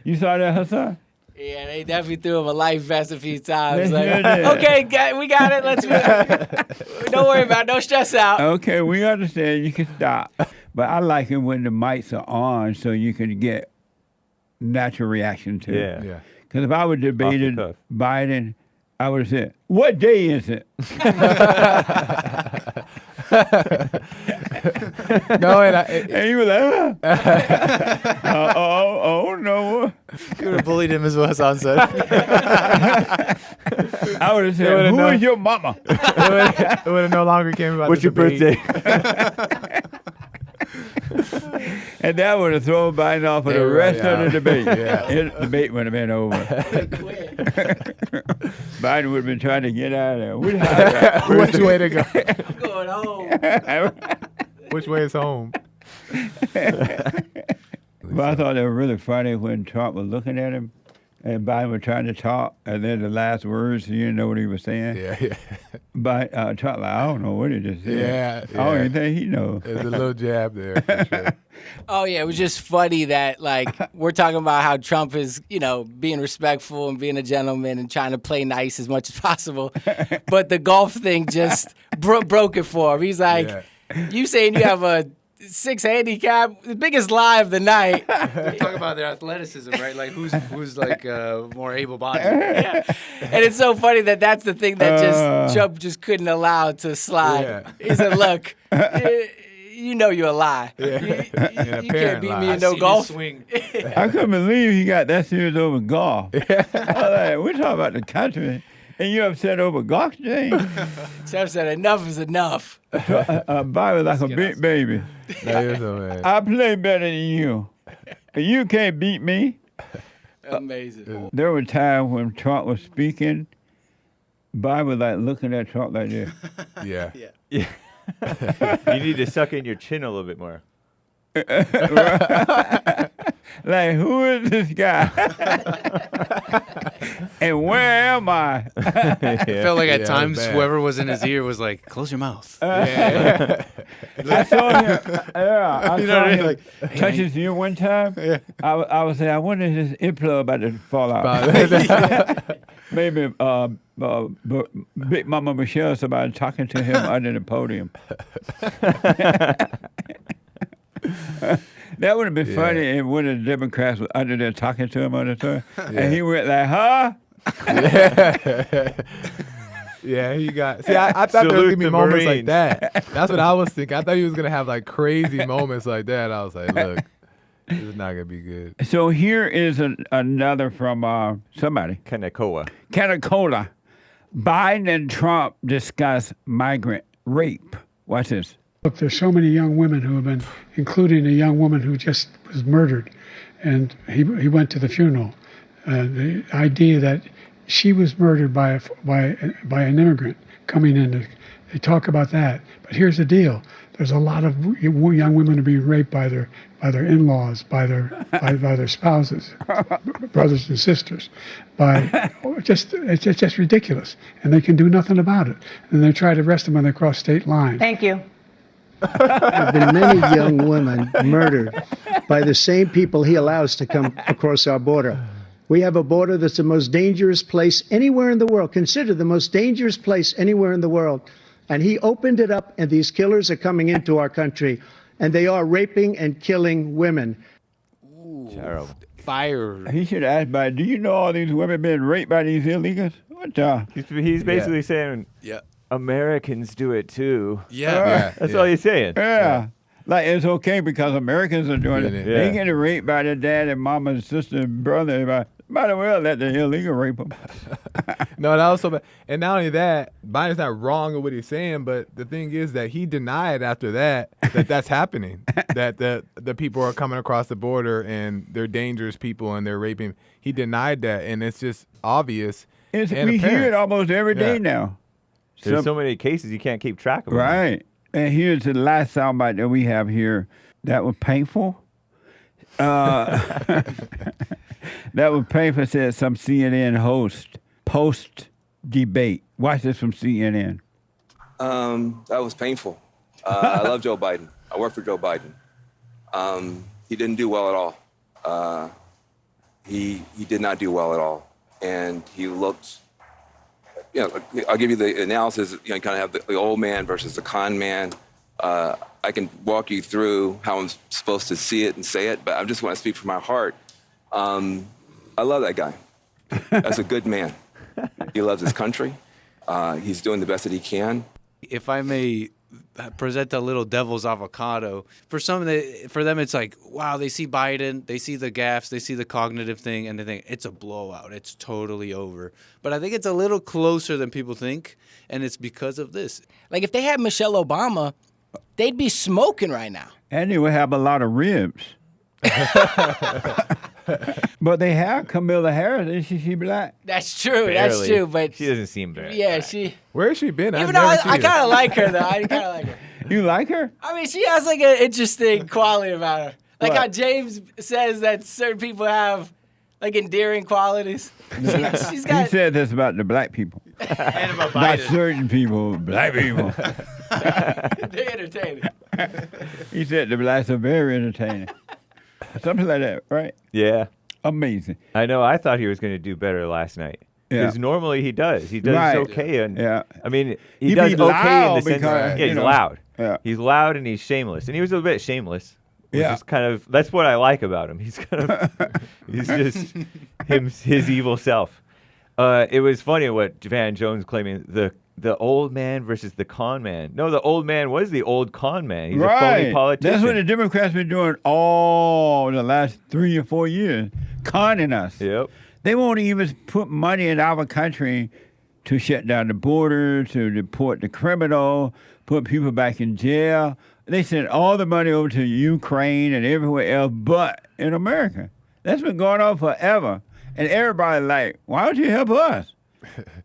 You saw that, Hassan? Yeah, they definitely threw him a life vest a few times. They Like, sure did. okay, we got it. Don't worry about it. Don't stress out. Okay, we understand. You can stop. But I like it when the mics are on so you can get natural reaction to it. Yeah. Because if I would debated Biden, I would have said, what day is it? No, and he was like, oh no. You would have bullied him as well as Hassan said. I would have said, who is your mama? It would have no longer came about What's the your birthday? And that would have thrown Biden off for the rest of the debate. Yeah. The debate would have been over. Biden would have been trying to get out of there. Which way to go? I'm going home. Which way is home? But I thought it was really funny when Trump was looking at him and Biden was trying to talk, and then the last words, you didn't know what he was saying. Yeah. But Trump, like, I don't know what he just said. Yeah. I don't even think he knows. There's a little jab there for sure. Oh yeah, it was just funny that we're talking about how Trump is, being respectful and being a gentleman and trying to play nice as much as possible, but the golf thing just broke it for him. He's like, you saying you have a 6 handicap, the biggest lie of the night. They're talking about their athleticism, right? Like who's more able-bodied. Yeah. And it's so funny that that's the thing that Trump just couldn't allow to slide. Yeah. He said, look, you know you're a lie. Yeah. You can't beat me in no golf. Swing. I couldn't believe he got that serious over golf. I was like, we're talking about the country, and you upset over golf, James? Sam said, enough is enough. Bobby like a big baby. That is so bad. I play better than you. You can't beat me. Amazing. There were times when Trump was speaking, Bobby was like looking at Trump like this. Yeah. You need to suck in your chin a little bit more. Like, who is this guy? And where am I? I felt like at times bad. whoever was in his ear was like, close your mouth. I saw him. I You know saw what I mean? him Like, touch his ear one time. I was saying, I wonder if his earplug about to fall out. Maybe Big Mama Michelle, somebody talking to him under the podium. That would have been funny if one of the Democrats was under there talking to him on the phone, and he went like, huh? Yeah, he got. See, I thought there was gonna be moments like that. That's what I was thinking. I thought he was gonna have like crazy moments like that. I was like, look, this is not gonna be good. So here is another from somebody. Kanakoa. Biden and Trump discuss migrant rape. Watch this. Look, there's so many young women who have been, including a young woman who just was murdered, and he went to the funeral. The idea that she was murdered by an immigrant coming in. They talk about that, but here's the deal: there's a lot of young women are being raped by their in-laws, by their spouses, brothers and sisters. It's just ridiculous, and they can do nothing about it. And they try to arrest them when they cross state lines. Thank you. There have been many young women murdered by the same people he allows to come across our border. We have a border that's the most dangerous place anywhere in the world, considered the most dangerous place anywhere in the world. And he opened it up, and these killers are coming into our country, and they are raping and killing women. Terrible. Fire. He should ask about, do you know all these women being raped by these illegals? What the? He's basically saying, Americans do it too. That's all he's saying. Yeah. Like, it's okay because Americans are doing it. Yeah. They getting raped by their dad and mama and sister and brother. Might as well let the illegal rape them. No, that was so bad. And not only that, Biden's not wrong in what he's saying, but the thing is that he denied after that that's happening, that the people are coming across the border and they're dangerous people and they're raping. He denied that, and it's just obvious. We hear it almost every day now. There's so many cases you can't keep track of. Right. And here's the last soundbite that we have here that was painful. That was painful, said some CNN host post-debate. Watch this from CNN. That was painful. I love Joe Biden. I work for Joe Biden. He didn't do well at all. he did not do well at all. And he looked, I'll give you the analysis. You kind of have the old man versus the con man. I can walk you through how I'm supposed to see it and say it, but I just want to speak from my heart. I love that guy. That's a good man. He loves his country. He's doing the best that he can. If I may present a little devil's avocado, for them it's like, wow, they see Biden, they see the gaffes, they see the cognitive thing, and they think it's a blowout. It's totally over. But I think it's a little closer than people think, and it's because of this. Like, if they had Michelle Obama, they'd be smoking right now. And they would have a lot of ribs. But they have Kamala Harris. Isn't she black? That's true. Barely. That's true. But she doesn't seem bad. Yeah, she. Where has she been? Even though I kind of like her, though. I kind of like her. You like her? I mean, she has like an interesting quality about her. Like What? how James says that certain people have like endearing qualities. She's got. He said this about the black people. And about Not Biden. certain people, black people. They're entertaining. He said the blacks are very entertaining. Something like that, right? Yeah. Amazing. I know. I thought he was going to do better last night. Because Yeah. normally he does. He does Right. okay. And Yeah. I mean, he He does be okay in loud the sense. because, Yeah, you he's know, loud. yeah. He's loud and he's shameless. And he was a bit shameless. Which Yeah. is kind of, that's what I like about him. He's kind of, he's just his evil self. It was funny what Van Jones claiming, the old man versus the con man. No, the old man was the old con man. He's a phony politician. That's what the Democrats been doing all the last 3 or 4 years, conning us. Yep. They won't even put money in our country to shut down the border, to deport the criminal, put people back in jail. They send all the money over to Ukraine and everywhere else but in America. That's been going on forever. And everybody like, why don't you help us?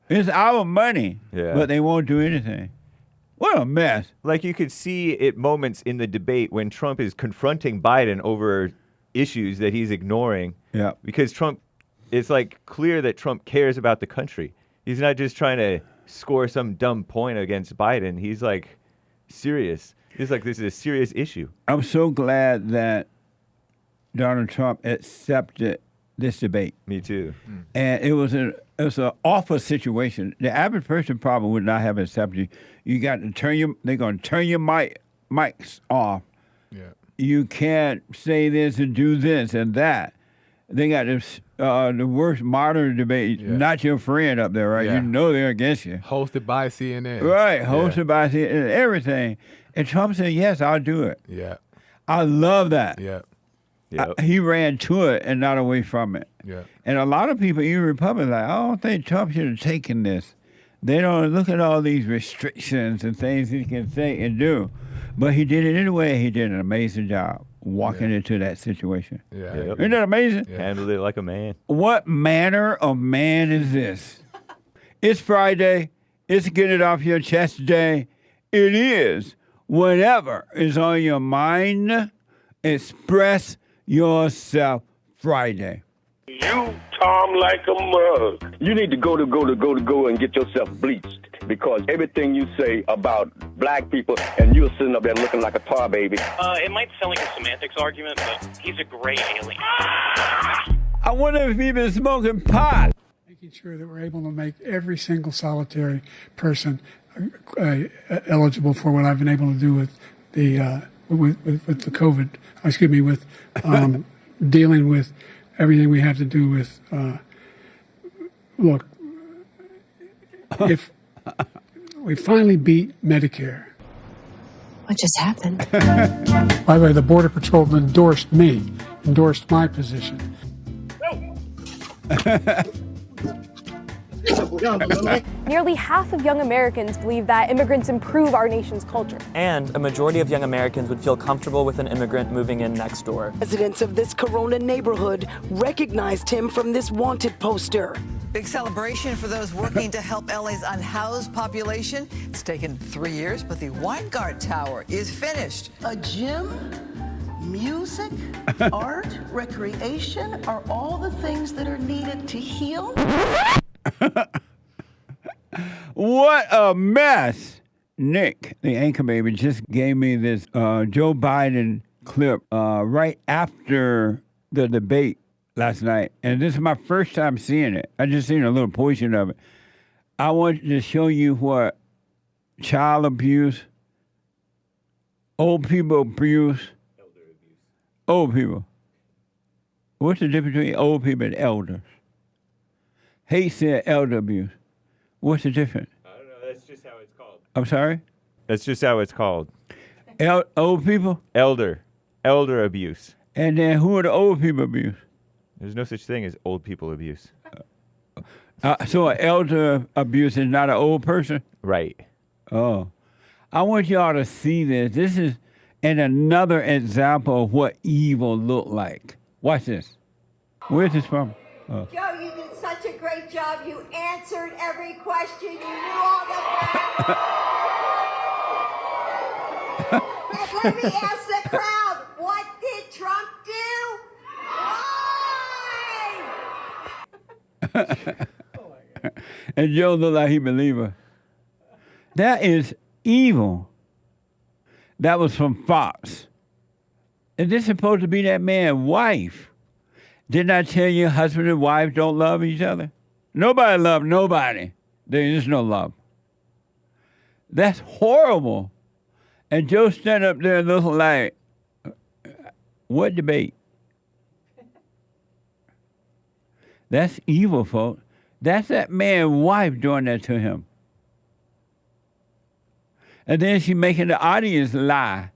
It's our money. Yeah. But they won't do anything. What a mess. Like you could see at moments in the debate when Trump is confronting Biden over issues that he's ignoring. Yeah. Because Trump, it's like clear that Trump cares about the country. He's not just trying to score some dumb point against Biden. He's like serious. He's like, this is a serious issue. I'm so glad that Donald Trump accepted this debate. Me too. And it was an awful situation. The average person probably would not have accepted you. You got to they're going to turn your mics off. Yeah. You can't say this and do this and that. They got this, the worst modern debate, not your friend up there, right? Yeah. You know they're against you. Hosted by CNN. Right, hosted by CNN and everything. And Trump said, yes, I'll do it. Yeah. I love that. Yeah. He ran to it and not away from it. Yeah. And a lot of people, even Republicans, like, I don't think Trump should have taken this. They don't look at all these restrictions and things he can say and do. But he did it anyway. He did an amazing job walking into that situation. Yeah. Yep. Isn't that amazing? Handled it like a man. What manner of man is this? It's Friday. It's Get It Off Your Chest Day. It is whatever is on your mind. Express yourself Friday. You Tom like a mug. You need to go and get yourself bleached because everything you say about black people and you're sitting up there looking like a tar baby. It might sound like a semantics argument, but he's a gray alien. I wonder if he's been smoking pot. Making sure that we're able to make every single solitary person eligible for what I've been able to do with the with the COVID. Excuse me, with dealing with everything we have to do with. Look, if we finally beat Medicare. What just happened? By the way, the Border Patrol endorsed my position. Nearly half of young Americans believe that immigrants improve our nation's culture. And a majority of young Americans would feel comfortable with an immigrant moving in next door. Residents of this Corona neighborhood recognized him from this wanted poster. Big celebration for those working to help LA's unhoused population. It's taken 3 years, but the Weingart Tower is finished. A gym, music, art, recreation are all the things that are needed to heal. What a mess. Nick, the anchor baby, just gave me this Joe Biden clip right after the debate last night, and this is my first time seeing it. I just seen a little portion of it. I want to show you what child abuse, old people abuse, old people. What's the difference between old people and elders? Hake said elder abuse. What's the difference? I don't know. That's just how it's called. I'm sorry? That's just how it's called. Old people? Elder abuse. And then who are the old people abuse? There's no such thing as old people abuse. So an elder abuse is not an old person? Right. Oh. I want y'all to see this. This is another example of what evil look like. Watch this. Where's this from? Oh. Joe, you did such a great job. You answered every question. You knew all the facts. And let me ask the crowd, what did Trump do? Why? And Joe look like he believe her. That is evil. That was from Fox. And this is supposed to be that man's wife. Didn't I tell you husband and wife don't love each other? Nobody loves nobody. There is no love. That's horrible. And Joe stand up there looking like, what debate? That's evil, folks. That's that man's wife doing that to him. And then she making the audience lie.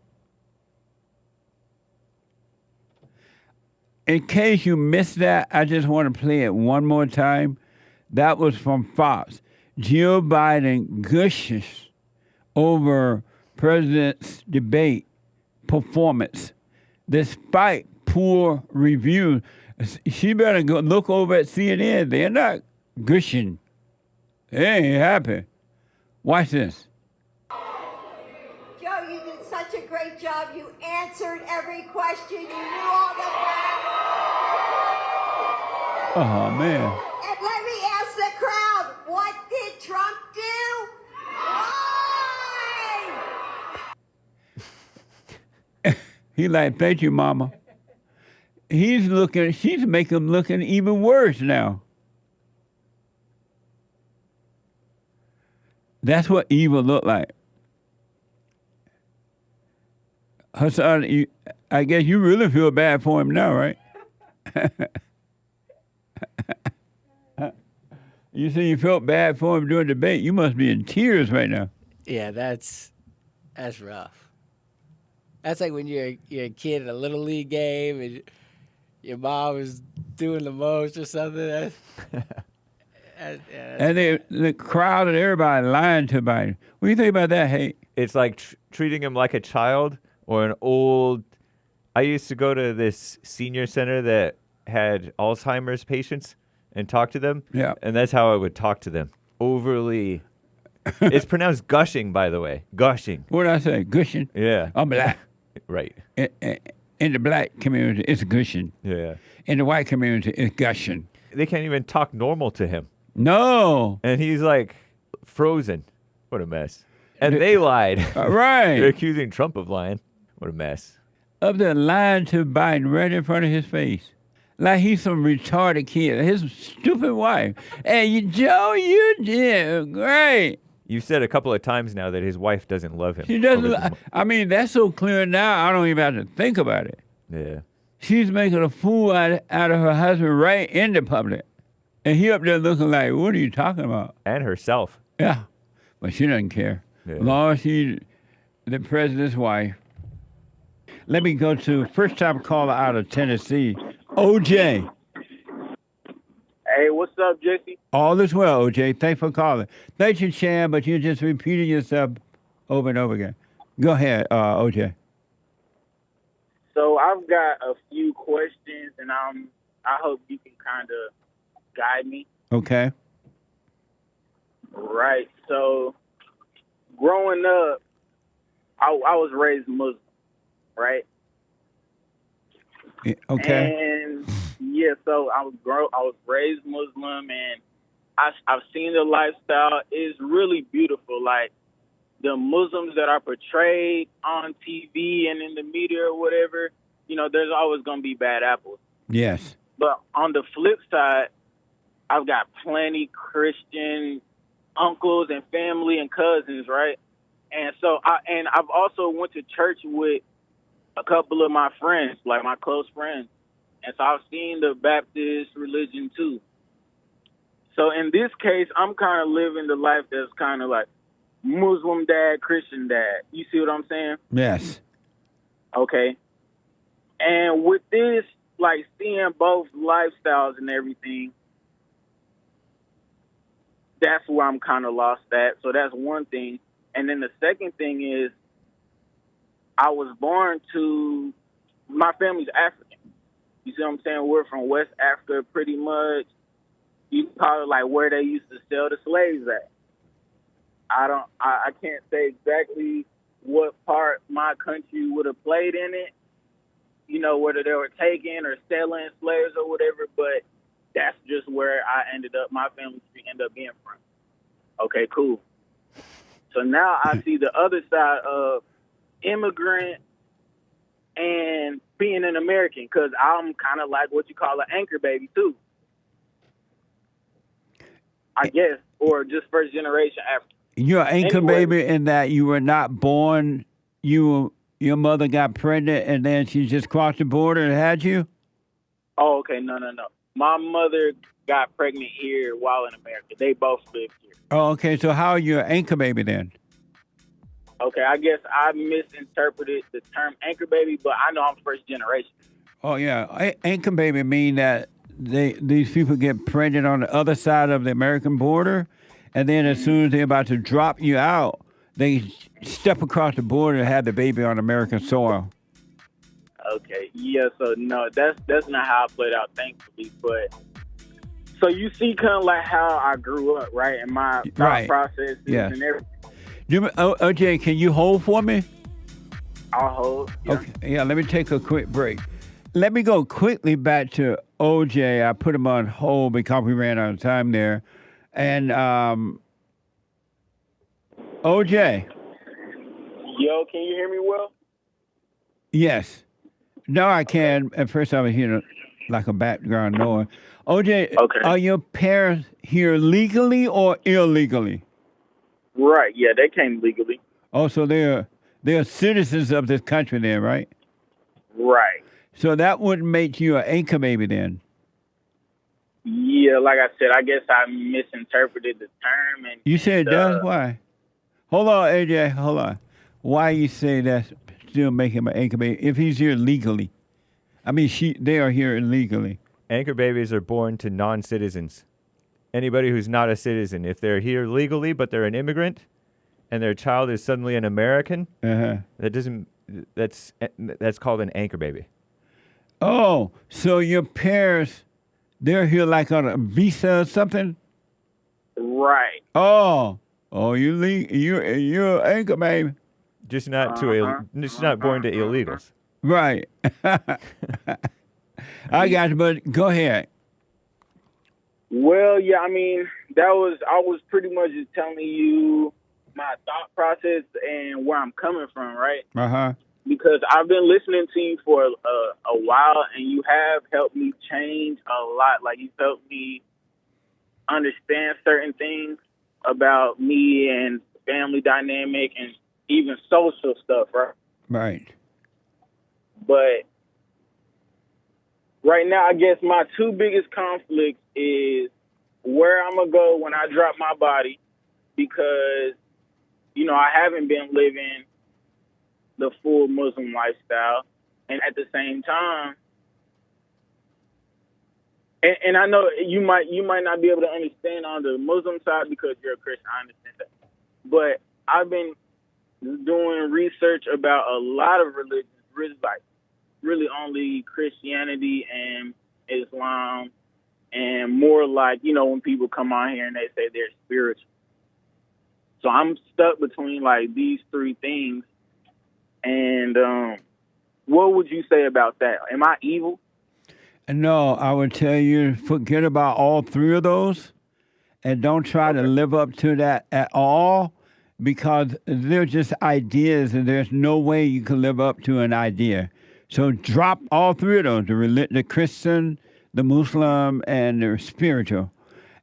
In case you missed that, I just want to play it one more time. That was from Fox. Joe Biden gushes over president's debate performance despite poor reviews. She better go look over at CNN. They're not gushing. They ain't happy. Watch this. Joe, you did such a great job. You answered every question. You knew all the facts. Oh, man. And let me ask the crowd, what did Trump do? Why? He like, thank you, mama. She's making him looking even worse now. That's what evil look like. Hassan, I guess you really feel bad for him now, right? You say you felt bad for him during the debate. You must be in tears right now. Yeah, that's rough. That's like when you're a kid in a little league game and your mom is doing the most or something. And the crowd and everybody lying to Biden. What do you think about that, Hake? It's like treating him like a child or an old. I used to go to this senior center that had Alzheimer's patients and talk to them. Yeah. And that's how I would talk to them. Overly. It's pronounced gushing, by the way. Gushing. What did I say? Gushing? Yeah. I'm black. Right. In the black community, it's gushing. Yeah. In the white community, it's gushing. They can't even talk normal to him. No. And he's like frozen. What a mess. And they lied. Right. They're accusing Trump of lying. What a mess. Up there lying to Biden right in front of his face. Like he's some retarded kid. His stupid wife. Hey, Joe, you did great. You've said a couple of times now that his wife doesn't love him. She doesn't. I mean, that's so clear now, I don't even have to think about it. Yeah. She's making a fool out of her husband right in the public. And he up there looking like, what are you talking about? And herself. Yeah. But she doesn't care. Yeah. As long as she's the president's wife. Let me go to first-time caller out of Tennessee, OJ. Hey, what's up, Jesse? All is well, OJ. Thanks for calling. Thank you, Chan, but you're just repeating yourself over and over again. Go ahead, OJ. So I've got a few questions, and I hope you can kind of guide me. Okay. Right. So growing up, I was raised Muslim, right? Okay. And yeah, so I was raised Muslim, and I've seen the lifestyle. It's really beautiful. Like the Muslims that are portrayed on TV and in the media or whatever, you know, there's always going to be bad apples. Yes. But on the flip side, I've got plenty Christian uncles and family and cousins, right? And so I've also went to church with a couple of my friends, like my close friends. And so I've seen the Baptist religion too. So in this case, I'm kind of living the life that's kind of like Muslim dad, Christian dad. You see what I'm saying? Yes. Okay. And with this, like seeing both lifestyles and everything, that's where I'm kind of lost at. So that's one thing. And then the second thing is I was born to, my family's African. You see what I'm saying? We're from West Africa pretty much. You can call it like where they used to sell the slaves at. I can't say exactly what part my country would have played in it, you know, whether they were taking or selling slaves or whatever, but that's just where I ended up, my family tree ended up being from. Okay, cool. So now I see the other side of immigrant and being an American, because I'm kind of like what you call an anchor baby too, I guess, or just first generation African. You're an anchor baby in that you were not born, your mother got pregnant and then she just crossed the border and had you? Oh, okay, no. My mother got pregnant here while in America. They both lived here. Oh, okay, so how are you an anchor baby then? Okay, I guess I misinterpreted the term anchor baby, but I know I'm first generation. Oh, yeah. Anchor baby mean that these people get pregnant on the other side of the American border, and then as soon as they're about to drop you out, they step across the border and have the baby on American soil. Okay, yeah, so no, that's not how I played out, thankfully. But so you see kind of like how I grew up, right? And my thought process and everything. OJ, can you hold for me? I'll hold. Yeah. Okay, yeah, let me take a quick break. Let me go quickly back to OJ. I put him on hold because we ran out of time there. And OJ. Yo, can you hear me well? Yes. No, I can. At first I was hearing like a background noise. OJ, are your parents here legally or illegally? Right, yeah, they came legally. Oh, so they're citizens of this country then, right? Right. So that would make you an anchor baby then? Yeah, like I said, I guess I misinterpreted the term. And you said it does? Why? Hold on, AJ, hold on. Why you say that's still make him an anchor baby if he's here legally? I mean, they are here illegally. Anchor babies are born to non-citizens. Anybody who's not a citizen, if they're here legally but they're an immigrant, and their child is suddenly an American, that's called an anchor baby. Oh, so your parents, they're here like on a visa or something? Right. Oh, you're an anchor baby. Just not not born to illegals. Right. I got you, but go ahead. Well, yeah, I mean, I was pretty much just telling you my thought process and where I'm coming from, right? Uh-huh. Because I've been listening to you for a while, and you have helped me change a lot. Like, you've helped me understand certain things about me and family dynamic and even social stuff, right? Right. But right now, I guess my two biggest conflicts is where I'm going to go when I drop my body, because, you know, I haven't been living the full Muslim lifestyle. And at the same time, and I know you might not be able to understand on the Muslim side because you're a Christian. I understand that. But I've been doing research about a lot of religions, really only Christianity and Islam, and more like, you know, when people come on here and they say they're spiritual. So I'm stuck between like these three things. And what would you say about that? Am I evil? No, I would tell you forget about all three of those and don't try to live up to that at all, because they're just ideas and there's no way you can live up to an idea. So drop all three of those, the Christian, the Muslim and the spiritual,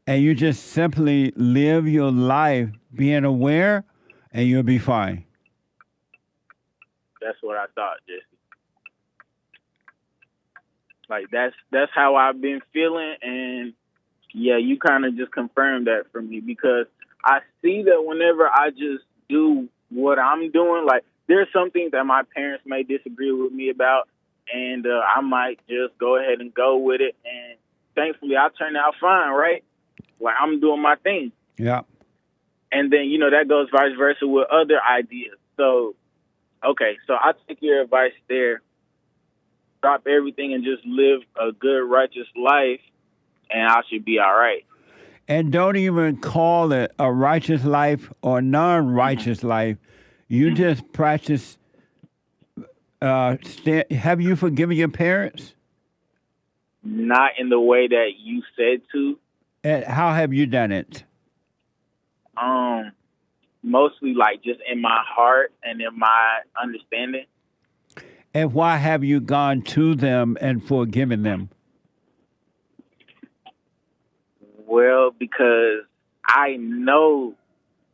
and you just simply live your life being aware, and you'll be fine. That's what I thought, Jesse. Like that's how I've been feeling, and yeah, you kind of just confirmed that for me, because I see that whenever I just do what I'm doing, like there's some things that my parents may disagree with me about, and I might just go ahead and go with it, and thankfully I turn out fine, right? Like I'm doing my thing. Yeah. And then, that goes vice versa with other ideas. So, okay, so I take your advice there. Drop everything and just live a good, righteous life, and I should be all right. And don't even call it a righteous life or non-righteous life. You just practice. Have you forgiven your parents? Not in the way that you said to. And how have you done it? Mostly like just in my heart and in my understanding. And why have you gone to them and forgiven them? Well, because I know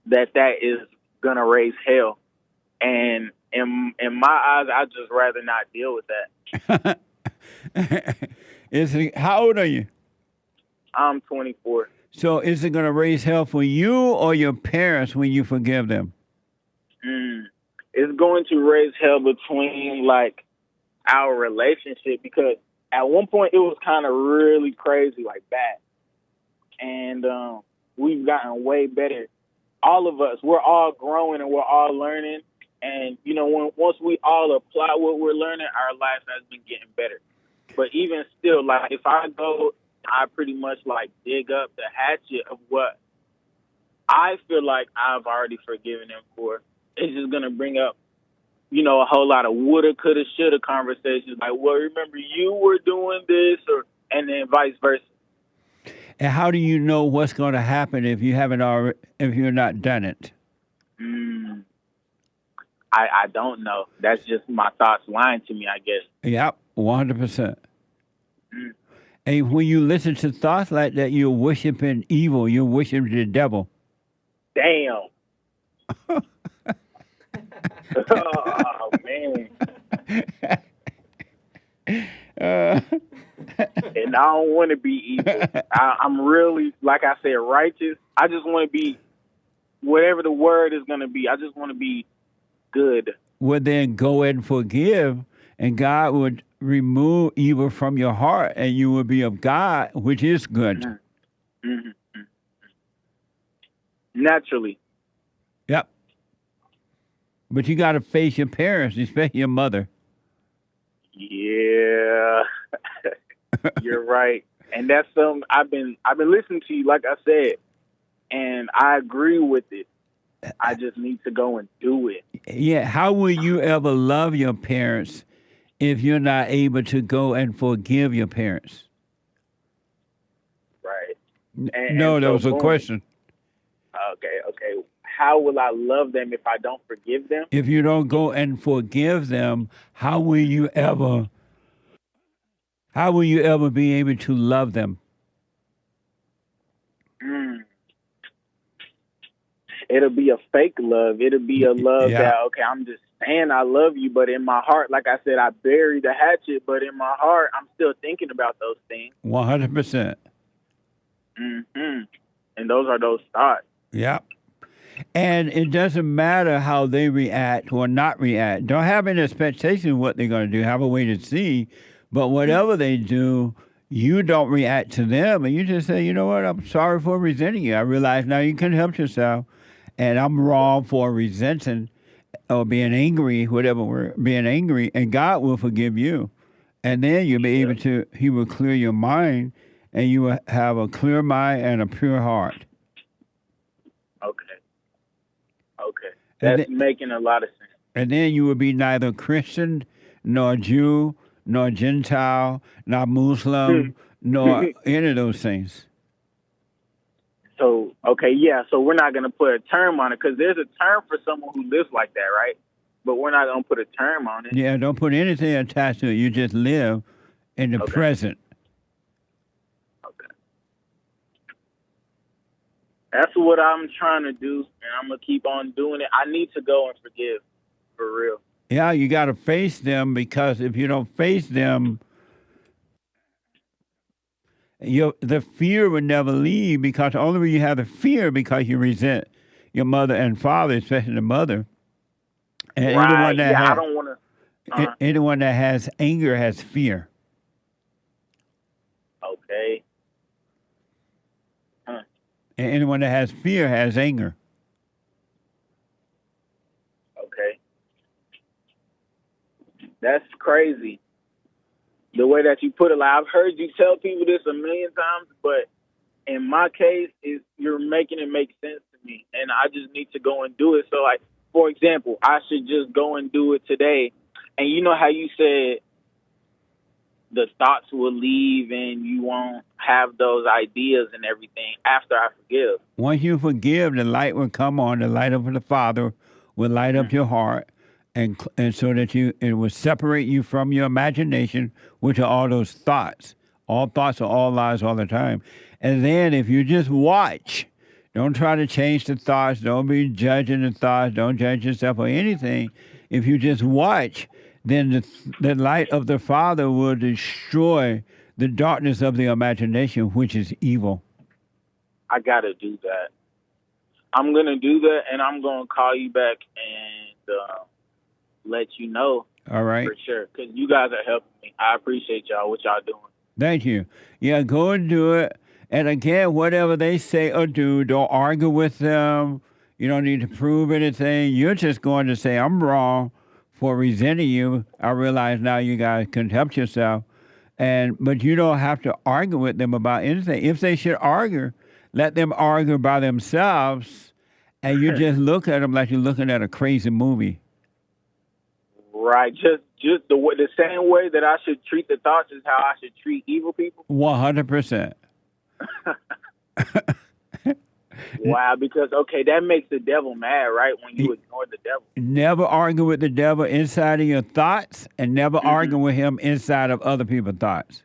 that is gonna raise hell, and in my eyes, I'd just rather not deal with that. How old are you? I'm 24. So is it going to raise hell for you or your parents when you forgive them? It's going to raise hell between like our relationship, because at one point it was kind of really crazy, like bad. And we've gotten way better. All of us, we're all growing and we're all learning. And, once we all apply what we're learning, our life has been getting better. But even still, like if I pretty much like dig up the hatchet of what I feel like I've already forgiven him for. It's just going to bring up, a whole lot of woulda, coulda, shoulda conversations. Like, well, remember you were doing this, and then vice versa. And how do you know what's going to happen if you haven't already, if you're not done it? I don't know. That's just my thoughts lying to me, I guess. Yep, 100%. And when you listen to thoughts like that, you're worshiping evil. You're worshiping the devil. Damn. Oh, man. And I don't want to be evil. I'm really, like I said, righteous. I just want to be whatever the word is going to be. I just want to be good. Well, then go and forgive, and God would remove evil from your heart, and you will be of God, which is good. Mm-hmm. Naturally. Yep. But you got to face your parents, especially your mother. Yeah. You're right. And that's something I've been listening to you, like I said, and I agree with it. I just need to go and do it. Yeah. How will you ever love your parents if you're not able to go and forgive your parents? Right. No, that was a question. Okay. How will I love them if I don't forgive them? If you don't go and forgive them, how will you ever be able to love them? It'll be a fake love. It'll be a love that, okay, I'm just saying I love you, but in my heart, like I said, I buried the hatchet, but in my heart, I'm still thinking about those things. 100%. And those are those thoughts. Yep. And it doesn't matter how they react or not react. Don't have any expectation of what they're going to do. Have a way to see. But whatever they do, you don't react to them. And you just say, you know what, I'm sorry for resenting you. I realize now you can help yourself. And I'm wrong for resenting or being angry, whatever we're being angry. And God will forgive you. And then you'll be able to, he will clear your mind. And you will have a clear mind and a pure heart. Okay. That's making a lot of sense. And then you will be neither Christian, nor Jew, nor Gentile, nor Muslim, nor any of those things. So, so we're not going to put a term on it, because there's a term for someone who lives like that, right? But we're not going to put a term on it. Yeah, don't put anything attached to it. You just live in the present. That's what I'm trying to do, and I'm going to keep on doing it. I need to go and forgive, for real. Yeah, you got to face them, because if you don't face them, the fear would never leave, because the only reason you have the fear because you resent your mother and father, especially the mother. And Right, I don't want to. anyone that has anger has fear. Okay. And anyone that has fear has anger. Okay. That's crazy. The way that you put it, like, I've heard you tell people this a million times, but in my case, you're making it make sense to me, and I just need to go and do it. So, like, for example, I should just go and do it today. And you know how you said the thoughts will leave and you won't have those ideas and everything after I forgive. Once you forgive, the light will come on. The light of the Father will light up your heart, and so that it will separate you from your imagination, which are all those thoughts. All thoughts are all lies all the time. And then if you just watch, don't try to change the thoughts. Don't be judging the thoughts. Don't judge yourself or anything. If you just watch, then the light of the Father will destroy the darkness of the imagination, which is evil. I got to do that. I'm going to do that, and I'm going to call you back and let you know. All right. For sure, because you guys are helping me. I appreciate y'all, what y'all doing. Thank you. Yeah, go and do it. And again, whatever they say or do, don't argue with them. You don't need to prove anything. You're just going to say, I'm wrong for resenting you. I realize now you guys can help yourself. But you don't have to argue with them about anything. If they should argue, let them argue by themselves, and you just look at them like you're looking at a crazy movie. Right, just the same way that I should treat the thoughts is how I should treat evil people. 100%. Wow, because, okay, that makes the devil mad, right, when you ignore the devil. Never argue with the devil inside of your thoughts, and never argue with him inside of other people's thoughts.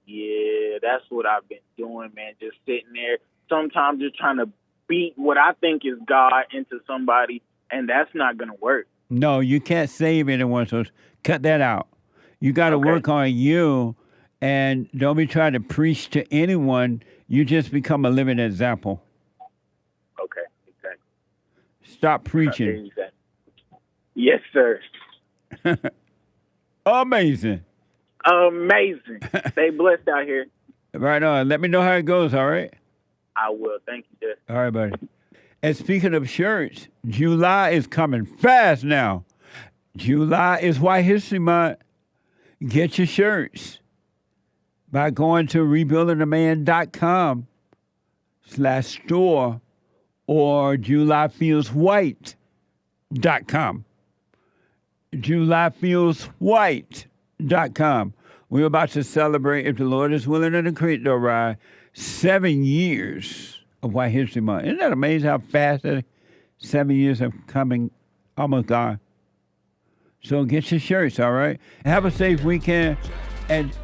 Yeah, that's what I've been doing, man, just sitting there, sometimes just trying to beat what I think is God into somebody, and that's not going to work. No, you can't save anyone, so cut that out. You got to work on you, and don't be trying to preach to anyone. You just become a living example. Okay, exactly. Stop preaching. Yes, sir. Amazing. Amazing. Stay blessed out here. Right on. Let me know how it goes, all right? I will. Thank you, sir. All right, buddy. And speaking of shirts, July is coming fast now. July is White History Month. Get your shirts by going to rebuildingaman.com/store or JulyFeelsWhite.com. JulyFeelsWhite.com. We're about to celebrate, if the Lord is willing and the creek don't ride, 7 years of White History Month. Isn't that amazing how fast that 7 years have coming, almost gone? So get your shirts, all right? Have a safe weekend and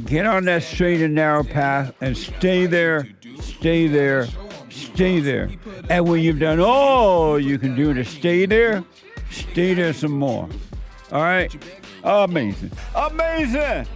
get on that straight and narrow path and stay there, stay there, stay there. And when you've done all you can do to stay there some more. All right? Amazing. Amazing!